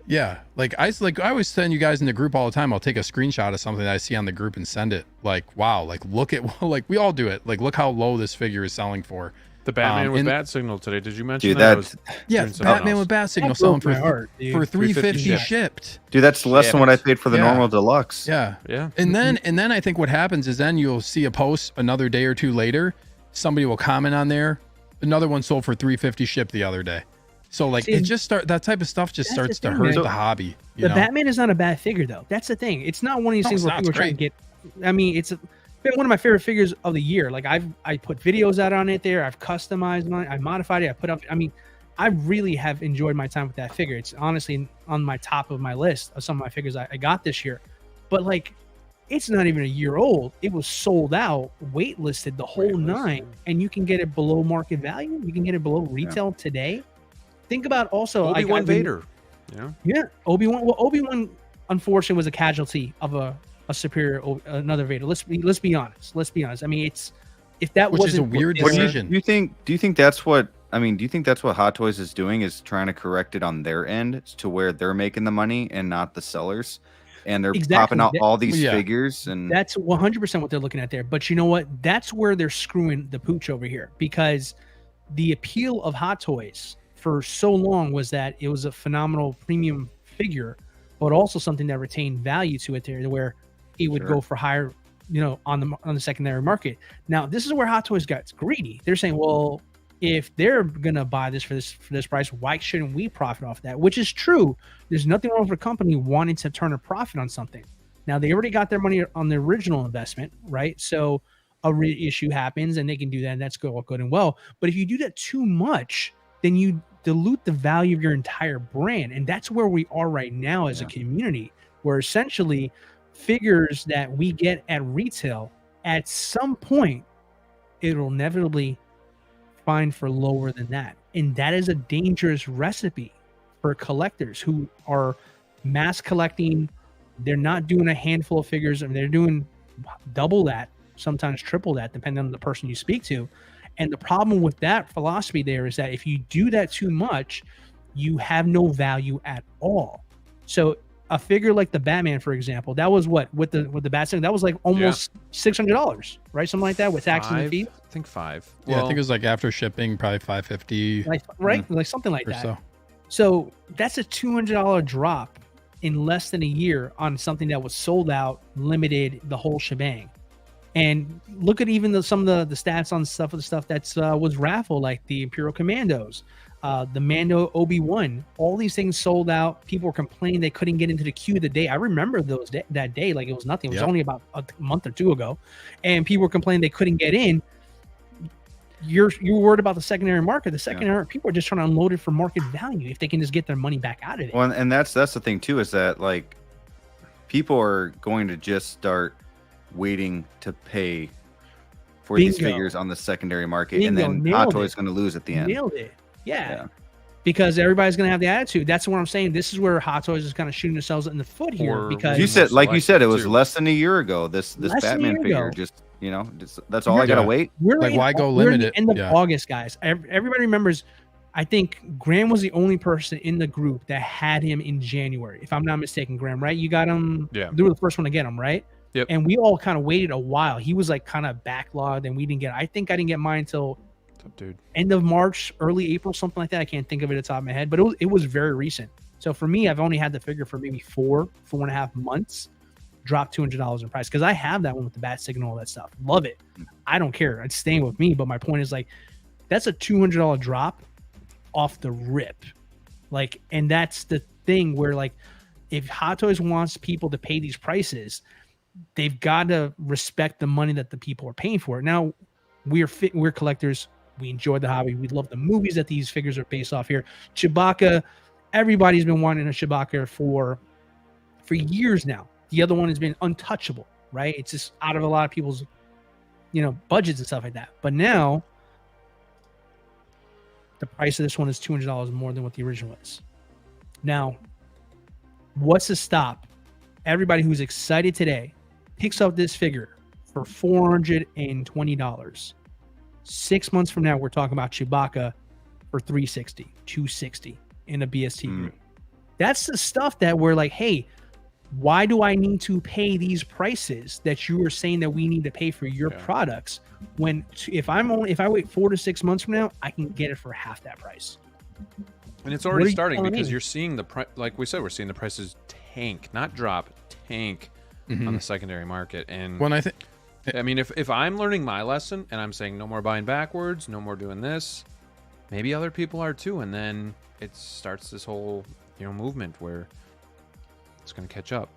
C: Like I always send you guys in the group all the time. I'll take a screenshot of something that I see on the group and send it. Like, wow, like look at like we all do it. Like, look how low this figure is selling for.
A: The Batman with
C: and-
A: Bat Signal today. Did you mention
B: Dude,
A: that? I
B: that's...
A: was
C: Yeah,
A: doing something
C: Batman
A: else.
C: with Bat Signal
D: That
C: selling
D: broke my heart, dude.
C: for 350
A: $350
C: shipped.
B: Dude, that's less than what I paid for the
C: Yeah.
B: normal deluxe.
C: Yeah.
A: Yeah.
C: And then I think what happens is then you'll see a post another day or two later. Somebody will comment on there. Another one sold for 350 shipped the other day. So like
D: See,
C: it just that type of stuff just
D: that's
C: starts
D: the
C: to
D: thing,
C: hurt
D: man.
C: the hobby. You
D: The
C: know?
D: Batman is not a bad figure, though. That's the thing. It's not one of these
C: No,
D: things
C: it's
D: where
C: not.
D: people are
C: It's
D: trying to get. I mean, it's been one of my favorite figures of the year. Like I put videos out on it there. I've customized mine. I modified it. I put up. I mean, I really have enjoyed my time with that figure. It's honestly on my top of my list of some of my figures I got this year. But like, it's not even a year old. It was sold out, waitlisted the whole nine, and you can get it below market value. You can get it below retail today. Think about also
A: Obi-Wan
D: I've been-
A: Vader. Yeah.
D: Yeah, Obi-Wan. Well, Obi-Wan, unfortunately, was a casualty of a superior another Vader. Let's be honest. Let's be honest. I mean, if that
C: Which is a
D: wasn't
C: weird
D: this-
B: What do
C: decision.
B: you think? Do you think that's what? I mean, do you think that's what Hot Toys is doing? Is trying to correct it on their end to where they're making the money and not the sellers, and they're
D: Exactly.
B: popping out
D: That-
B: all these
C: Yeah.
B: figures and
D: That's 100% what they're looking at there. But you know what? That's where they're screwing the pooch over here, because the appeal of Hot Toys for so long was that it was a phenomenal premium figure, but also something that retained value to it there, where it would
B: Sure.
D: go for higher on the secondary market. Now, this is where Hot Toys got greedy. They're saying, well, if they're gonna buy this for this price, why shouldn't we profit off that? Which is true. There's nothing wrong with a company wanting to turn a profit on something. Now, they already got their money on the original investment, right? So a reissue happens and they can do that, and that's good and well. But if you do that too much, then you dilute the value of your entire brand. And that's where we are right now as a community, where essentially figures that we get at retail, at some point, it'll inevitably find for lower than that. And that is a dangerous recipe for collectors who are mass collecting. They're not doing a handful of figures, and they're doing double that, sometimes triple that, depending on the person you speak to. And the problem with that philosophy there is that if you do that too much, you have no value at all. So a figure like the Batman, for example, that was what with the bat signal, that was like almost $600, right? Something like that with taxes and fees.
A: I think 5.
C: Yeah, I think it was like after shipping, probably $550,
D: right? Like something like that.
C: So.
D: So that's a $200 drop in less than a year on something that was sold out, limited, the whole shebang. And look at even some of the stats on the stuff that's was raffle, like the Imperial Commandos, the Mando Obi-Wan. All these things sold out. People were complaining they couldn't get into the queue the day. I remember that day like it was nothing. It was only about a month or two ago, and people were complaining they couldn't get in. You're worried about the secondary market. The secondary people are just trying to unload it for market value if they can just get their money back out of it.
B: Well, and that's the thing too, is that like people are going to just start waiting to pay for these figures on the secondary market, and then Hot Toys is going to lose at the end.
D: Nailed it. Yeah. Because everybody's going to have the attitude. That's what I'm saying. This is where Hot Toys is kind of shooting themselves in the foot here. Because
B: you said, it was less than a year ago. This Batman figure just, that's all I got to wait.
D: We're
C: like, why go
D: we're
C: limited?
D: At the end of August, guys. Everybody remembers, I think Graham was the only person in the group that had him in January. If I'm not mistaken, Graham, right? You got him.
A: Yeah.
D: You were the first one to get him, right?
A: Yep.
D: And we all kind of waited a while. He was like kind of backlogged, and we didn't get. I think I didn't get mine until end of March, early April, something like that. I can't think of it at the top of my head, but it was very recent. So for me, I've only had the figure for maybe 4.5 months. Dropped $200 in price because I have that one with the bat signal, all that stuff. Love it. I don't care. It's staying with me. But my point is, like, that's a $200 drop off the rip. Like, and that's the thing where, like, if Hot Toys wants people to pay these prices, they've got to respect the money that the people are paying for it. Now, we're collectors. We enjoy the hobby. We love the movies that these figures are based off here. Chewbacca, everybody's been wanting a Chewbacca for years now. The other one has been untouchable, right? It's just out of a lot of people's, budgets and stuff like that. But now, the price of this one is $200 more than what the original is. Now, what's to stop everybody who's excited today picks up this figure for $420? 6 months from now, we're talking about Chewbacca for $360, $260 in a BST group. That's the stuff that we're like, hey, why do I need to pay these prices that you are saying that we need to pay for your products, when if I wait 4 to 6 months from now, I can get it for half that price?
A: And it's already starting because you're seeing the price, like we said, we're seeing the prices tank, not drop, tank on the secondary market. And
C: when
A: I mean, if I'm learning my lesson and I'm saying no more buying backwards, no more doing this, maybe other people are too, and then it starts this whole movement where it's going to catch up.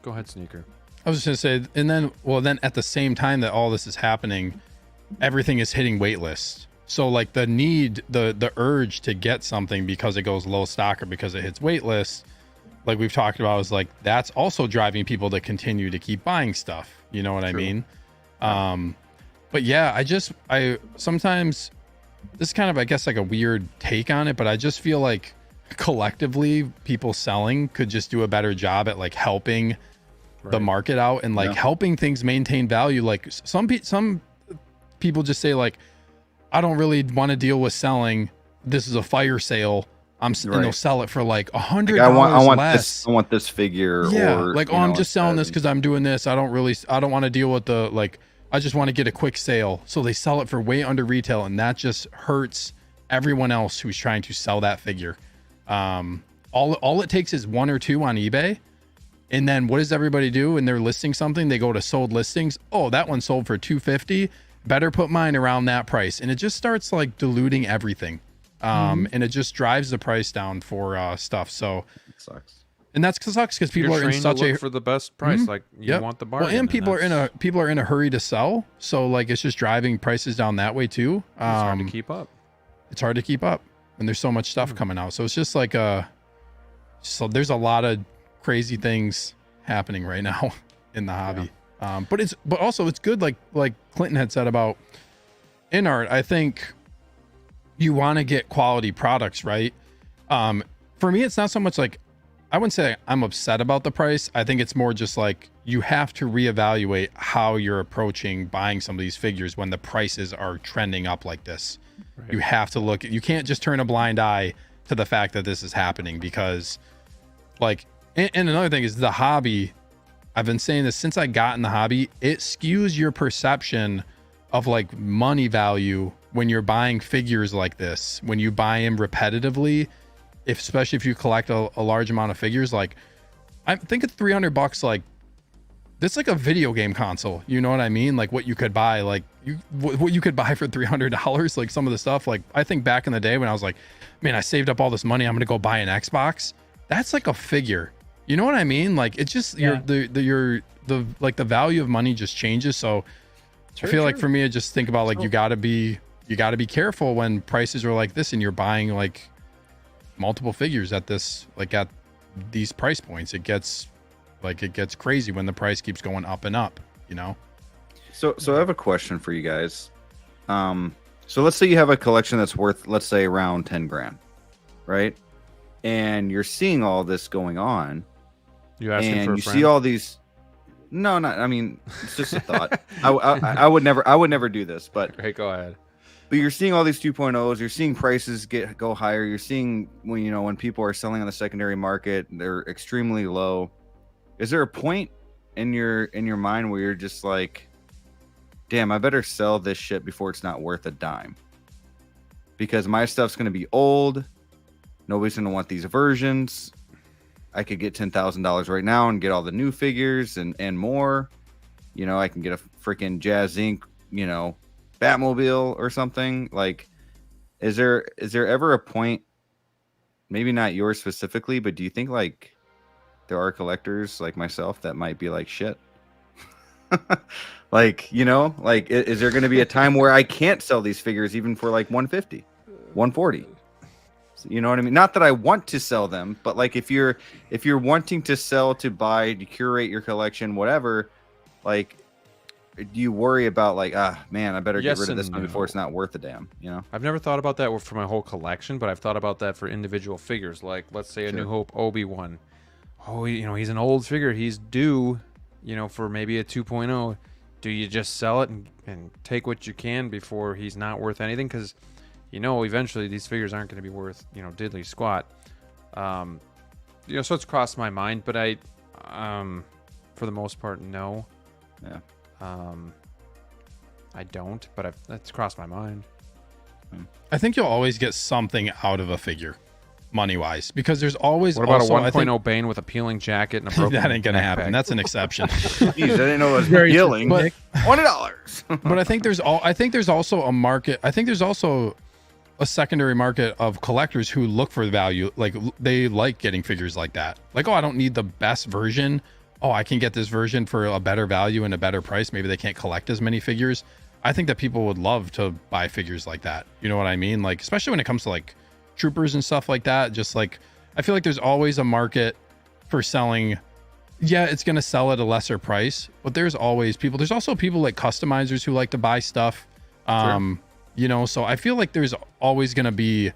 A: Go ahead, Sneaker.
C: I was just going to say, and then at the same time that all this is happening, everything is hitting wait list. So like the urge to get something because it goes low stock or because it hits wait list, like we've talked about, is like that's also driving people to continue to keep buying stuff. You know what I mean? But yeah, I sometimes, this is kind of, I guess, like a weird take on it, but I just feel like collectively people selling could just do a better job at like helping the market out and like helping things maintain value. Like some people just say like, I don't really want to deal with selling. This is a fire sale. And they'll sell it for like $100 less.
B: I want this figure.
C: Yeah,
B: or,
C: like, I'm just selling this because I'm doing this. I don't want to deal with the, like, I just want to get a quick sale. So they sell it for way under retail, and that just hurts everyone else who's trying to sell that figure. All it takes is one or two on eBay, And then what does everybody do when they're listing something? They go to sold listings. Oh, that one sold for $250. Better put mine around that price. And it just starts like diluting everything. And it just drives the price down for stuff. So
B: It sucks.
C: and that sucks because people
A: You're
C: are in
A: trained
C: such
A: to look
C: a
A: for the best price. Like you want the bargain.
C: well, and people are in a hurry to sell. So like it's just driving prices down that way too.
A: It's hard to keep up.
C: It's hard to keep up, and there's so much stuff coming out. So it's just like there's a lot of crazy things happening right now in the hobby. But also it's good. Like Clinton had said about Inart, I think you want to get quality products, right? For me, it's not so much like, I wouldn't say I'm upset about the price. I think it's more just like you have to reevaluate how you're approaching buying some of these figures when the prices are trending up like this. Right. You have to look, you can't just turn a blind eye to the fact that this is happening because like, and another thing is the hobby. I've been saying this since I got in the hobby, it skews your perception of like money value when you're buying figures like this, when you buy them repetitively, especially if you collect a large amount of figures. Like I think it's $300, like that's like a video game console. You know what I mean? Like what you could buy, like what you could buy for $300, like some of the stuff. Like I think back in the day when I was like, man, I saved up all this money, I'm going to go buy an Xbox. That's like a figure. You know what I mean? Like it's just the value of money just changes. So I feel like for me, I just think about like, you gotta be careful when prices are like this and you're buying like multiple figures at this, like at these price points. It gets crazy when the price keeps going up and up, you know?
B: So I have a question for you guys. So let's say you have a collection that's worth, let's say around 10 grand, right? And you're seeing all this going on.
A: You asking
B: and
A: for a
B: you
A: friend?
B: see all these. No, not. I mean, it's just a thought. I would never do this, but
A: Hey, go ahead.
B: But you're seeing all these 2.0s. You're seeing prices go higher. You're seeing when people are selling on the secondary market, they're extremely low. Is there a point in your mind where you're just like, damn, I better sell this shit before it's not worth a dime? Because my stuff's gonna be old. Nobody's gonna want these versions. I could get $10,000 right now and get all the new figures and more. You know, I can get a freaking Jazz Inc., Batmobile or something. Like, is there ever a point, maybe not yours specifically, but do you think like there are collectors like myself that might be like, shit? Like, is there going to be a time where I can't sell these figures even for like 150, 140? You know what I mean? Not that I want to sell them, but like if you're wanting to sell, to buy, to curate your collection, whatever, like, do you worry about like, man, I better get rid of this one before it's not worth a damn, I've
A: never thought about that for my whole collection, but I've thought about that for individual figures. Like, let's say a New Hope Obi-Wan. Oh, he's an old figure. He's due, for maybe a 2.0. Do you just sell it and take what you can before he's not worth anything? Because eventually these figures aren't going to be worth, diddly squat. So it's crossed my mind, but I, for the most part, no.
B: Yeah.
A: I don't, but that's crossed my mind.
C: I think you'll always get something out of a figure, money-wise, because there's always.
A: What about
C: also,
A: a 1.0 Bane with a peeling jacket and a broken
C: that ain't gonna
A: backpack?
C: happen. That's an exception.
B: Jeez, I didn't know it was peeling.
C: But
B: $20.
C: But I think there's also a market. I think there's also a secondary market of collectors who look for value. Like they like getting figures like that. Like, oh, I don't need the best version. Oh, I can get this version for a better value and a better price. Maybe they can't collect as many figures. I think that people would love to buy figures like that. You know what I mean? Like, especially when it comes to like troopers and stuff like that. Just like, I feel like there's always a market for selling. Yeah, it's going to sell at a lesser price, but there's always people. There's also people like customizers who like to buy stuff. Sure. So I feel like there's always going to be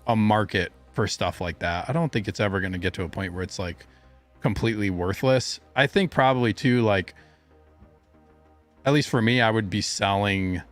C: a market for stuff like that. I don't think it's ever going to get to a point where it's like completely worthless. I think probably too, like, at least for me, I would be selling.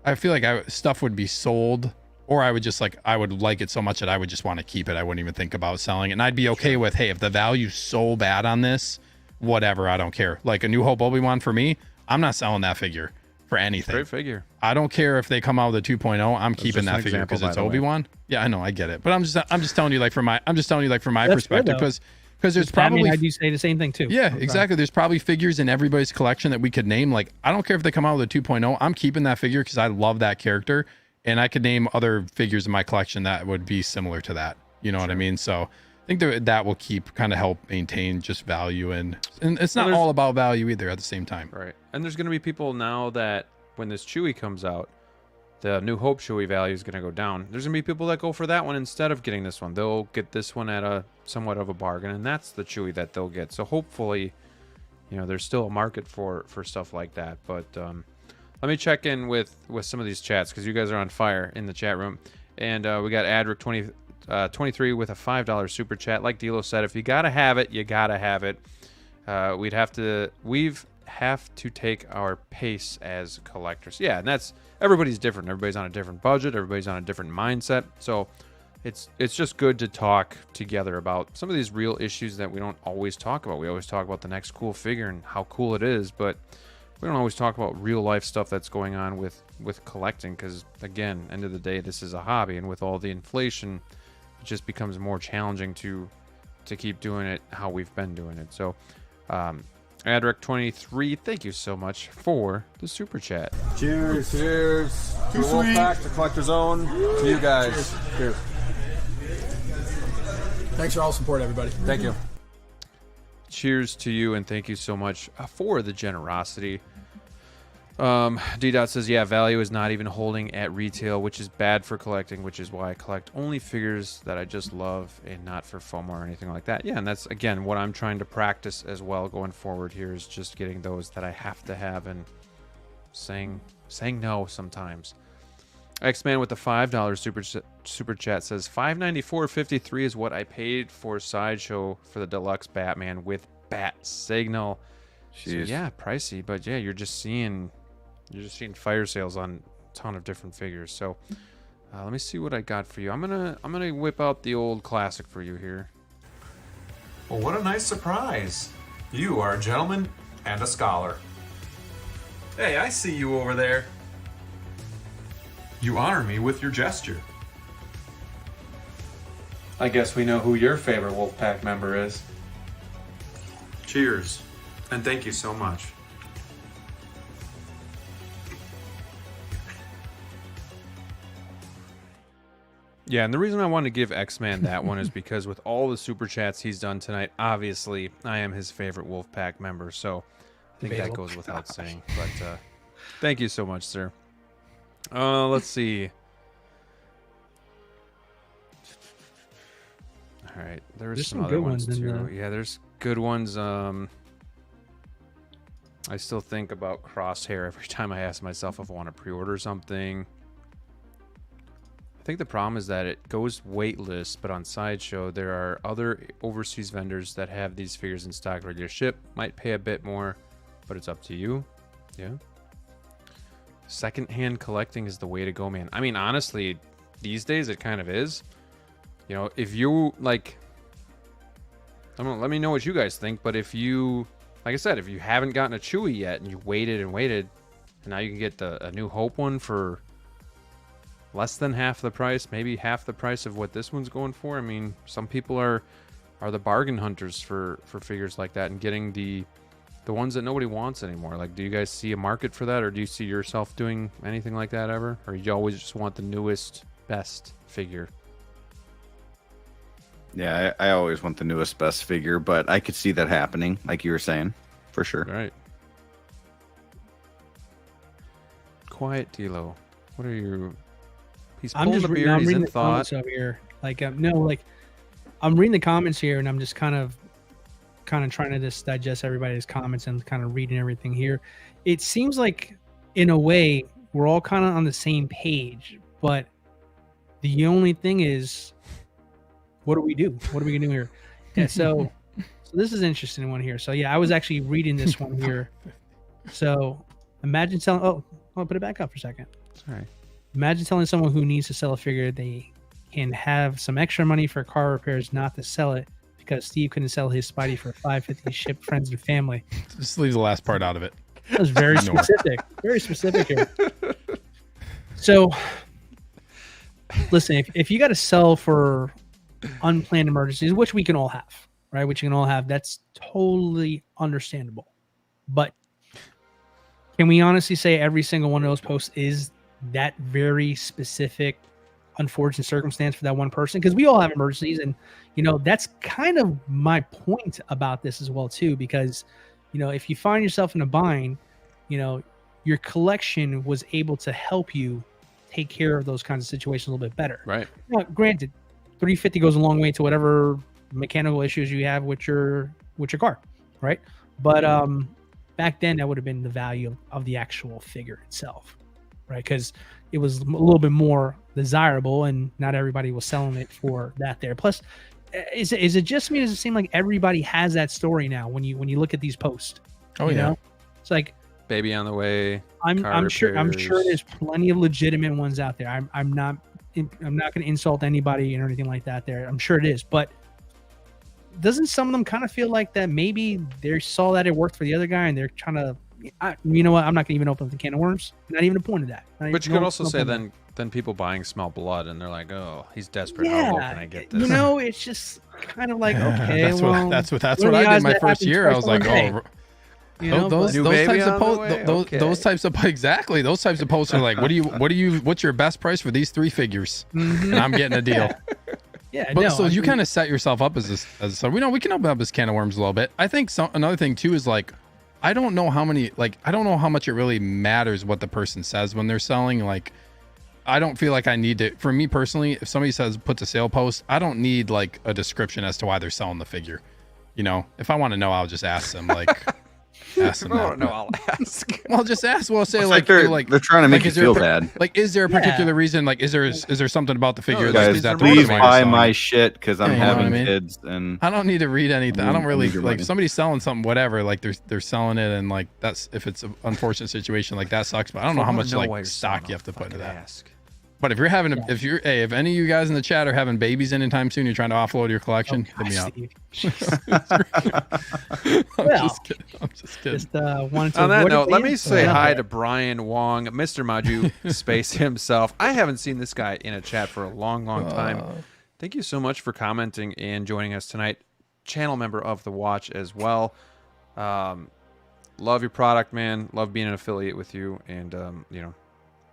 C: I feel like stuff would be sold, or I would just like, I would like it so much that I would just want to keep it. I wouldn't even think about selling it. And I'd be okay with, hey, if the value's so bad on this, whatever, I don't care. Like a New Hope Obi-Wan for me, I'm not selling that figure for anything.
A: Great figure. I
C: don't care if they come out with a 2.0. I'm keeping that figure because it's Obi-Wan. Yeah, I know, I get it. But I'm just telling you, like from my perspective, because Because there's
D: Batman,
C: probably
D: I do say the same thing too.
C: yeah, exactly. There's probably figures in everybody's collection that we could name. Like, I don't care if they come out with a 2.0. I'm keeping that figure because I love that character, and I could name other figures in my collection that would be similar to that. You know what I mean? So I think that will keep kind of help maintain just value, and it's not all about value either at the same time.
A: Right. And there's going to be people now that when this Chewie comes out, the New Hope Chewie value is going to go down. There's going to be people that go for that one instead of getting this one. They'll get this one at a somewhat of a bargain, and that's the Chewie that they'll get. So hopefully, you know, there's still a market for stuff like that. But let me check in with some of these chats because you guys are on fire in the chat room. And we got Adric 23 with a $5 super chat. Like DLO said, if you got to have it, you got to have it. We've have to take our pace as collectors. Yeah, and that's everybody's different. Everybody's on a different budget. Everybody's on a different mindset. So it's just good to talk together about some of these real issues that we don't always talk about. We always talk about the next cool figure and how cool it is, but we don't always talk about real life stuff that's going on with collecting because, again, end of the day, this is a hobby, and with all the inflation, it just becomes more challenging to keep doing it how we've been doing it. So Adric 23, thank you so much for the super chat.
E: Cheers. Cheers. To Wolfpack, the Collector's Own. To you guys. Cheers.
F: Thanks for all the support, everybody.
E: Thank you.
A: Cheers to you, and thank you so much for the generosity. D-Dot says, yeah, value is not even holding at retail, which is bad for collecting, which is why I collect only figures that I just love and not for FOMO or anything like that. Yeah, and that's, again, what I'm trying to practice as well going forward here is just getting those that I have to have and saying no sometimes. X-Man with the $5 super chat says, $594.53 is what I paid for Sideshow for the deluxe Batman with Bat Signal. So, yeah, pricey, but yeah, you're just seeing fire sales on a ton of different figures. So let me see what I got for you. I'm gonna whip out the old classic for you here.
G: Well, what a nice surprise. You are a gentleman and a scholar. Hey, I see you over there. You honor me with your gesture.
A: I guess we know who your favorite Wolfpack member is.
G: Cheers, and thank you so much.
A: Yeah, and the reason I wanted to give X-Man that one is because with all the super chats he's done tonight, obviously I am his favorite Wolfpack member, so I think that goes without saying. But thank you so much, sir. Let's see. All right, there's some other ones too. Yeah, there's good ones. I still think about Crosshair every time I ask myself if I want to pre-order something. I think the problem is that it goes waitlist, but on Sideshow there are other overseas vendors that have these figures in stock ready to ship. Might pay a bit more, but it's up to you. Yeah. Secondhand collecting is the way to go, man. I mean, honestly, these days it kind of is. You know, if you like, I don't know, let me know what you guys think. But if you, like I said, if you haven't gotten a Chewie yet and you waited and waited, and now you can get a New Hope one for less than half the price, maybe half the price of what this one's going for. I mean, some people are the bargain hunters for figures like that and getting the ones that nobody wants anymore. Like, do you guys see a market for that, or do you see yourself doing anything like that ever? Or you always just want the newest, best figure?
B: Yeah, I always want the newest, best figure, but I could see that happening, like you were saying, for sure.
A: Right. Quiet DLO. What are your... He's pulling a beard, he's in thought.
D: Over here. Like, I'm reading the comments here, and I'm just kind of trying to just digest everybody's comments and kind of reading everything here. It seems like, in a way, we're all kind of on the same page, but the only thing is, what do we do? What are we gonna do here? Yeah, so this is an interesting one here. So yeah, I was actually reading this one here. So imagine telling, I'll put it back up for a second.
A: Sorry.
D: Imagine telling someone who needs to sell a figure they can have some extra money for car repairs not to sell it because Steve couldn't sell his Spidey for $550 shipped friends and family.
C: Just leave the last part out of it.
D: That was very specific. Very specific here. So listen, if you got to sell for unplanned emergencies, which we can all have, right? Which you can all have. That's totally understandable. But can we honestly say every single one of those posts is that very specific, unfortunate circumstance for that one person? Because we all have emergencies, and that's kind of my point about this as well too. Because if you find yourself in a bind, your collection was able to help you take care of those kinds of situations a little bit better.
A: Right.
D: Now, granted, 350 goes a long way to whatever mechanical issues you have with your car, right? But back then that would have been the value of the actual figure itself, right? Because it was a little bit more desirable, and not everybody was selling it for that there. Plus, is it just me? Does it seem like everybody has that story now when you look at these posts?
C: Oh, yeah.
D: It's like
A: Baby on the way.
D: I'm sure there's plenty of legitimate ones out there. I'm not going to insult anybody or anything like that there. I'm sure it is, but doesn't some of them kind of feel like that maybe they saw that it worked for the other guy and they're trying to, you know what? I'm not going to even open up the can of worms. Not even a point of that.
A: But you could also say then people buying smell blood and they're like, oh, he's desperate. How low can I get this?
D: It's just kind of like, okay,
C: that's what I did my first year. I was like, oh. Those types of posts are like, what's your best price for these 3 figures? And I'm getting a deal.
D: Yeah,
C: but so you kind of set yourself up so we can open up this can of worms a little bit. I think another thing too is like, I don't know how much it really matters what the person says when they're selling. Like, I don't feel like I need to, for me personally, if somebody puts a sale post, I don't need like a description as to why they're selling the figure. If I want to know, I'll just ask them like,
A: I'll ask.
C: Well, just ask. Well, say
B: they're trying to make you feel bad.
C: Like, is there a particular reason? Like, is there something about the figure?
B: Guys, please buy my shit because I'm having kids, and
C: I don't need to read anything. I don't really like if somebody's selling something, whatever. Like they're selling it, and like that's if it's an unfortunate situation, like that sucks. But I don't know how much like stock you have to put into that. But if if any of you guys in the chat are having babies anytime soon, you're trying to offload your collection, hit me up. I'm just kidding.
D: Wanted to
A: on that note, let me say hi to Brian Wong, Mr. Maju Space himself. I haven't seen this guy in a chat for a long time. Thank you so much for commenting and joining us tonight. Channel member of the watch as well. Love your product, man. Love being an affiliate with you, and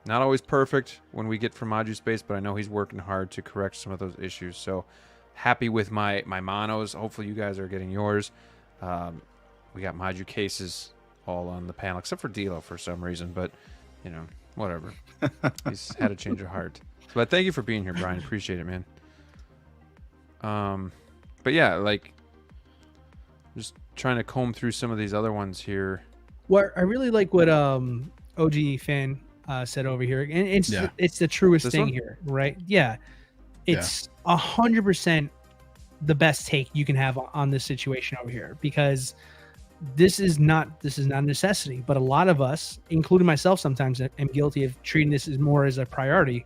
A: not always perfect when we get from Maju Space, but I know he's working hard to correct some of those issues. So happy with my monos. Hopefully you guys are getting yours. We got Moducases all on the panel, except for DLO for some reason, but whatever. He's had a change of heart. But thank you for being here, Brian. Appreciate it, man. But yeah, like just trying to comb through some of these other ones here.
D: What I really like what OG fan said over here, and it's the truest thing here, right? Yeah, it's 100% the best take you can have on this situation over here, because this is not a necessity, but a lot of us, including myself, sometimes am guilty of treating this as more as a priority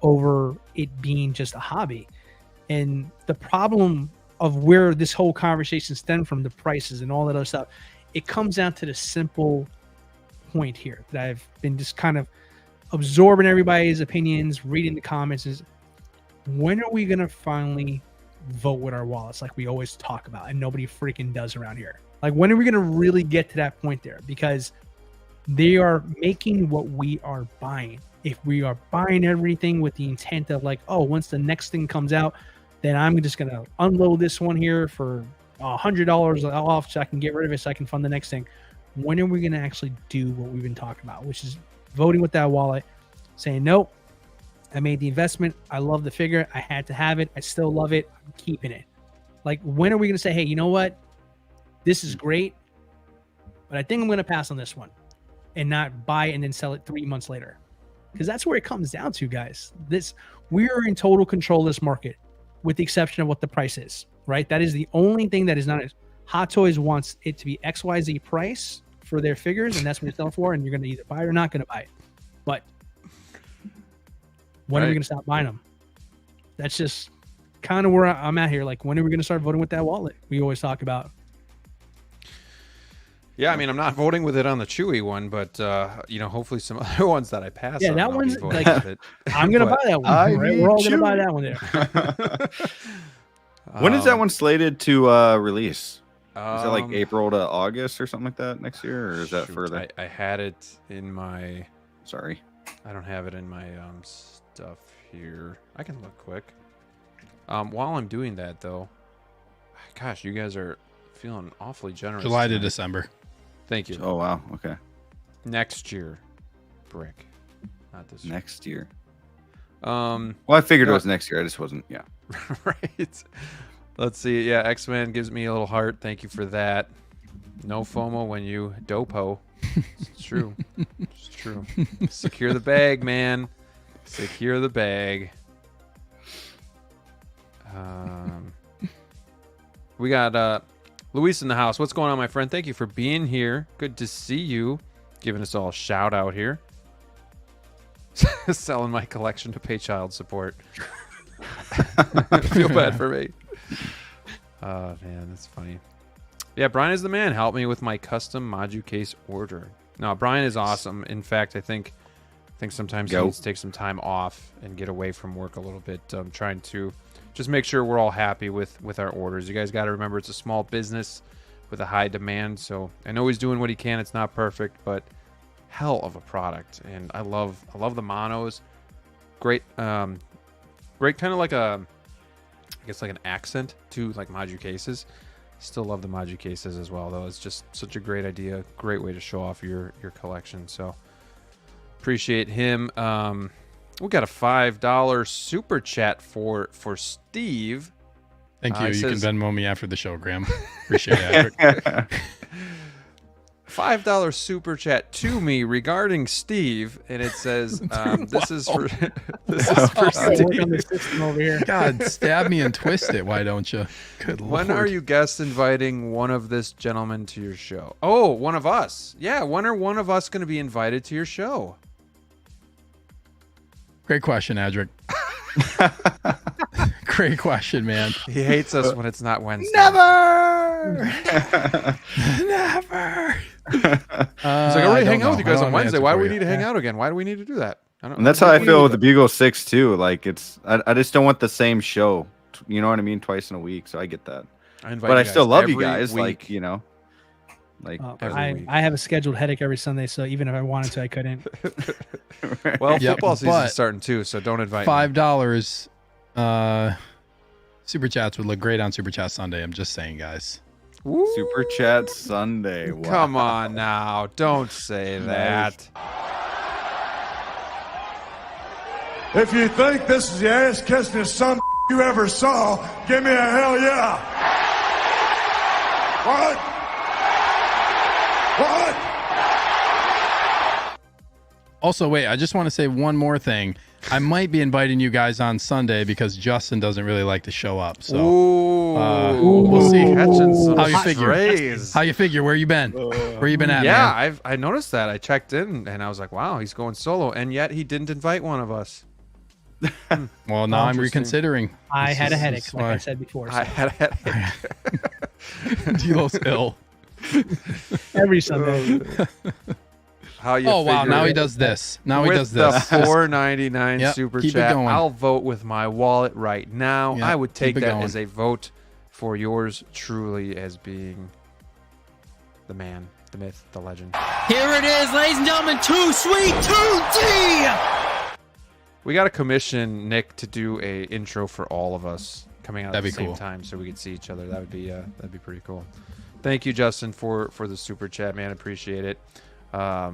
D: over it being just a hobby. And the problem of where this whole conversation stemmed from, the prices and all that other stuff, it comes down to the simple point here that I've been just kind of absorbing everybody's opinions, reading the comments, is when are we going to finally vote with our wallets like we always talk about and nobody freaking does around here? Like, when are we going to really get to that point there? Because they are making what we are buying. If we are buying everything with the intent of like, oh, once the next thing comes out, then I'm just going to unload this one here for $100 off so I can get rid of it so I can fund the next thing. When are we going to actually do what we've been talking about, which is voting with that wallet, saying, nope, I made the investment. I love the figure. I had to have it. I still love it. I'm keeping it. Like, when are we going to say, hey, you know what? This is great, but I think I'm going to pass on this one and not buy it and then sell it 3 months later? Because that's where it comes down to, guys. We are in total control of this market, with the exception of what the price is, right? That is the only thing that is not. Hot Toys wants it to be XYZ price for their figures, and that's what they're selling for, and you're going to either buy it or not going to buy it. But when are we going to stop buying them? That's just kind of where I'm at here. Like, when are we going to start voting with that wallet we always talk about?
A: Yeah, I mean, I'm not voting with it on the Chewy one, but hopefully some other ones that I pass.
D: Yeah,
A: on,
D: that one's like,
A: with it.
D: I'm going to buy that one. Right? We're all going to buy that one
B: When is that one slated to release? Is that like
A: Um,
B: April to August or something like that next year, or is that
A: shoot,
B: further?
A: I had it in my.
B: Sorry.
A: I don't have it in my stuff here. I can look quick. While I'm doing that though, gosh, you guys are feeling awfully generous.
C: July to
A: tonight.
C: December.
A: Thank you.
B: Oh wow. Okay.
A: Next year, Brick, not this year.
B: Next year.
A: Um,
B: Well, I figured
A: No.
B: it was next year. I just wasn't. Yeah.
A: right. Let's see. Yeah, X-Men gives me a little heart. Thank you for that. No FOMO when you dopo. It's true. It's true. Secure the bag, man. Secure the bag. We got Luis in the house. What's going on, my friend? Thank you for being here. Good to see you. Giving us all a shout out here. Selling my collection to pay child support. Feel bad for me. Oh man, that's funny. Yeah, Brian is the man. Help me with my custom Moducase order. No, Brian is awesome. In fact, I think sometimes he needs to take some time off and get away from work a little bit. Trying to just make sure we're all happy with our orders. You guys got to remember it's a small business with a high demand. So I know he's doing what he can. It's not perfect, but hell of a product. And I love the monos. Great, great kind of like a, I guess like an accent to like Moducases. Still love the Moducases as well, though. It's just such a great idea. Great way to show off your collection. So appreciate him. We got a $5 super chat for Steve.
C: Thank you.
A: It
C: You
A: says-
C: can Venmo me after the show, Graham. Appreciate it.
A: $5 super chat to me regarding Steve, and it says this is for this is for
D: Work on
A: Steve.
D: the system over here.
C: God, stab me and twist it. Why don't you? Good
A: When
C: Lord.
A: are you guest inviting one of this gentleman to your show? Oh, one of us. Yeah, when are one of us going to be invited to your show?
C: Great question, Adric. Great question, man.
A: He hates us when it's not Wednesday.
C: Never. Never.
A: He's like, I already hang out with you guys on Wednesday. Why do we need to hang out again? Why do we need to do that? I don't.
B: And that's how I feel with the Bugle 6 too. Like I just don't want the same show. You know what I mean? Twice in a week. So I get that.
A: I invite
B: But I
A: you
B: still
A: guys
B: love you
A: every
B: guys.
A: week.
B: Like, you know, like
A: every week.
D: I have a scheduled headache every Sunday, so even if I wanted to, I couldn't.
A: Well,
C: Yep,
A: football season's
C: but
A: starting too, so don't invite me.
C: $5. Super chats would look great on Super Chat Sunday. I'm just saying, guys.
A: Woo.
B: Super Chat Sunday. Wow.
A: Come on now, don't say that.
F: If you think this is the ass kissingest son you ever saw, give me a hell yeah. What? What?
C: Also, wait, I just want to say one more thing. I might be inviting you guys on Sunday because Justin doesn't really like to show up. So we'll see.
A: Catching some
C: How you figure?
A: strays.
C: How you figure? Where you been? Where you been at,
A: Yeah,
C: man?
A: I noticed that. I checked in and I was like, wow, he's going solo, and yet he didn't invite one of us.
C: Well, now I'm
A: Interesting.
C: reconsidering.
D: I had a
C: This
D: headache,
C: is
D: like I
C: why.
D: said before.
A: I
D: So
A: had a headache.
C: Delo's ill.
D: every Sunday.
A: How you
C: Oh wow!
A: figure
C: Now
A: it?
C: he does this. Now he
A: With
C: does this.
A: the $4.99
C: Yep,
A: super
C: keep it
A: chat,
C: going.
A: I'll vote with my wallet right now.
C: Yep,
A: I would take
C: keep it
A: that
C: going.
A: as a vote for yours truly as being the man, the myth, the legend.
H: Here it is, ladies and gentlemen, Too Sweet 2D!
A: We got to commission Nick to do a intro for all of us coming out at
C: That'd
A: the
C: be
A: same
C: cool.
A: time so we could see each other. That'd be pretty cool. Thank you, Justin, for the super chat, man. Appreciate it. Yeah,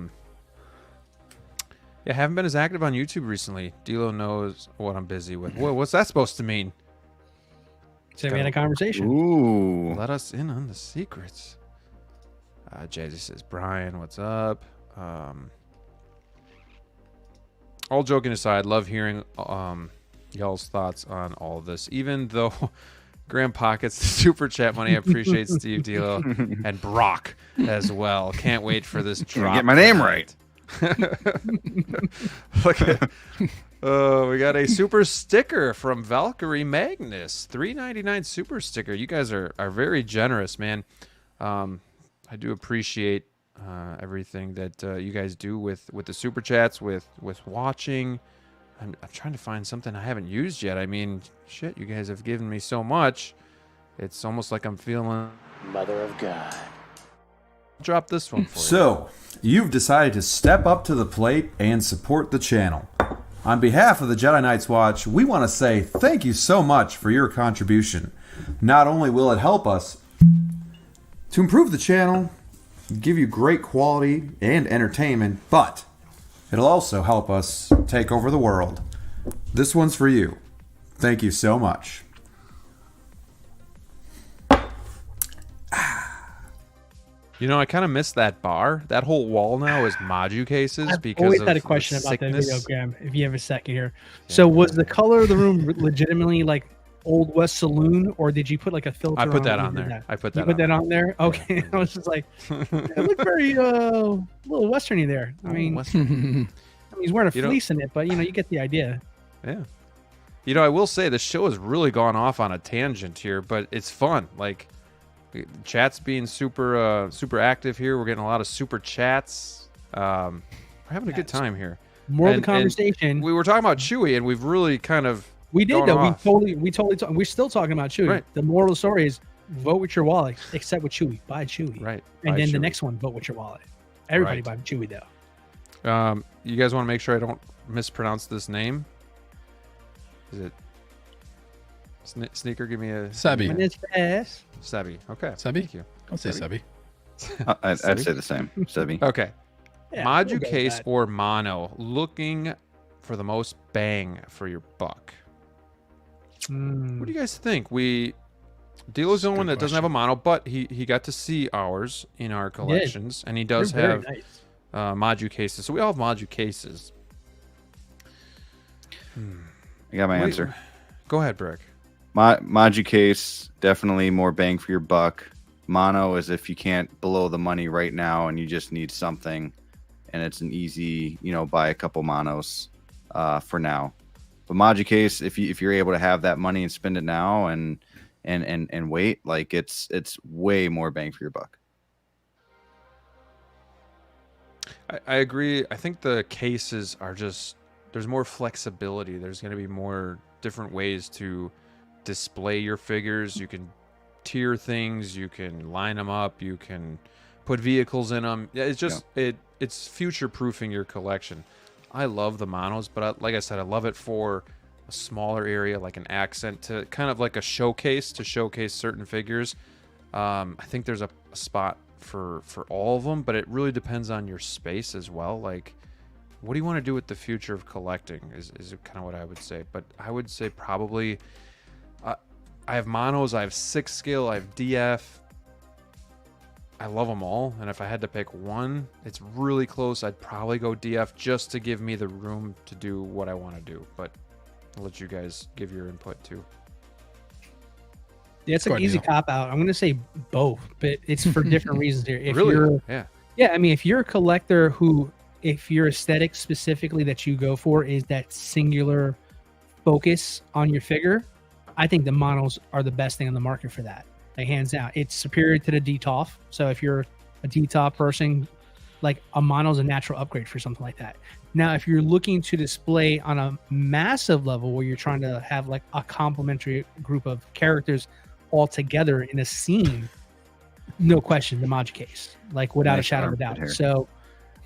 A: haven't been as active on YouTube recently. DLO knows what I'm busy with. What's that supposed to mean?
D: So we had a conversation.
B: Ooh.
A: Let us in on the secrets. Jazzy says, Brian, what's up? All joking aside, love hearing y'all's thoughts on all of this. Even though Graham pockets the super chat money, I appreciate Steve D'Lo and Brock as well. Can't wait for this drop.
B: Get my name
A: tonight.
B: right.
A: Look at, we got a super sticker from Valkyrie Magnus. $3.99 super sticker. You guys are very generous, man. I do appreciate everything that you guys do with the super chats, with watching. I'm trying to find something I haven't used yet. I mean, shit, you guys have given me so much. It's almost like I'm feeling.
H: Mother of God.
A: Drop this one for you.
I: So, you've decided to step up to the plate and support the channel. On behalf of the Jedi Knights Watch, we want to say thank you so much for your contribution. Not only will it help us to improve the channel, give you great quality and entertainment, but it'll also help us take over the world. This one's for you. Thank you so much.
A: You know, I kind of miss that bar. That whole wall now is Moducases
D: I've
A: because
D: always
A: of
D: had a question
A: the
D: about that
A: sickness.
D: video, Graham. If you have a second here, so was the color of the room legitimately like Old West Saloon, or did you put like a filter?
A: I put that
D: when
A: on
D: you did
A: there.
D: that?
A: I put
D: You
A: that.
D: put
A: on
D: that
A: there.
D: on there. Okay, I was just like, it looked very a little westerny there. I mean, he's wearing a
A: You know-
D: fleece in it, but you get the idea.
A: Yeah. You know, I will say the show has really gone off on a tangent here, but it's fun. Like, chat's being super active here. We're getting a lot of super chats. We're having a good time here.
D: More of
A: And-
D: the conversation.
A: We were talking about Chewie, and we've really kind of
D: We did
A: gone
D: though.
A: off.
D: We totally. We're still talking about Chewie.
A: Right.
D: The moral of the story is vote with your wallet, except with Chewie. Buy Chewie.
A: Right.
D: And
A: Buy
D: then the
A: Chewie.
D: next one, vote with your wallet. Everybody
A: Right.
D: buy Chewie though.
A: You guys want to make sure I don't mispronounce this name? Is it Sneaker? Give me a
C: Sebi.
D: When it's fast.
A: Sebi. Okay.
C: Sebi?
A: Thank you.
C: Don't say Sebi.
B: I'd say the same. Sebi.
A: Okay.
D: Yeah, we'll go with
A: Moducase
D: that.
A: or mono, looking for the most bang for your buck.
D: Mm.
A: What do you guys think? DLO's the only one that doesn't have a mono, but he got to see ours in our collections, and he does
D: They're very
A: have
D: nice.
A: Moducases. So we all have Moducases.
B: I got my
A: Wait,
B: answer.
A: Go ahead, Brick.
B: Moducase, definitely more bang for your buck. Mono is if you can't blow the money right now and you just need something, and it's an easy, buy a couple monos for now. But Moducase, if you're able to have that money and spend it now and wait, like it's way more bang for your buck.
A: I agree. I think the cases are just, there's more flexibility. There's going to be more different ways to display your figures. You can tier things, you can line them up, you can put vehicles in them. Yeah, it's just it's future proofing your collection. I love the monos, but like I said, I love it for a smaller area, like an accent, to kind of like a showcase to showcase certain figures. I think there's a spot for all of them, but it really depends on your space as well. Like, what do you want to do with the future of collecting is kind of what I would say. But I would say probably I have monos, I have 6 scale, I have DF. I love them all, and if I had to pick one, it's really close. I'd probably go DF just to give me the room to do what I want to do. But I'll let you guys give your input too.
D: Yeah, it's
C: Go
D: an
C: ahead,
D: easy
C: Neil.
D: cop out. I'm going to say both, but it's for different reasons here. If
A: Really?
D: you're,
A: Yeah.
D: I mean, if you're a collector if your aesthetic specifically that you go for is that singular focus on your figure, I think the monos are the best thing on the market for that. Like, hands down. It's superior to the DTOF. So if you're a DTOF person, like a mono is a natural upgrade for something like that. Now, if you're looking to display on a massive level where you're trying to have like a complementary group of characters all together in a scene, no question, the Moducase, like without a
B: Nice
D: shadow of a
B: armpit
D: doubt.
B: hair.
D: So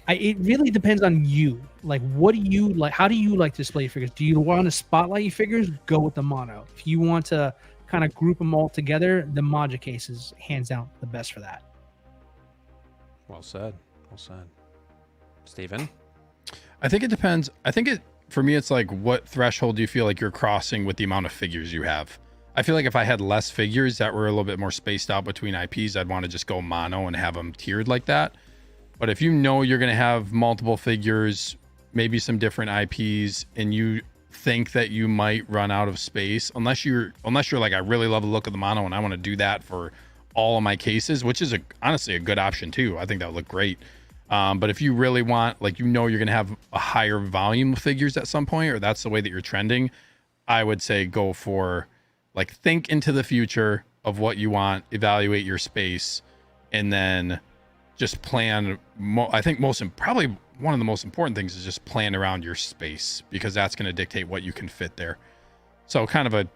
D: it really depends on you. Like, what do you like? How do you like to display your figures? Do you want to spotlight your figures? Go with the mono. If you want to kind of group them all together, the Moducase is hands down the best for that.
A: Well said. Well said. Steven?
C: I think it depends. For me, it's like, what threshold do you feel like you're crossing with the amount of figures you have? I feel like if I had less figures that were a little bit more spaced out between IPs, I'd want to just go mono and have them tiered like that. But if you know you're going to have multiple figures, maybe some different IPs, and you think that you might run out of space, unless you're like, I really love the look of the mono and I want to do that for all of my cases, which is honestly a good option too. I think that would look great. But if you really want, like, you're going to have a higher volume of figures at some point, or that's the way that you're trending, I would say go for, like, think into the future of what you want, evaluate your space, and then just plan. I think probably one of the most important things is just plan around your space, because that's going to dictate what you can fit there. So kind of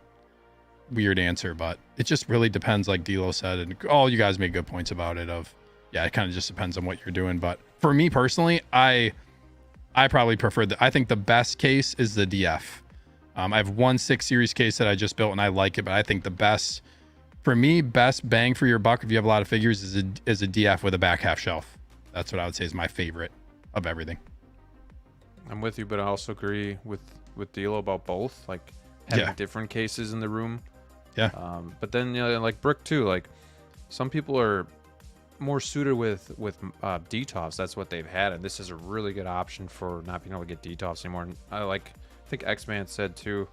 C: weird answer, but it just really depends, like DLO said, and all you guys made good points about it. It kind of just depends on what you're doing. But for me personally, I probably prefer I think the best case is the DF. I have one 6 series case that I just built and I like it, but I think the best bang for your buck if you have a lot of figures is a DF with a back half shelf. That's what I would say is my favorite of everything.
A: I'm with you, but I also agree with DLO about both, like having different cases in the room.
C: Yeah.
A: But then, like Brick too, like some people are more suited with DTOFs. That's what they've had, and this is a really good option for not being able to get DTOFs anymore. And I think X-Man said too,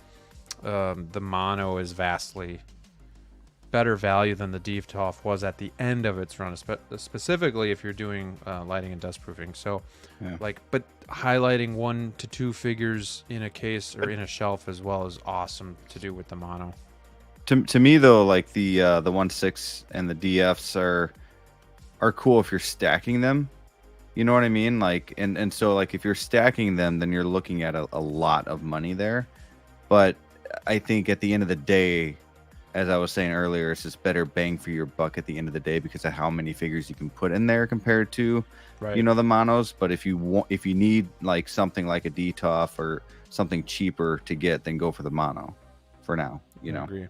A: the mono is vastly better value than the DTOF was at the end of its run, specifically if you're doing lighting and dust proofing. So but highlighting 1 to 2 figures in a case or in a shelf as well is awesome to do with the mono.
B: To me though, like the 1/6 and the DFs are cool if you're stacking them. You know what I mean? Like, and so like if you're stacking them, then you're looking at a lot of money there. But I think at the end of the day, as I was saying earlier, it's just better bang for your buck at the end of the day because of how many figures you can put in there compared to, the monos. But if you need like something like a DTOF or something cheaper to get, then go for the mono for now.
A: I agree.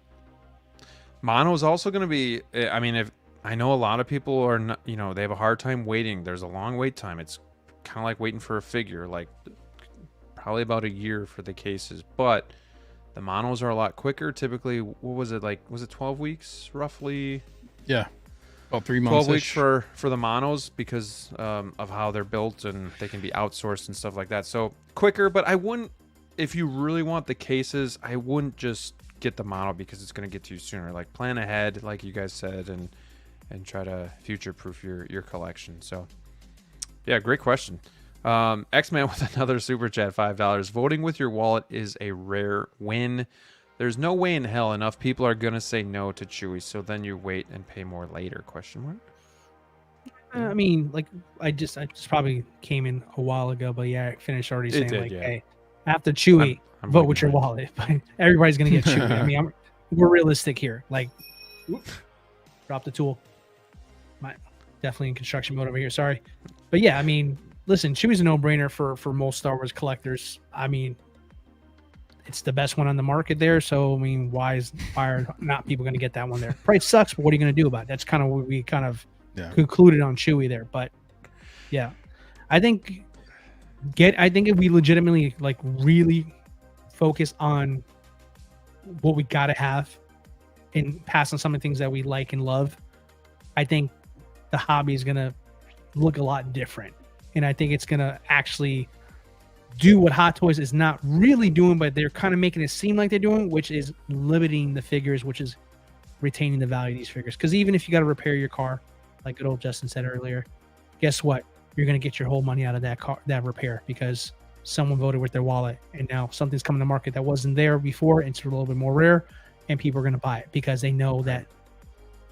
A: Mono is also going to be. I mean, if I know a lot of people are not, they have a hard time waiting. There's a long wait time. It's kind of like waiting for a figure, like probably about a year for the cases, but the monos are a lot quicker. Typically, what was it like? Was it 12 weeks roughly?
C: Yeah. About 3 months.
A: 12 weeks for the monos because of how they're built and they can be outsourced and stuff like that. So quicker, but I wouldn't, if you really want the cases, I wouldn't just get the mono because it's going to get to you sooner. Like plan ahead, like you guys said, and try to future-proof your collection. So yeah, great question. X-Man with another super chat, $5. Voting with your wallet is a rare win. There's no way in hell enough people are gonna say no to Chewy, so then you wait and pay more later? Question mark.
D: I mean, like I just probably came in a while ago, but yeah, I finished already saying hey, after Chewy, vote with your wallet. But everybody's gonna get Chewy. I mean, we're realistic here. Like, drop the tool. Definitely in construction mode over here. Sorry, but yeah, I mean, listen, Chewy's a no-brainer for most Star Wars collectors. I mean, it's the best one on the market there. So I mean, why are not people going to get that one there? Price sucks, but what are you going to do about it? That's kind of what we kind of concluded on Chewy there. But yeah, I think if we legitimately like really focus on what we got to have and pass on some of the things that we like and love, I think the hobby is going to look a lot different. And I think it's going to actually do what Hot Toys is not really doing, but they're kind of making it seem like they're doing, which is limiting the figures, which is retaining the value of these figures. Because even if you got to repair your car, like good old Justin said earlier, guess what? You're going to get your whole money out of that repair because someone voted with their wallet. And now something's coming to market that wasn't there before. And it's a little bit more rare. And people are going to buy it because they know that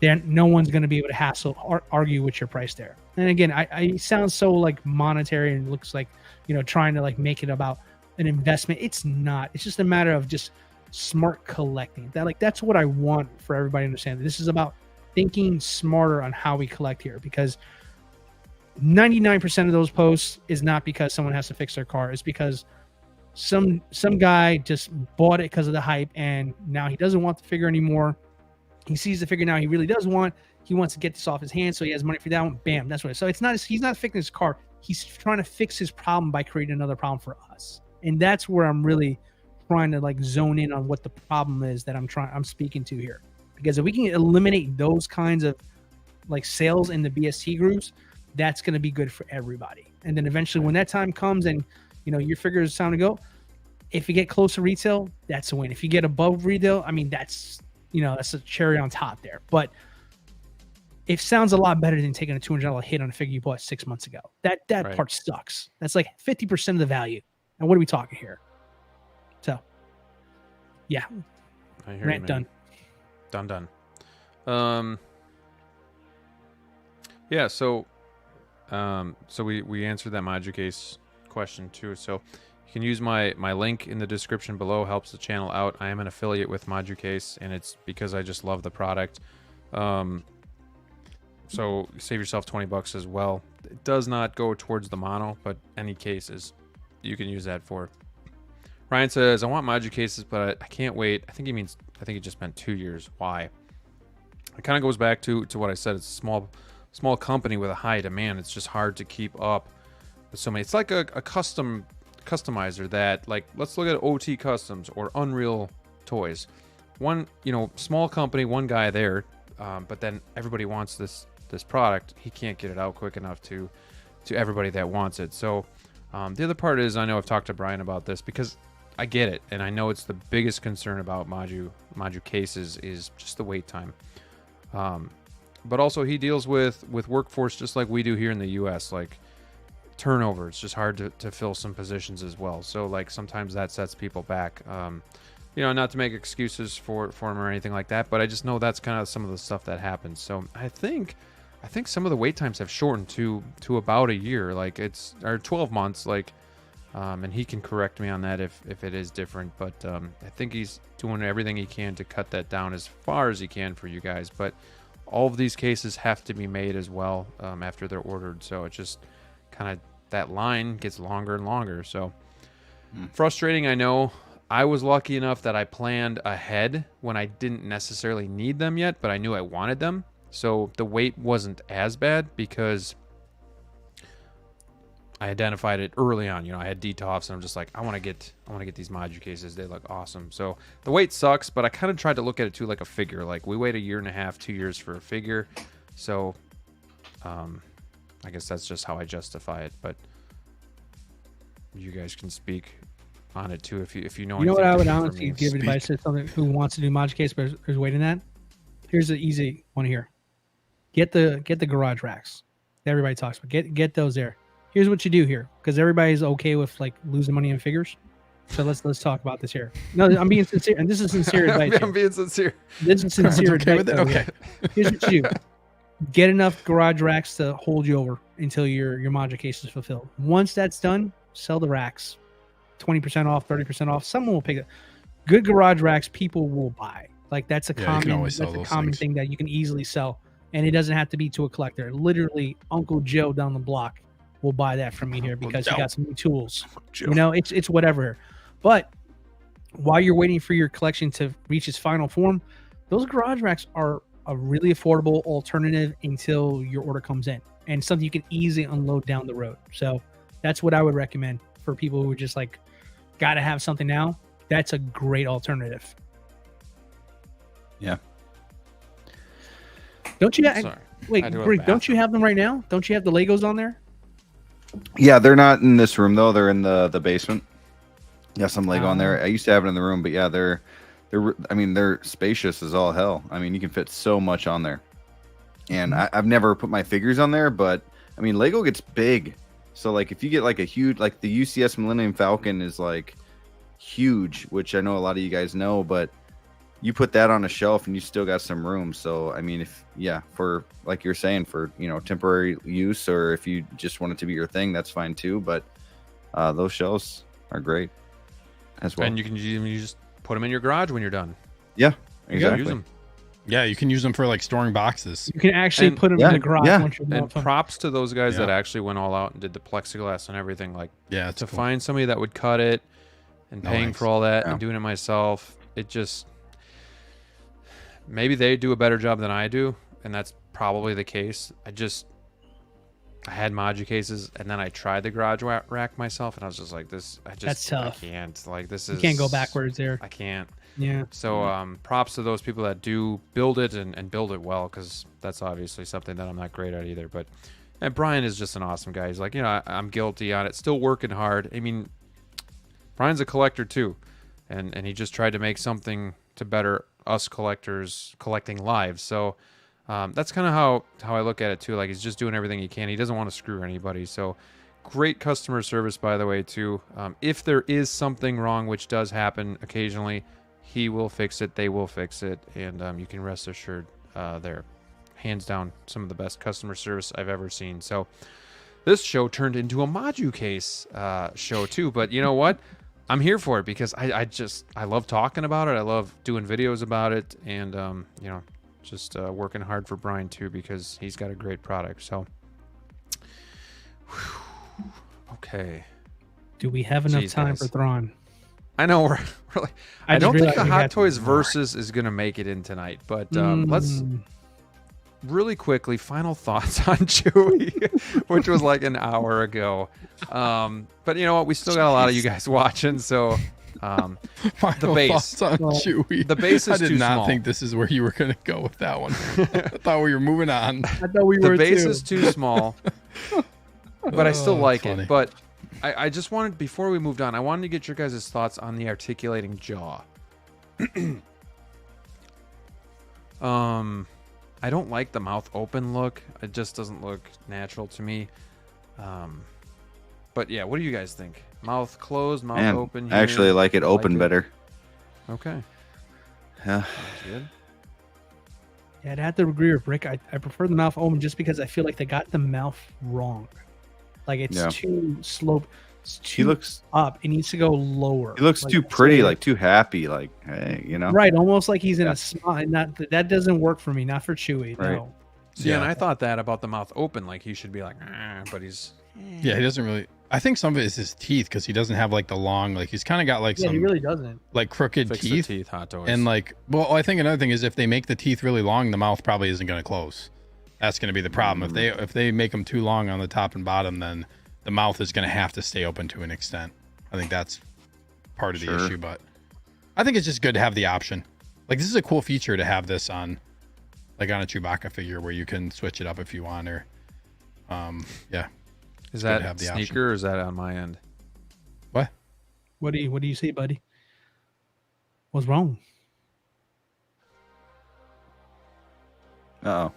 D: no one's going to be able to hassle or argue with your price there. And again, I sound so like monetary and looks like, trying to like make it about an investment. It's not. It's just a matter of just smart collecting. That's what I want for everybody to understand. This is about thinking smarter on how we collect here, because 99% of those posts is not because someone has to fix their car. It's because some guy just bought it because of the hype and now he doesn't want the figure anymore. He sees the figure now he really does want. He wants to get this off his hands, so he has money for that one. Bam, that's what it is. So it's not. He's not fixing his car. He's trying to fix his problem by creating another problem for us. And that's where I'm really trying to like zone in on what the problem is that I'm speaking to here. Because if we can eliminate those kinds of like sales in the BST groups, that's going to be good for everybody. And then eventually when that time comes and your figure is time to go, if you get close to retail, that's a win. If you get above retail, I mean, that's a cherry on top there. But it sounds a lot better than taking a $200 hit on a figure you bought 6 months ago. That part sucks. That's like 50% of the value. And what are we talking here? So, yeah.
A: I hear
D: Rant
A: you, man. Done. Yeah. So we answered that Moducase question too. So You can use my link in the description below. Helps the channel out. I am an affiliate with Moducase, and it's because I just love the product. So save yourself $20 as well. It does not go towards the mono, but any cases you can use that for. Ryan says, I want Moducases, but I can't wait. I think he just meant 2 years. Why? It kind of goes back to what I said. It's a small company with a high demand. It's just hard to keep up with so many. It's like a customizer that, like, let's look at OT Customs or Unreal Toys. One, small company, one guy there, but then everybody wants this product. He can't get it out quick enough to everybody that wants it. So the other part is, I know I've talked to Brian about this because I get it, and I know it's the biggest concern about Moducases is just the wait time. But also he deals with workforce just like we do here in the US, like turnover. It's just hard to fill some positions as well. So like sometimes that sets people back. Not to make excuses for him or anything like that, but I just know that's kind of some of the stuff that happens. So I think some of the wait times have shortened to about a year, or 12 months, and he can correct me on that if it is different, but I think he's doing everything he can to cut that down as far as he can for you guys. But all of these cases have to be made as well after they're ordered, so it just kind of, that line gets longer and longer. So frustrating, I know. I was lucky enough that I planned ahead when I didn't necessarily need them yet, but I knew I wanted them. So the wait wasn't as bad because I identified it early on. I had DTOFs, and I'm just like, I want to get these Moducases. They look awesome. So the wait sucks, but I kind of tried to look at it too like a figure. Like, we wait 1.5 years, 2 years for a figure. So I guess that's just how I justify it. But you guys can speak on it too if you know.
D: You know what I would honestly give advice to someone who wants to do Moducase but is waiting that. Here's the easy one here. Get the garage racks that everybody talks about. Get those there. Here's what you do here, because everybody's okay with like losing money in figures. So let's talk about this here. No, I'm being sincere, and this is sincere advice.
A: I'm being sincere.
D: This is sincere
C: okay
D: advice.
C: with it? Okay.
D: Here's what you do. Get enough garage racks to hold you over until your Moducase is fulfilled. Once that's done, sell the racks. 20% off, 30% off. Someone will pick it. Good garage racks, people will buy. Like, that's a common thing that you can easily sell, and it doesn't have to be to a collector. Literally, Uncle Joe down the block will buy that from me here because he got some new tools. It's whatever. But while you're waiting for your collection to reach its final form, those garage racks are a really affordable alternative until your order comes in, and something you can easily unload down the road. So that's what I would recommend for people who are just like, gotta have something now. That's a great alternative.
B: Yeah.
D: Don't you Greek, don't you have them right now? Don't you have the Legos on there?
B: Yeah, they're not in this room though. They're in the basement. Yeah, some Lego on there. I used to have it in the room, but yeah, they're spacious as all hell. I mean, you can fit so much on there. And I've never put my figures on there, but I mean, Lego gets big. So like, if you get like a huge, like the UCS Millennium Falcon is like huge, which I know a lot of you guys know, but you put that on a shelf and you still got some room. So I mean, for like you're saying, for temporary use, or if you just want it to be your thing, that's fine too. But those shelves are great as well.
A: And you just put them in your garage when you're done.
B: Yeah, exactly.
A: Use them.
C: Yeah, you can use them for like storing boxes.
D: You can actually put them in the garage.
B: Yeah.
D: Once you're
A: And
D: done.
A: props to those guys that actually went all out and did the plexiglass and everything. Like, to find somebody that would cut it and paying for all that and doing it myself, it just, maybe they do a better job than I do, and that's probably the case. I had Moducases, and then I tried the garage rack myself, and I was just like, that's tough. I can't. Like, you
D: can't go backwards there.
A: I can't.
D: Yeah.
A: So props to those people that do build it and build it well, because that's obviously something that I'm not great at either. But and Brian is just an awesome guy. He's like, I'm guilty on it, still working hard. I mean, Brian's a collector too, and he just tried to make something to better us collectors collecting lives. So that's kind of how I look at it too. Like, he's just doing everything he can. He doesn't want to screw anybody. So great customer service, by the way, too. If there is something wrong, which does happen occasionally, he will fix it. They will fix it. And you can rest assured they're hands down some of the best customer service I've ever seen. So this show turned into a Moducase show too. But you know what? I'm here for it because I love talking about it. I love doing videos about it, and just working hard for Brian too because he's got a great product. So, okay.
D: Do we have enough time for Thrawn?
A: I know we're like, I don't think the Hot Toys
D: more.
A: Versus is going to make it in tonight, but let's really quickly, final thoughts on Chewie, which was like an hour ago. But you know what? We still got a lot of you guys watching, so the base
C: on Chewie.
A: The base is
C: I did
A: too
C: not
A: small.
C: think this is where you were going to go with that one. I thought we were moving on.
D: I thought we were
A: The base
D: too.
A: is too small, but I still like
C: funny.
A: it. But I just wanted, before we moved on, I wanted to get your guys' thoughts on the articulating jaw. I don't like the mouth open look. It just doesn't look natural to me. But yeah, what do you guys think? Mouth closed, mouth
B: Man,
A: open.
B: I actually
A: here?
B: like it open better.
A: Okay.
B: Yeah.
A: Sounds good.
D: Yeah, I'd have to agree with Rick. I prefer the mouth open just because I feel like they got the mouth wrong. Like it's too sloped. It's too
B: He looks
D: up. It needs to go lower.
B: he looks
D: Like,
B: too
D: that's
B: pretty,
D: what-
B: like too happy, like hey, you know.
D: right, almost like he's in
B: Yeah.
D: a smile. Not that doesn't work for me. Not for Chewie.
B: Right.
D: No.
A: See, and
C: Yeah.
A: I thought that about the mouth open, like he should be like, but he's.
C: Yeah, he doesn't really. I think some of it is his teeth because he doesn't have like the long, like he's kind of got like
D: Yeah,
C: some
D: he really doesn't.
C: like crooked
A: Fix the
C: teeth.
A: teeth, Hot Toys.
C: And like, well, I think another thing is if they make the teeth really long, the mouth probably isn't going to close. That's going to be the problem. If they make them too long on the top and bottom, then the mouth is going to have to stay open to an extent. I think that's part of the
B: Sure.
C: issue, but I think it's just good to have the option. Like this is a cool feature to have this on, like on a Chewbacca figure where you can switch it up if you want, or yeah.
A: Is
C: good to
A: that
C: have the
A: sneaker
C: option.
A: or is that on my end?
C: What?
D: What do you see, buddy? What's wrong?
B: Oh.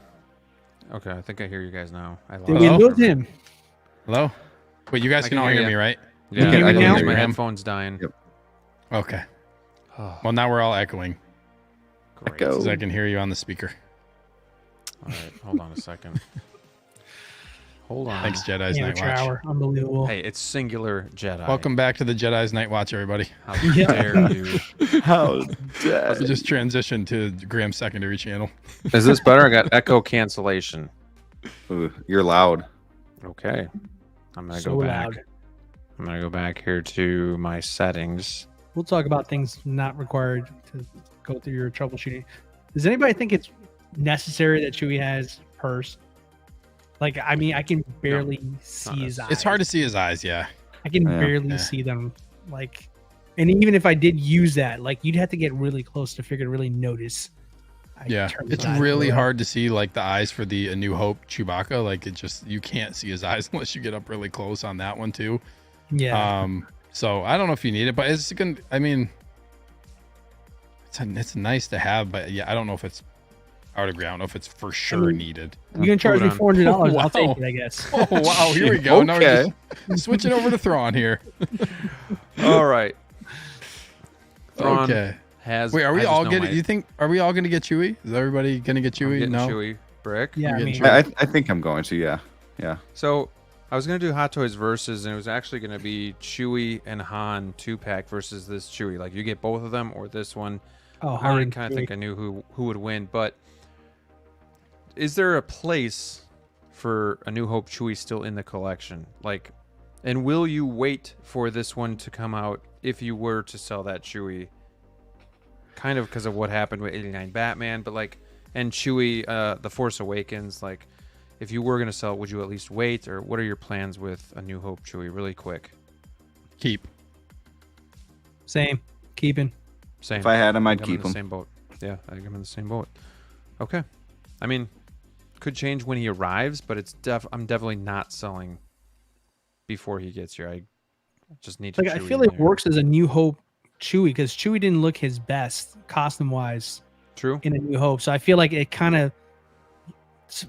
A: Okay, I think I hear you guys now. I
D: Did we
C: Hello?
D: lose him?
C: Hello? Wait, you guys
A: I
C: can
A: can
C: all
A: hear
C: hear
A: ya.
C: me, right?
A: Yeah,
D: hear
A: I
D: me
A: can
D: now?
A: hear my
C: Graham?
A: headphones dying.
B: Yep.
C: Okay.
A: Oh,
C: Well, now we're all echoing
A: great.
B: Echo.
C: because I can hear you on the speaker.
A: All right, hold on a second. Hold on.
C: Thanks, Jedi's Night
D: Amateur
C: Watch.
D: hour. Unbelievable.
A: Hey, it's singular Jedi.
C: Welcome back to the Jedi's Night Watch, everybody.
A: How
D: Yeah.
A: dare you?
B: How
C: We
B: dare
C: just transitioned to Graham's secondary channel.
A: Is this better? I got echo cancellation.
B: Ooh, you're loud.
A: Okay. I'm gonna
D: So
A: go back.
D: loud.
A: I'm gonna go back here to my settings.
D: We'll talk about things not required to go through your troubleshooting. Does anybody think it's necessary that Chewie has purse? Like, I mean, I can barely see his eyes.
C: It's hard to see his eyes, yeah.
D: I can
B: Yeah.
D: barely
C: Yeah.
D: see them. Like, and even if I did use that, like, you'd have to get really close to figure to really notice. I
C: Yeah.
D: turned his
C: It's
D: eyes
C: really
D: away.
C: hard to see like the eyes for the A New Hope Chewbacca. Like it just you can't see his eyes unless you get up really close on that one too.
D: Yeah.
C: So I don't know if you need it, but it's gonna I mean it's nice to have, but yeah, I don't know if it's out of ground, if it's for sure needed.
D: You can charge me
A: Hold
D: $400.
C: Wow.
D: I'll take it, I guess.
C: Oh wow, here we go. Now we're
B: Okay.
C: just switching over to Thrawn here.
A: All right. Thrawn
C: Okay.
A: has.
C: Wait, are
A: I
C: we
A: just
C: all
A: know
C: getting?
A: my-
C: You think? Are we all going to get Chewie? Is everybody going to get
A: I'm
C: Chewie?
A: getting
C: No.
A: Chewie. Brick.
D: Yeah, I
C: You're
D: mean,
C: getting
B: I think I'm going to, yeah. Yeah.
A: So I was gonna do Hot Toys versus, and it was actually gonna be Chewie and Han 2-pack versus this Chewie. Like you get both of them or this one.
D: oh,
A: I already
D: Han,
A: kind of
D: Chewie.
A: think I knew who would win, but is there a place for A New Hope Chewie still in the collection? Like, and will you wait for this one to come out if you were to sell that Chewie? Kind of because of what happened with 89 Batman, but like, and Chewie, The Force Awakens, like, if you were going to sell it, would you at least wait, or what are your plans with A New Hope Chewie? Really quick.
C: Keep.
D: Same. Keeping.
A: Same.
B: If I had him, I'd
A: I'm
B: keep
A: in the
B: him.
A: same boat. Yeah, I think I'm in the same boat. Okay. I mean, could change when he arrives, but it's I'm definitely not selling before he gets here. I just need to.
D: Like, I
A: Chewie
D: feel
A: in
D: it
A: there.
D: works as a New Hope Chewie because Chewie didn't look his best costume wise
A: True.
D: in A New Hope. So I feel like it kind of,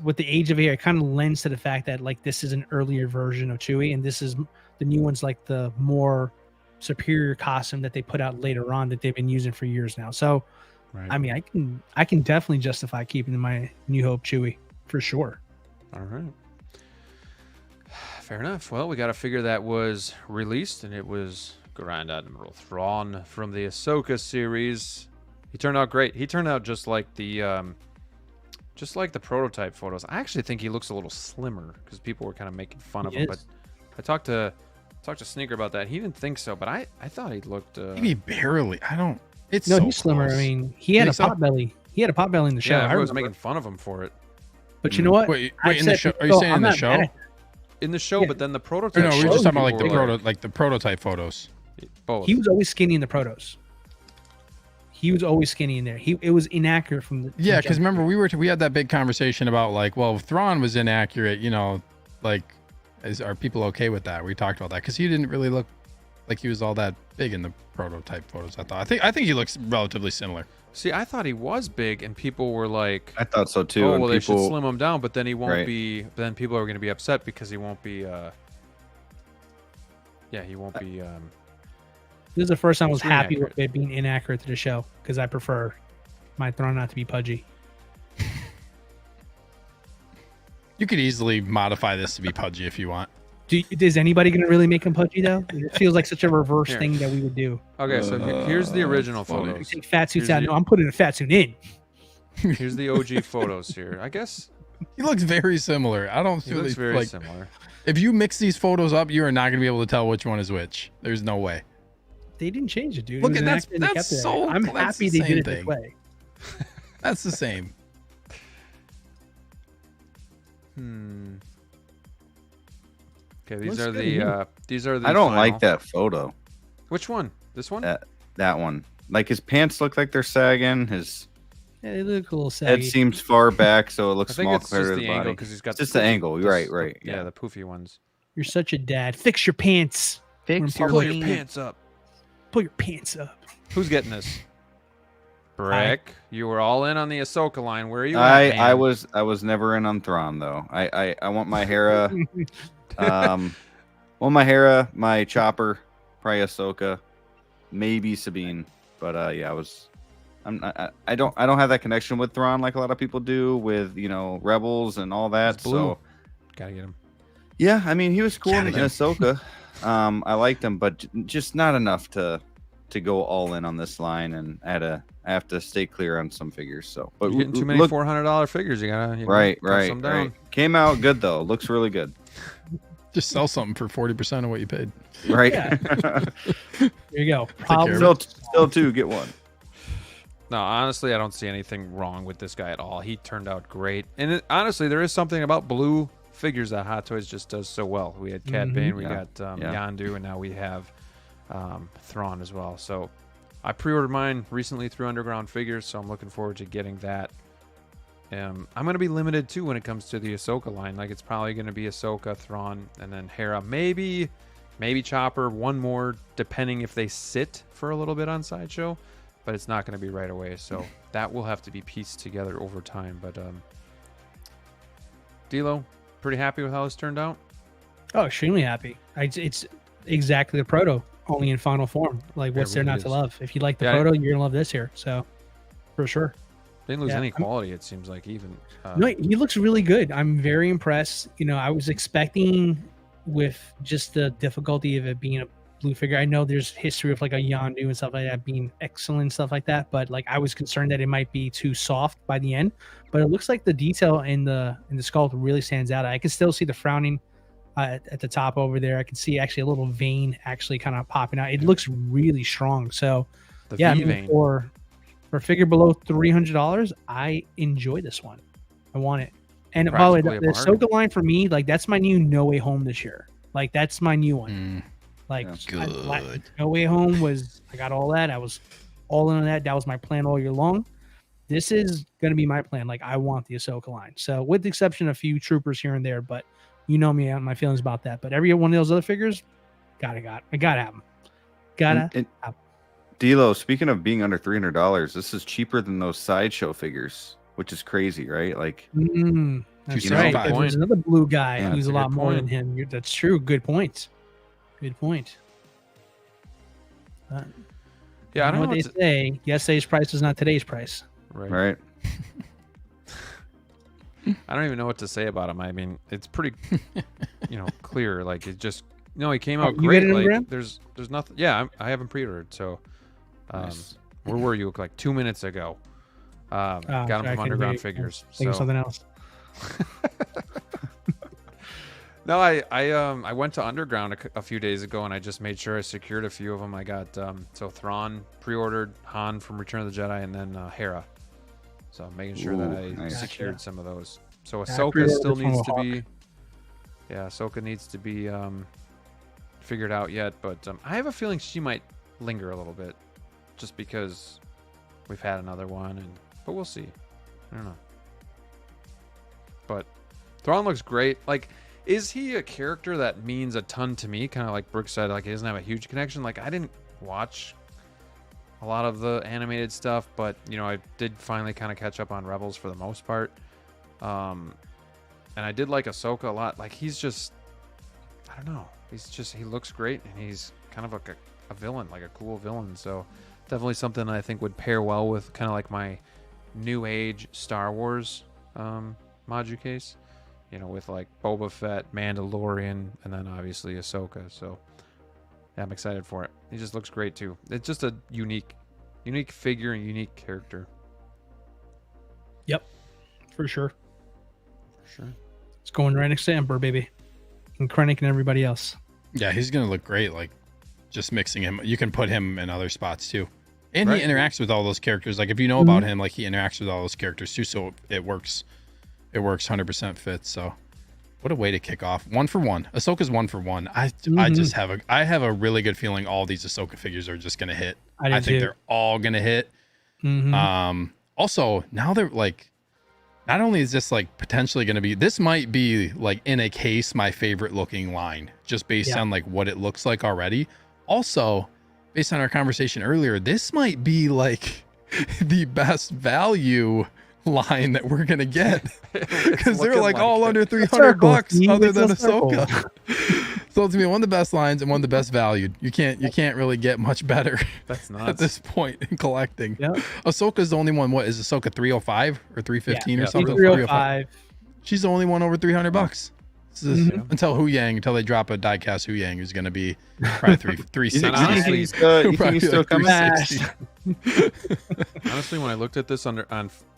D: with the age of hair, it kind of lends to the fact that like this is an earlier version of Chewie, and this is the new one's like the more superior costume that they put out later on that they've been using for years now. So
C: Right.
D: I mean, I can definitely justify keeping my New Hope Chewie for sure.
A: All right. Fair enough. Well, we got a figure that was released, and it was Grand Admiral Thrawn from the Ahsoka series. He turned out great. He turned out just like the prototype photos. I actually think he looks a little slimmer because people were kind of making fun of him. But I talked to Sneaker about that. He didn't think so, but I thought he looked.
C: Maybe barely. I don't. It's
D: no,
C: so
D: he's slimmer.
C: close.
D: I mean, he had a pot belly. He had a pot belly in the show.
A: Yeah,
D: I
A: everyone was
D: remember.
A: making fun of him for it.
D: But you know what?
C: Wait, in the show? Are you saying in the show?
A: In the show,
D: Yeah.
A: but then the
C: Or
A: prototype.
C: no, we were just talking about
A: people
C: like the prototype photos.
A: Both.
D: He was always skinny in the protos. He was always skinny in there. It was inaccurate from the.
C: Yeah, because remember we had that big conversation about like, well, if Thrawn was inaccurate, like, are people okay with that? We talked about that because he didn't really look like he was all that big in the prototype photos. I think he looks relatively similar.
A: See, I thought he was big, and people were like,
B: I thought so too.
A: "Oh,
B: and
A: well, they should
B: people,
A: slim him down," but then he won't
B: Right.
A: be. Then people are going to be upset because he won't be. Yeah, he won't be.
D: This is the first time I was
A: Screen
D: happy
A: accurate.
D: with it being inaccurate to the show because I prefer my Thrawn not to be pudgy.
C: You could easily modify this to be pudgy if you want.
D: Is anybody going to really make him pudgy though? It feels like such a reverse
A: Here.
D: thing that we would do.
A: Okay, so here's the original
C: funny.
A: photos.
D: Take fat suits
A: Here's
D: out.
A: the-
D: No, I'm putting a fat suit in.
A: Here's the OG photos here. I guess
C: He looks very similar. I don't
A: he
C: feel
A: looks very
C: like
A: similar.
C: if you mix these photos up, you are not going to be able to tell which one is which. There's no way.
D: They didn't change it, dude.
C: Look
D: It was
C: at that's
D: inaccurate and they
C: that's
D: kept it.
C: so.
D: I'm
C: that's
D: happy
C: the
D: they did
C: same
D: it this
C: thing.
D: way.
C: That's the same.
A: Okay, these
D: Looks
A: are
D: good to
A: the these are the.
B: I don't
A: final.
B: like that photo.
A: Which one? This one?
B: That one. Like his pants look like they're sagging. His
D: Yeah, they look a little
B: head
D: saggy.
B: seems far back, so it
A: I
B: looks
A: think
B: small
A: it's
B: compared
A: just
B: to
A: the
B: his
A: angle
B: body.
A: because he's got
B: It's just the
A: poofy-
B: angle.
A: this-
B: Right, right.
A: Yeah, the poofy ones.
D: You're such a dad. Fix your pants.
H: Fix
D: Pull
H: your
A: Pull your
H: pants.
A: pants up.
D: Pull your pants up.
A: Who's getting this? Brick, you were all in on the Ahsoka line. Where are you?
B: I
A: at, man?
B: was never in on Thrawn though. I want my Hera, my Hera, my Chopper, probably Ahsoka, maybe Sabine, but yeah, I don't have that connection with Thrawn like a lot of people do with Rebels and all that.
A: He's blue.
B: So
A: Gotta get him.
B: yeah, I mean he was cool in
C: Gotta get
B: Ahsoka. I liked him, but just not enough to go all in on this line, and I have to stay clear on some figures. So, but
A: You're getting too many $400 figures. You gotta
B: right,
A: cut some down.
B: right. Came out good though. Looks really good.
C: Just sell something for 40% of what you paid.
B: Right.
D: There you go.
C: care of
B: still two, get one.
A: No, honestly, I don't see anything wrong with this guy at all. He turned out great, and honestly, there is something about blue figures that Hot Toys just does so well. We had Cad Bane, we
B: Yeah.
A: got
B: Yeah.
A: Yondu, and now we have Thrawn as well. So I pre-ordered mine recently through Underground Figures, so I'm looking forward to getting that. I'm going to be limited too when it comes to the Ahsoka line. Like it's probably going to be Ahsoka, Thrawn, and then Hera. Maybe Chopper, one more, depending if they sit for a little bit on Sideshow. But it's not going to be right away, so that will have to be pieced together over time. But DLO, pretty happy with how this turned out?
D: Oh, extremely happy. It's exactly the proto, only in final form. Like, what's there
A: really
D: not
A: is.
D: to love? If you like the
A: Yeah,
D: proto, you're gonna love this here. So, for sure.
A: Didn't lose
D: Yeah,
A: any
D: I'm-
A: quality, it seems like, even.
D: No, he looks really good. I'm very impressed. I was expecting, with just the difficulty of it being a blue figure. I know there's history of like a Yondu and stuff like that being excellent stuff like that, but like I was concerned that it might be too soft by the end. But it looks like the detail in the sculpt really stands out. I can still see the frowning at the top over there. I can see actually a little vein actually kind of popping out. It looks really strong. So
A: The
D: yeah, I
A: V
D: mean,
A: vein.
D: for a figure below $300, I enjoy this one. I want it. And by the way, the
A: Practically a bargain.
D: Ahsoka line for me, like that's my new No Way Home this year. Like that's my new one. Like
C: Good.
D: No Way Home was, I got all that. I was all in on that. That was my plan all year long. This is going to be my plan. Like I want the Ahsoka line. So with the exception of a few troopers here and there, but you know me and my feelings about that. But every one of those other figures, I gotta have them. Gotta.
B: And D'Lo, speaking of being under $300, this is cheaper than those Sideshow figures, which is crazy, right? Like,
D: That's
B: You know,
D: right.
C: point.
D: There's another blue guy
B: Yeah,
D: who's
A: that's
D: a
A: a
D: lot
A: good
D: more than
A: point.
D: him. That's true. Good point. Good point.
A: Yeah, I
D: You
A: don't know
D: what they say. Yesterday's price is not today's price.
A: Right.
B: right?
A: I don't even know what to say about him. I mean, it's pretty, clear. Like it just, he came out
D: you
A: great.
D: get it,
A: Like
D: Graham?
A: there's nothing. Yeah, I haven't pre-ordered. So,
B: Nice.
A: where were you? Like 2 minutes ago. Got him
D: sorry, I
A: from
D: couldn't
A: Underground
D: hear you.
A: Figures.
D: Think of
A: So
D: something else.
A: no, I went to Underground a few days ago and I just made sure I secured a few of them. I got so Thrawn pre-ordered, Han from Return of the Jedi, and then Hera. So making sure that I
B: nice.
A: secured some of those. So
D: I
A: Ahsoka
D: pre-ordered
A: still
D: from
A: needs
D: a
A: to
D: Hawk.
A: be. Yeah, Ahsoka needs to be figured out yet, but I have a feeling she might linger a little bit, just because we've had another one, but we'll see. I don't know. But Thrawn looks great. Like, is he a character that means a ton to me? Kind of like Brooke said, like he doesn't have a huge connection. Like I didn't watch a lot of the animated stuff, but I did finally kind of catch up on Rebels for the most part. And I did like Ahsoka a lot. Like he's just, I don't know. He looks great, and he's kind of like a villain, like a cool villain. So definitely something I think would pair well with kind of like my new age Star Wars Moducase. With like Boba Fett, Mandalorian, and then obviously Ahsoka. So yeah, I'm excited for it. He just looks great too. It's just a unique figure and unique character.
D: Yep, for sure.
A: For sure.
D: It's going right next to Emperor, baby, and Krennic and everybody else.
C: Yeah, he's gonna look great. Like just mixing him, you can put him in other spots too, and
A: Right.
C: he interacts with all those characters. Like if you know about him, like he interacts with all those characters too, so it works. It works 100% fit. So, what a way to kick off. 1 for 1. Ahsoka's 1 for 1. I just have a really good feeling all these Ahsoka figures are just gonna hit. I think they're all gonna hit. Also, now they're like, not only is this like potentially gonna be, this might be like in a case my favorite looking line, just based on like what it looks like already. Also, based on our conversation earlier, this might be like the best value line that we're gonna get, because they're like all under $300 other than Ahsoka. So it's gonna be one of the best lines and one of the best valued. You can't really get much better.
A: That's nuts.
C: At this point in collecting.
D: Yep.
C: Ahsoka's the only one. What is Ahsoka, 305 or 315 or something?
D: 305.
C: She's the only one over $300. This is until they drop a diecast Hu Yang, who's gonna be probably 360.
A: Honestly,
B: You think he's still coming?
C: 360.
A: Honestly, when I looked at this on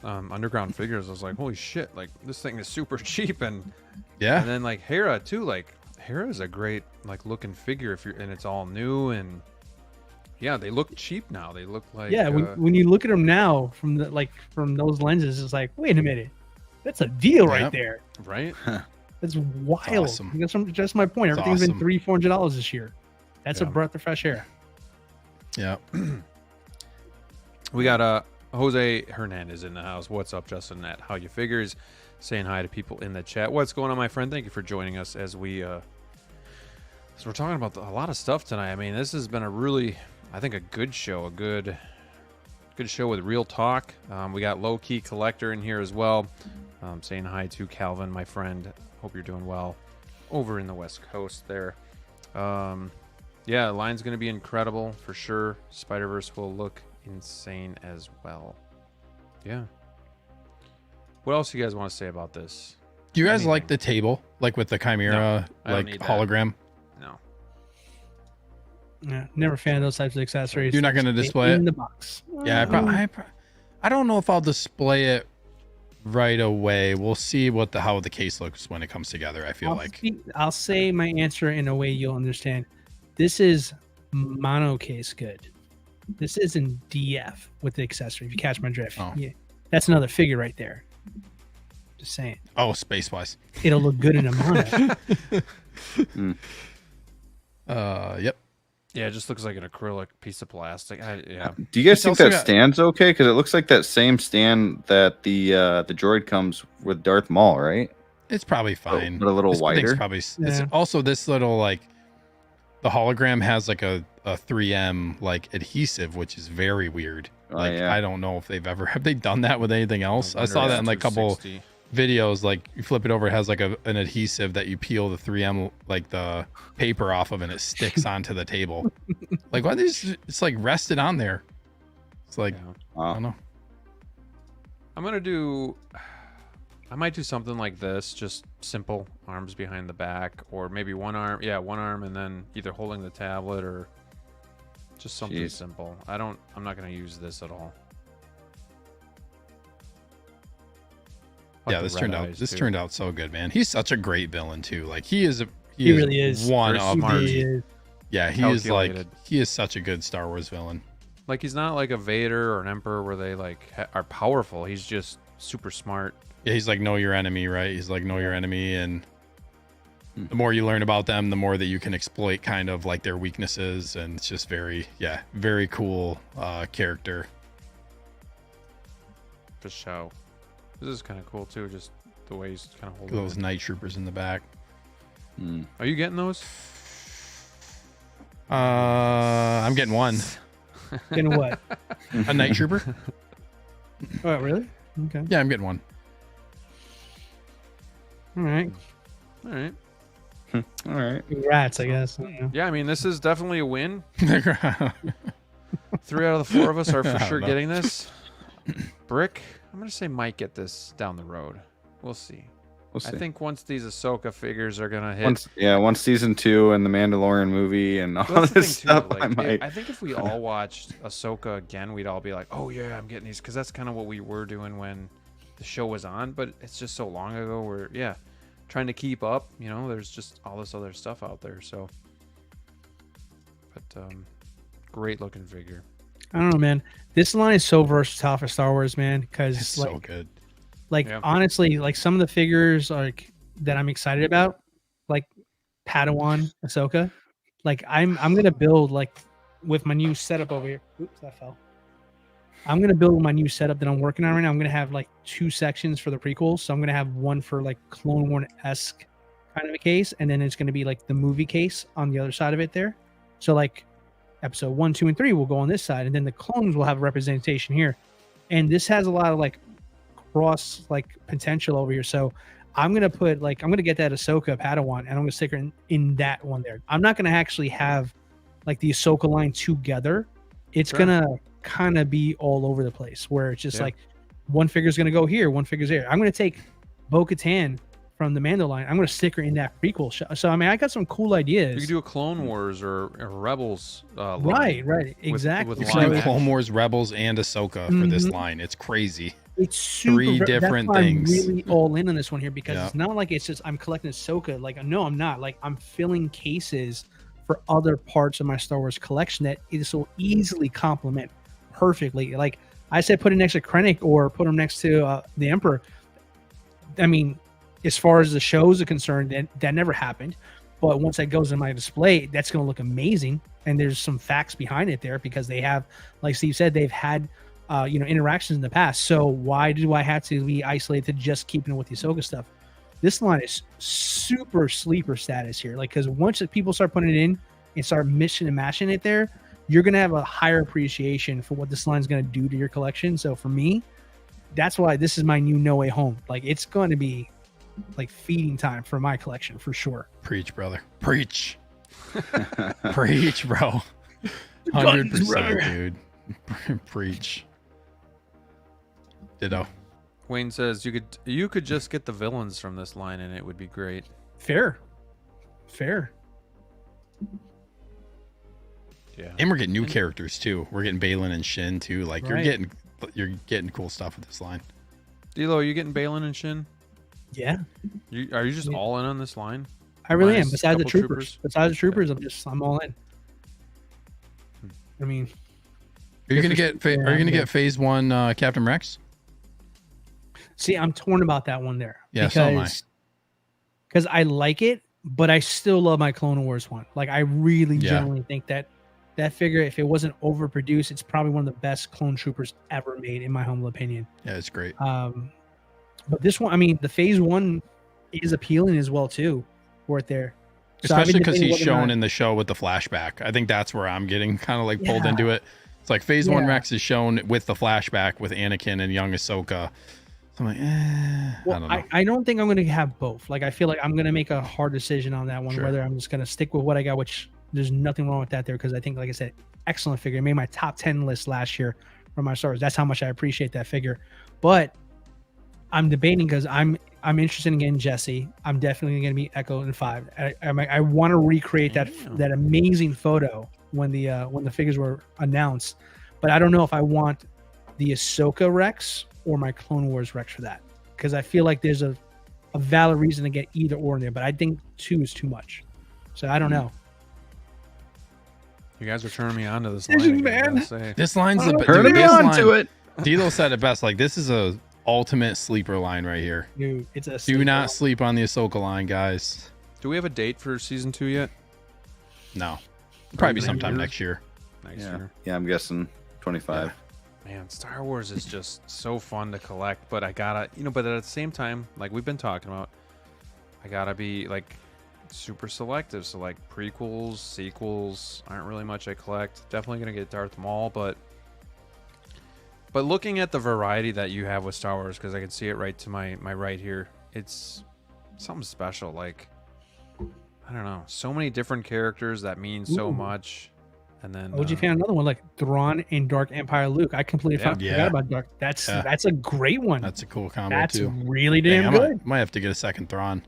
A: Underground Figures, I was like, holy shit, like this thing is super cheap. And then like Hera too, like Hera is a great like looking figure and it's all new, and yeah, they look cheap now. They look like
D: when you look at them now from those lenses, it's like, wait a minute, that's a deal right there.
A: Right?
D: That's wild.
C: Awesome.
D: That's just my point.
C: It's
D: Everything's
C: awesome.
D: been $300-$400 this year. That's a breath of fresh air.
C: Yeah.
A: We got Jose Hernandez in the house. What's up, Justin? At How You Figures, saying hi to people in the chat. What's going on, my friend? Thank you for joining us as we're talking about a lot of stuff tonight. I mean, this has been a really, I think, a good show, a good show with real talk. We got Low Key Collector in here as well. Saying hi to Calvin, my friend. Hope you're doing well over in the West Coast there. Yeah, the line's going to be incredible for sure. Spider-Verse will look insane as well. Yeah. What else do you guys want to say about this?
C: Do you guys like the table, like with the Chimera,
A: I don't
C: like
A: need that.
C: hologram?
A: No.
D: Yeah, never a fan of those types of accessories.
C: You're not going to
D: Stay
C: display
D: in
C: it
D: the box.
C: I don't know if I'll display it right away. We'll see how the case looks when it comes together. I feel
D: I'll say my answer in a way you'll understand. This is mono case good. This isn't DF with the accessory. If you catch my drift, yeah, that's another figure right there. Just saying.
C: Oh, space wise,
D: it'll look good in a mono.
C: Yep.
A: Yeah, it just looks like an acrylic piece of plastic. Yeah.
B: Do you guys think that stand's okay? Because it looks like that same stand that the droid comes with Darth Maul, right?
C: It's probably fine.
B: But a little
C: This
B: wider.
C: thing's probably. It's also this little like the hologram has like a 3M like adhesive, which is very weird. Like I don't know if have they done that with anything else? I saw that in like a couple videos. Like you flip it over, it has like an adhesive that you peel the 3M like the paper off of and it sticks onto the table. Like why it's like rested on there. It's like I don't know.
A: I'm gonna do I might do something like this, just simple arms behind the back, or maybe one arm, one arm, and then either holding the tablet or just something simple. I'm not going to use this at all.
C: Yeah, this turned out so good, man. He's such a great villain too. Like he
D: really is
C: one of
D: Margie.
C: Yeah, he is such a good Star Wars villain.
A: Like he's not like a Vader or an Emperor where they like are powerful. He's just super smart.
C: Yeah, he's like know your enemy, right? He's like know your enemy, and the more you learn about them, the more that you can exploit kind of like their weaknesses, and it's just very cool character.
A: For show. This is kind of cool too, just the way he's kind of holding
C: those night troopers in the back.
A: Are you getting those?
C: I'm getting one.
D: Getting what?
C: A night trooper.
D: Oh, really? Okay.
C: Yeah, I'm getting one.
D: All right.
A: All right.
B: All right.
D: Congrats, I guess. I don't know.
A: Yeah, I mean, this is definitely a win. 3 out of the 4 of us are for sure getting this. Brick, I'm going to say might get this down the road. We'll see. I think once these Ahsoka figures are going to hit.
B: Once season 2 and the Mandalorian movie and all this stuff,
A: too,
B: like,
A: I think if we all watched Ahsoka again, we'd all be like, oh, yeah, I'm getting these. Because that's kind of what we were doing when the show was on. But it's just so long ago. We're, trying to keep up. You know, there's just all this other stuff out there. So, but great looking figure.
D: I don't know, man. This line is so versatile for Star Wars, man. Because
C: it's so good.
D: Like honestly, like some of the figures like that I'm excited about, like Padawan, Ahsoka. Like I'm gonna build like with my new setup over here. Oops, that fell. I'm gonna build my new setup that I'm working on right now. I'm gonna have like 2 sections for the prequels. So I'm gonna have one for like Clone Wars-esque kind of a case, and then it's gonna be like the movie case on the other side of it there. So like episode 1, 2, and 3 will go on this side, and then the clones will have representation here. And this has a lot of like cross like potential over here. So I'm gonna get that Ahsoka Padawan, and I'm gonna stick her in that one there. I'm not gonna actually have like the Ahsoka line together. It's gonna kind of be all over the place where it's just like one figure's gonna go here, one figure's there. I'm gonna take Bo-Katan from the Mando line. I'm gonna stick her in that prequel show. So I mean, I got some cool ideas.
A: You could do a Clone Wars or Rebels.
D: Right, exactly.
C: You can do Clone Wars, Rebels, and Ahsoka for this line. It's crazy.
D: It's super,
C: 3 different
D: that's why
C: things.
D: I'm really all in on this one here because it's not like it's just I'm collecting Ahsoka. Like, no, I'm not. Like, I'm filling cases for other parts of my Star Wars collection that this will easily complement perfectly. Like I said, put it next to Krennic or put him next to the Emperor. I mean, as far as the shows are concerned, that never happened. But once that goes in my display, that's going to look amazing. And there's some facts behind it there because they have, like Steve said, they've had interactions in the past. So why do I have to be isolated to just keeping it with the Ahsoka stuff? This line is super sleeper status here. Like, because once people start putting it in and start mixing and mashing it there, you're going to have a higher appreciation for what this line is going to do to your collection. So for me, that's why this is my new No Way Home. Like, it's going to be like feeding time for my collection for sure.
C: Preach, brother. Preach. Preach, bro. 100%, dude. Preach. Ditto.
A: Wayne says you could just get the villains from this line and it would be great.
D: Fair.
A: Yeah.
C: And we're getting new characters too. We're getting Balin and Shin too. Like you're getting cool stuff with this line.
A: DLO, are you getting Balin and Shin?
D: Yeah.
A: Are you just all in on this line?
D: I really am. Besides the troopers. I'm all in. I mean,
C: are you gonna get phase 1 Captain Rex?
D: See, I'm torn about that one there.
C: Yeah, so am I.
D: Because I like it, but I still love my Clone Wars one. Like, I really genuinely think that figure, if it wasn't overproduced, it's probably one of the best clone troopers ever made, in my humble opinion.
C: Yeah, it's great.
D: But this one, I mean, the phase 1 is appealing as well too, for it there.
C: Especially because he's shown in the show with the flashback. I think that's where I'm getting kind of like pulled into it. It's like phase 1 Rex is shown with the flashback with Anakin and young Ahsoka. So I'm like, I don't know.
D: I don't think I'm going to have both. Like, I feel like I'm going to make a hard decision on that one, whether I'm just going to stick with what I got, which there's nothing wrong with that there, because I think, like I said, excellent figure. It made my top 10 list last year for my stars. That's how much I appreciate that figure. But I'm debating because I'm interested in getting Jesse. I'm definitely going to be Echo in 5. I want to recreate that amazing photo when the figures were announced, but I don't know if I want the Ahsoka Rex or my Clone Wars Rex for that, because I feel like there's a valid reason to get either or in there, but I think 2 is too much. So I don't know.
A: You guys are turning me on to this line, man.
C: This line's the
B: Turn me on to it.
C: Dilo said it best. Like, this is a ultimate sleeper line right here.
D: Dude, it's a
C: Do not sleep on the Ahsoka line, guys.
A: Do we have a date for season 2 yet?
C: No. Probably be sometime next year.
A: Next year.
B: Yeah, I'm guessing 25.
A: Man, Star Wars is just so fun to collect, but I gotta, but at the same time, like we've been talking about, I gotta be like super selective. So like prequels, sequels aren't really much I collect. Definitely gonna get Darth Maul, but looking at the variety that you have with Star Wars, because I can see it right to my right here, it's something special. Like, I don't know, so many different characters that mean so much. And then
D: would you find another one like Thrawn in Dark Empire Luke? I completely forgot about Dark. That's a great one.
C: That's a cool combo
D: too.
C: That's
D: really damn good.
C: Might have to get a second Thrawn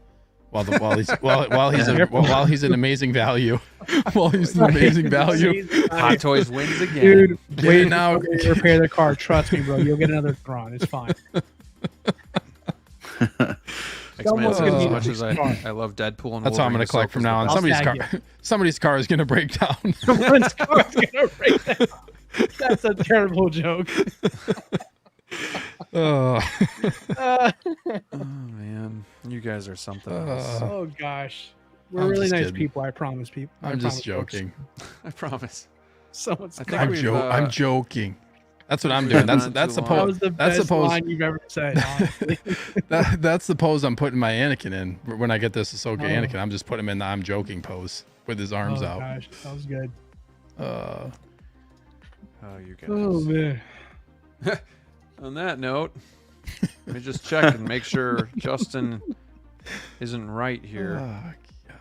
C: while he's an amazing value. While he's an amazing value.
A: Hot Toys wins again.
D: Dude, wait now. Repair the car. Trust me, bro. You'll get another Thrawn. It's fine.
A: X-Men says as much as I love Deadpool and
C: that's how I'm going to collect from now on. Somebody's car is going to break down.
D: Someone's car is going to break down. That's a terrible joke.
A: Oh man, you guys are something else.
D: Oh gosh, we're really nice people. I promise, people.
C: I'm just joking.
A: I promise.
D: Someone's.
C: I'm joking. That's what I'm doing. That's the pose.
D: That was the best line you've ever said. Honestly.
C: That's the pose I'm putting my Anakin in when I get this Ahsoka Anakin. I'm just putting him in the I'm joking pose with his arms out.
D: Oh gosh, that was good.
A: Oh, you guys.
D: Oh man.
A: On that note, let me just check and make sure Justin isn't right here.
C: Oh, God.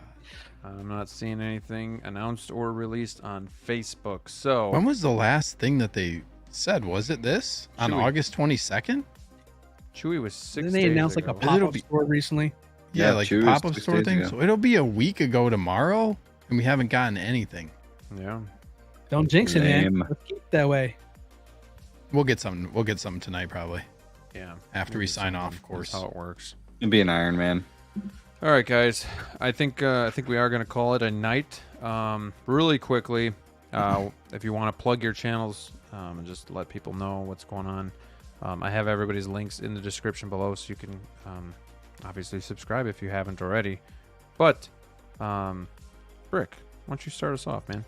A: I'm not seeing anything announced or released on Facebook. So
C: when was the last thing that they said? Was it this on August 22nd?
A: Chewie was 6
D: Didn't
A: days
D: they announce
A: ago.
D: like a pop-up store recently?
C: Yeah, like
B: Chewie
C: pop-up
B: 6
C: store
B: days
C: thing.
B: ago.
C: So it'll be a week ago tomorrow, and we haven't gotten anything.
A: Yeah.
D: Don't jinx it, man.
B: Lame.
D: Let's keep it that way.
C: We'll get some. We'll get some tonight, probably.
A: Yeah.
C: After we sign off, of
A: That's
C: course.
A: how it works.
B: It'd be an Iron Man.
A: All right, guys. I think we are going to call it a night. Really quickly, if you want to plug your channels and just let people know what's going on, I have everybody's links in the description below, so you can obviously subscribe if you haven't already. But, Brick, why don't you start us off, man?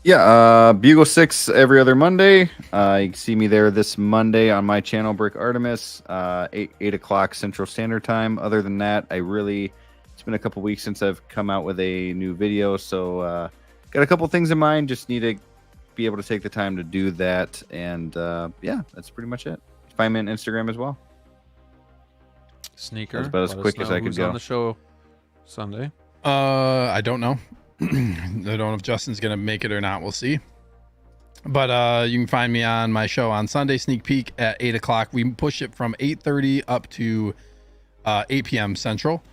B: Yeah, Bugle 6 every other Monday. You can see me there this Monday on my channel, Brick Artemis, 8 o'clock Central Standard Time. Other than that, it's been a couple weeks since I've come out with a new video, so got a couple things in mind. Just need to be able to take the time to do that, and yeah, that's pretty much it. Find me on Instagram as well.
A: Sneaker.
B: That's about as quick as I could
A: who's
B: go.
A: on the show Sunday.
C: I don't know. I don't know if Justin's gonna make it or not. We'll see. But you can find me on my show on Sunday, Sneak Peek at 8 o'clock. We push it from 8:30 up to 8 p.m. Central.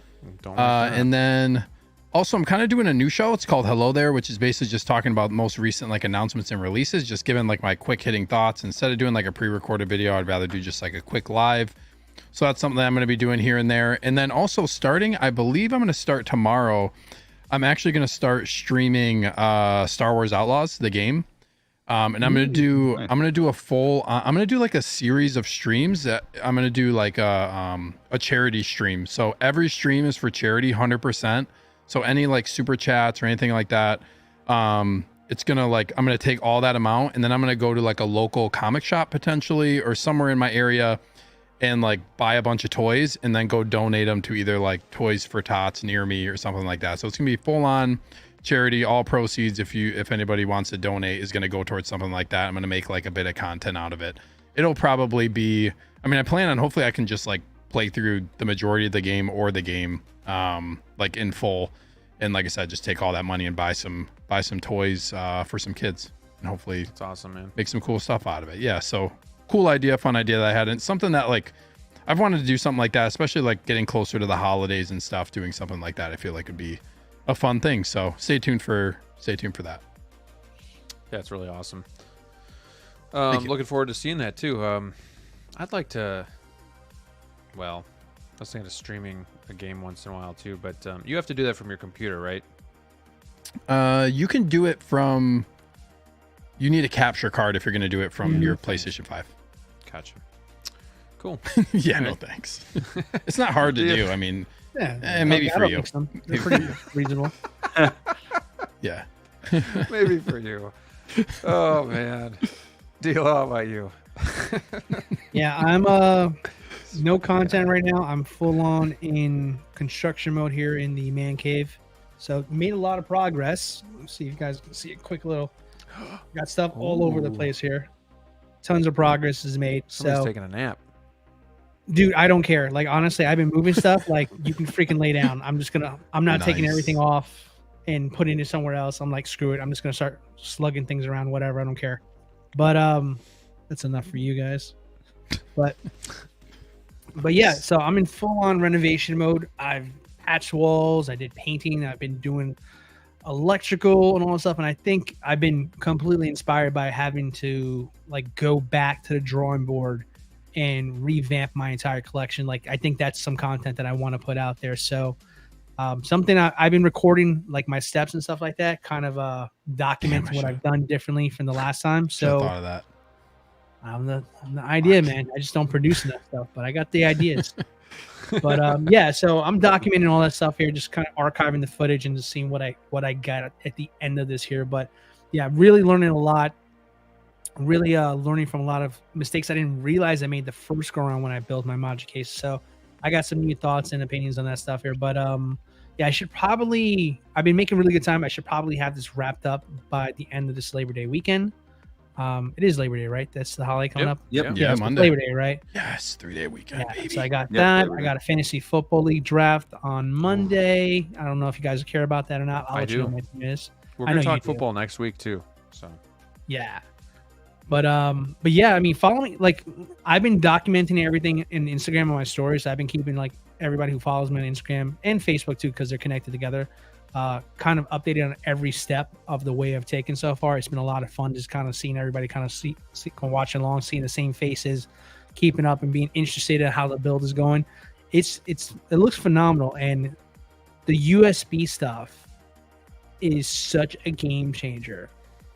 C: And then also I'm kind of doing a new show. It's called Hello There, which is basically just talking about most recent like announcements and releases, just giving like my quick hitting thoughts. Instead of doing like a pre-recorded video, I'd rather do just like a quick live. So that's something that I'm going to be doing here and there. And then also starting, I believe I'm going to start tomorrow. I'm actually going to start streaming Star Wars Outlaws, the game. And I'm going to do a full, I'm going to do like a series of streams that I'm going to do like a charity stream. So every stream is for charity, 100%. So any like super chats or anything like that, it's going to like, I'm going to take all that amount and then I'm going to go to like a local comic shop potentially or somewhere in my area and like buy a bunch of toys and then go donate them to either like Toys for Tots near me or something like that. So it's gonna be full on charity. All proceeds, if anybody wants to donate, is gonna go towards something like that. I'm gonna make like a bit of content out of it. It'll probably be, I mean, I plan on hopefully I can just like play through the majority of the game or the game like in full. And like I said, just take all that money and buy some toys for some kids and hopefully
A: it's awesome, man.
C: Make some cool stuff out of it. Yeah. So cool idea, fun idea that I had. And something that like I've wanted to do something like that, especially like getting closer to the holidays and stuff. Doing something like that, I feel like it'd be a fun thing. So stay tuned for that.
A: Yeah, it's really awesome. Looking forward to seeing that too. I'd like to. Well, I was thinking of streaming a game once in a while too, but you have to do that from your computer, right?
C: You can do it from. You need a capture card if you're going to do it from your PlayStation 5.
A: Gotcha. Cool.
C: Yeah, no thanks. It's not hard to do. I mean, maybe for you.
D: They're pretty reasonable.
C: Yeah.
A: Maybe for you. Oh man. DLO, how about you?
D: Yeah, I'm no content right now. I'm full on in construction mode here in the man cave. So made a lot of progress. Let's see if you guys can see a quick little. Got stuff all over the place here. Tons of progress is made.
A: Somebody's
D: so
A: taking a nap.
D: dude, I don't care. Like honestly, I've been moving stuff. Like you can freaking lay down. I'm not taking everything off and putting it somewhere else. I'm like, screw it. I'm just gonna start slugging things around, whatever. I don't care. But that's enough for you guys. But yeah, so I'm in full on renovation mode. I've patched walls, I did painting, I've been doing electrical and all that stuff, and I think I've been completely inspired by having to like go back to the drawing board and revamp my entire collection. Like I think that's some content that I want to put out there. So something I've been recording, like my steps and stuff like that, kind of document what I've done differently from the last time. So
C: thought of that.
D: I'm the idea man. I just don't produce enough stuff, but I got the ideas. But yeah, so I'm documenting all that stuff here, just kind of archiving the footage and just seeing what I got at the end of this here. But yeah, really learning a lot. Really learning from a lot of mistakes I didn't realize I made the first go around when I built my Moducase. So I got some new thoughts and opinions on that stuff here. But yeah, I've been making really good time. I should probably have this wrapped up by the end of this Labor Day weekend. It is Labor Day, right? That's the holiday coming up.
C: Yep.
A: Yeah,
C: Monday.
D: Labor Day, right?
C: Yes, 3-day weekend, baby.
D: So I got that. I got a fantasy football league draft on Monday. I don't know if you guys care about that or not. I'll let you know what my team is.
A: We're gonna talk football next week too. So
D: yeah. But yeah, I mean, following, like, I've been documenting everything in Instagram on my stories. I've been keeping like everybody who follows me on Instagram and Facebook too, because they're connected together. Kind of updated on every step of the way I've taken so far. It's been a lot of fun just kind of seeing everybody kind of watching along, seeing the same faces, keeping up and being interested in how the build is going. It looks phenomenal, and the USB stuff is such a game changer.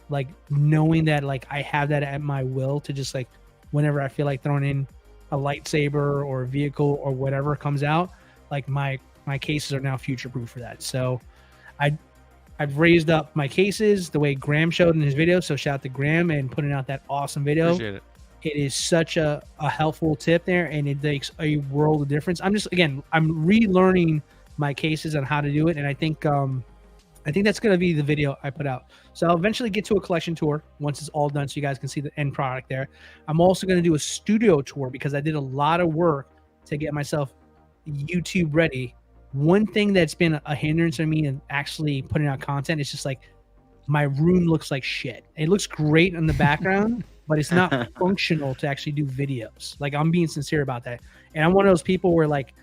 D: Like knowing that like I have that at my will to just like whenever I feel like throwing in a lightsaber or a vehicle or whatever comes out, like my cases are now future proof for that. So I've raised up my cases the way Graham showed in his video. So shout out to Graham and putting out that awesome video.
A: appreciate it.
D: It is such a helpful tip there, and it makes a world of difference. I'm relearning my cases on how to do it, and I think that's going to be the video I put out. So I'll eventually get to a collection tour once it's all done so you guys can see the end product there. I'm also going to do a studio tour because I did a lot of work to get myself YouTube ready. One thing that's been a hindrance for me in actually putting out content is just like my room looks like shit. It looks great in the background, but it's not functional to actually do videos. Like I'm being sincere about that. And I'm one of those people where like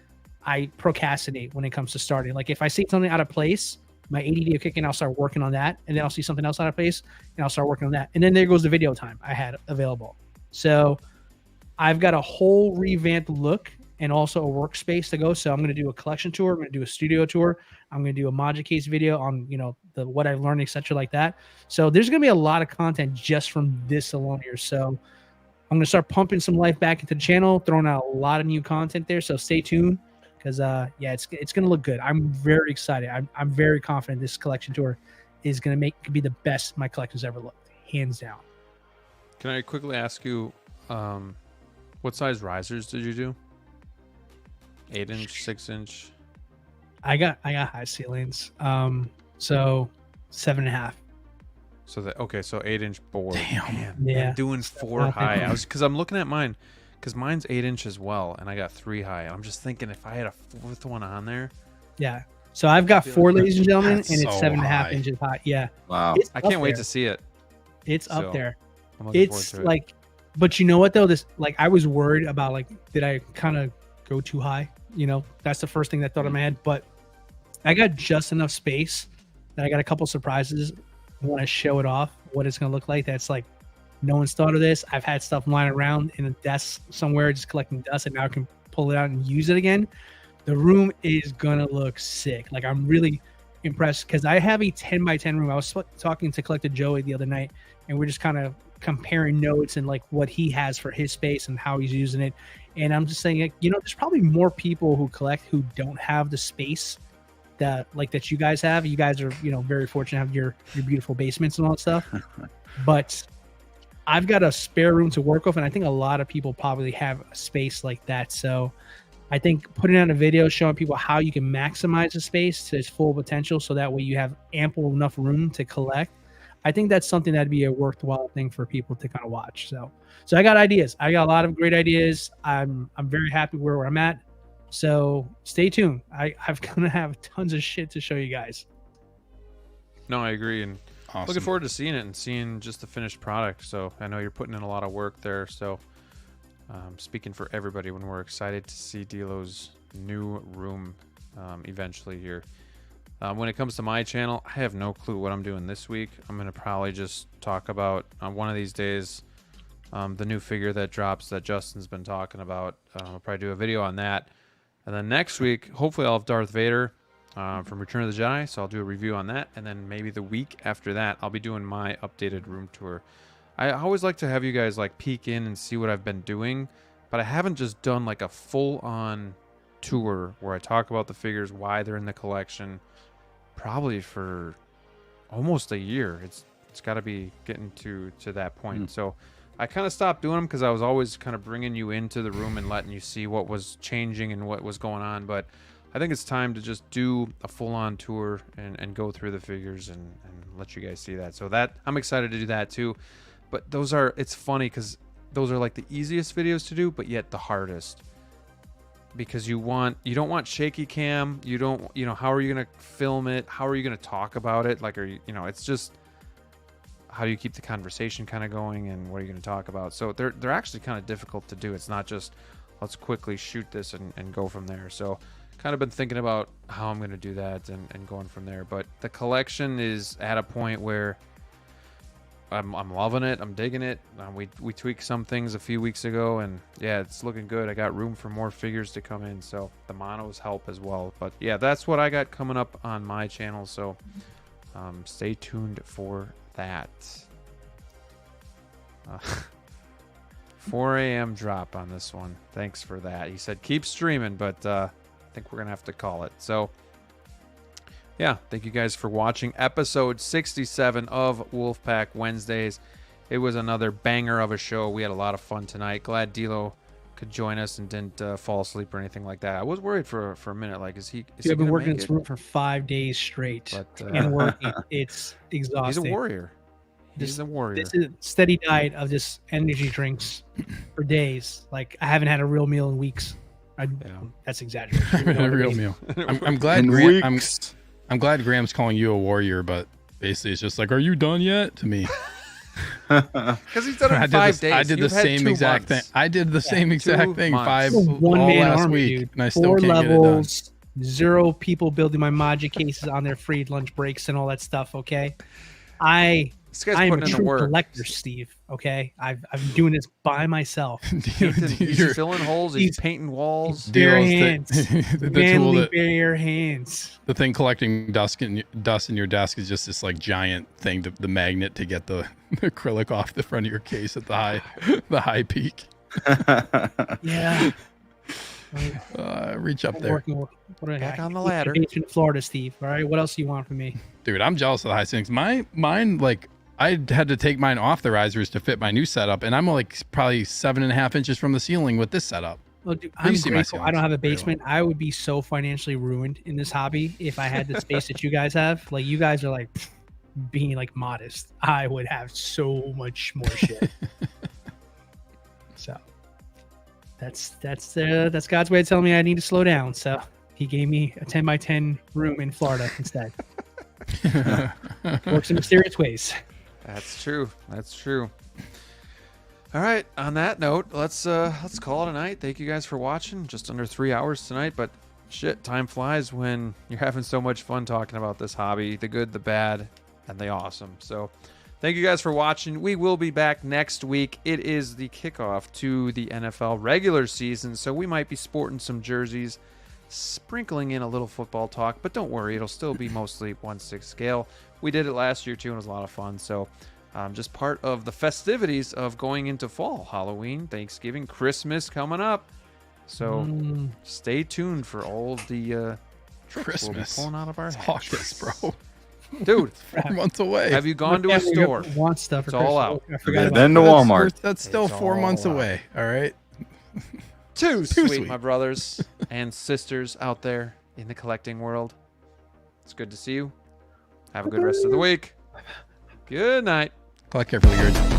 D: I procrastinate when it comes to starting. Like if I see something out of place, my ADD will kick in, I'll start working on that. And then I'll see something else out of place and I'll start working on that. And then there goes the video time I had available. So I've got a whole revamped look and also a workspace to go. So I'm going to do a collection tour. I'm going to do a studio tour. I'm going to do a Moducase video on, what I've learned, etc. like that. So there's going to be a lot of content just from this alone here. So I'm going to start pumping some life back into the channel, throwing out a lot of new content there. So stay tuned. Because it's gonna look good. I'm very excited. I'm very confident this collection tour is gonna be the best my collection's ever looked, hands down.
A: Can I quickly ask you, what size risers did you do? 8-inch, 6-inch?
D: I got high ceilings. So 7.5.
A: So 8-inch board.
C: Damn.
D: Yeah.
A: I'm doing 4 high. Because I'm looking at mine. Because mine's 8-inch as well, and I got 3 high. I'm just thinking if I had a 4th one on there.
D: Yeah. So I've got 4, ladies and gentlemen, and it's
C: so
D: 7.5 inches high. Yeah.
B: Wow.
A: I can't wait to see it.
D: It's up there.
A: I'm looking
D: It's
A: forward to it.
D: like, but you know what though? This like I was worried about like, did I kind of go too high. You know, that's the first thing that thought in my head. But I got just enough space that I got a couple surprises. I want to show it off, what it's going to look like. That's like, no one's thought of this. I've had stuff lying around in a desk somewhere just collecting dust, and now I can pull it out and use it again. The room is going to look sick. Like, I'm really impressed because I have a 10 by 10 room. I was talking to Collector Joey the other night, and we're just kind of comparing notes and like what he has for his space and how he's using it. And I'm just saying, you know, there's probably more people who collect who don't have the space that you guys have. You guys are, you know, very fortunate to have your beautiful basements and all that stuff. But I've got a spare room to work with, and I think a lot of people probably have a space like that. So I think putting out a video showing people how you can maximize the space to its full potential, so that way you have ample enough room to collect. I think that's something that'd be a worthwhile thing for people to kind of watch. So I got ideas. I got a lot of great ideas. I'm very happy where I'm at. So stay tuned. I'm gonna have tons of shit to show you guys.
A: No, I agree, and
C: Awesome.
A: looking forward to seeing it and seeing just the finished product. So I know you're putting in a lot of work there. So speaking for everybody, when we're excited to see DLO's new room eventually here. When it comes to my channel, I have no clue what I'm doing this week. I'm going to probably just talk about on one of these days the new figure that drops that Justin's been talking about. I'll probably do a video on that. And then next week, hopefully I'll have Darth Vader from Return of the Jedi, so I'll do a review on that. And then maybe the week after that, I'll be doing my updated room tour. I always like to have you guys like peek in and see what I've been doing, but I haven't just done like a full-on tour where I talk about the figures, why they're in the collection, probably for almost a year. It's got to be getting to that point. So I kind of stopped doing them because I was always kind of bringing you into the room and letting you see what was changing and what was going on. But I think it's time to just do a full-on tour and go through the figures and let you guys see that. So that I'm excited to do that too. But it's funny because those are like the easiest videos to do, but yet the hardest. Because you don't want shaky cam. How are you going to film it? How are you going to talk about it? Like, it's just, how do you keep the conversation kind of going, and what are you going to talk about? So they're actually kind of difficult to do. It's not just, let's quickly shoot this and go from there. So kind of been thinking about how I'm going to do that and going from there. But the collection is at a point where I'm loving it. I'm digging it. We tweaked some things a few weeks ago, and yeah, it's looking good. I got room for more figures to come in, so the monos help as well. But yeah, that's what I got coming up on my channel, so stay tuned for that. 4 a.m. drop on this one. Thanks for that. He said keep streaming, but I think we're gonna have to call it. So yeah, thank you guys for watching episode 67 of Wolfpack Wednesdays. It was another banger of a show. We had a lot of fun tonight. Glad DLO could join us and didn't fall asleep or anything like that. I was worried for a minute. Like, is he
D: I've been working in this room for 5 days straight, and working. It's exhausting.
A: He's a warrior. He's a warrior.
D: This is a steady diet of just energy drinks for days. Like, I haven't had a real meal in weeks. That's exaggerated.
C: A real meal. I'm glad I'm glad Graham's calling you a warrior, but basically it's just like, are you done yet? To me.
A: Because he's done it in 5 days.
C: I did the same exact thing. I did the same exact thing. 5
D: one
C: all
D: man
C: last
D: army,
C: week,
D: dude.
C: and I still
D: 4
C: can't
D: levels,
C: get it done.
D: 0 people building my Moducases on their free lunch breaks and all that stuff. Okay,
A: This guy's
D: I am a
A: putting in the
D: true
A: work.
D: collector, Steve. Okay, I've been doing this by myself.
A: He's filling holes. He's painting walls.
D: Bare hands,
C: the
D: manly
C: tool that,
D: bare hands.
C: the thing collecting dust in your desk is just this like giant thing, the magnet to get the acrylic off the front of your case at the high peak.
D: Yeah.
C: Reach up there.
A: Back on the ladder.
D: In Florida, Steve. All right. What else do you want from me?
C: Dude, I'm jealous of the high ceilings. Mine, like, I had to take mine off the risers to fit my new setup, and I'm like probably 7.5 inches from the ceiling with this setup.
D: Well, dude, I'm grateful I don't have a basement. I would be so financially ruined in this hobby if I had the space that you guys have. Like, you guys are like being like modest. I would have so much more shit. So that's God's way of telling me I need to slow down. So he gave me a 10 by 10 room in Florida instead. Works in mysterious ways.
A: That's true. That's true. All right. On that note, let's call it a night. Thank you guys for watching. Just under 3 hours tonight, but shit, time flies when you're having so much fun talking about this hobby, the good, the bad, and the awesome. So thank you guys for watching. We will be back next week. It is the kickoff to the NFL regular season, so we might be sporting some jerseys, sprinkling in a little football talk, but don't worry, it'll still be mostly 1/6 scale. We did it last year too, and it was a lot of fun. So just part of the festivities of going into fall, Halloween, Thanksgiving, Christmas coming up. So stay tuned for all the tricks we'll be pulling out of our heads.
C: August, bro.
A: Dude,
C: 4 months away.
A: have you gone to a store?
D: Want stuff?
A: It's all out.
B: Then to Walmart.
C: That's still
A: It's
C: 4 months
A: all out.
C: away. All right.
A: Too
C: Too
A: sweet,
C: sweet.
A: my brothers and sisters out there in the collecting world. It's good to see you. Have a good rest of the week. Good night.
C: Collect carefully, Gerd.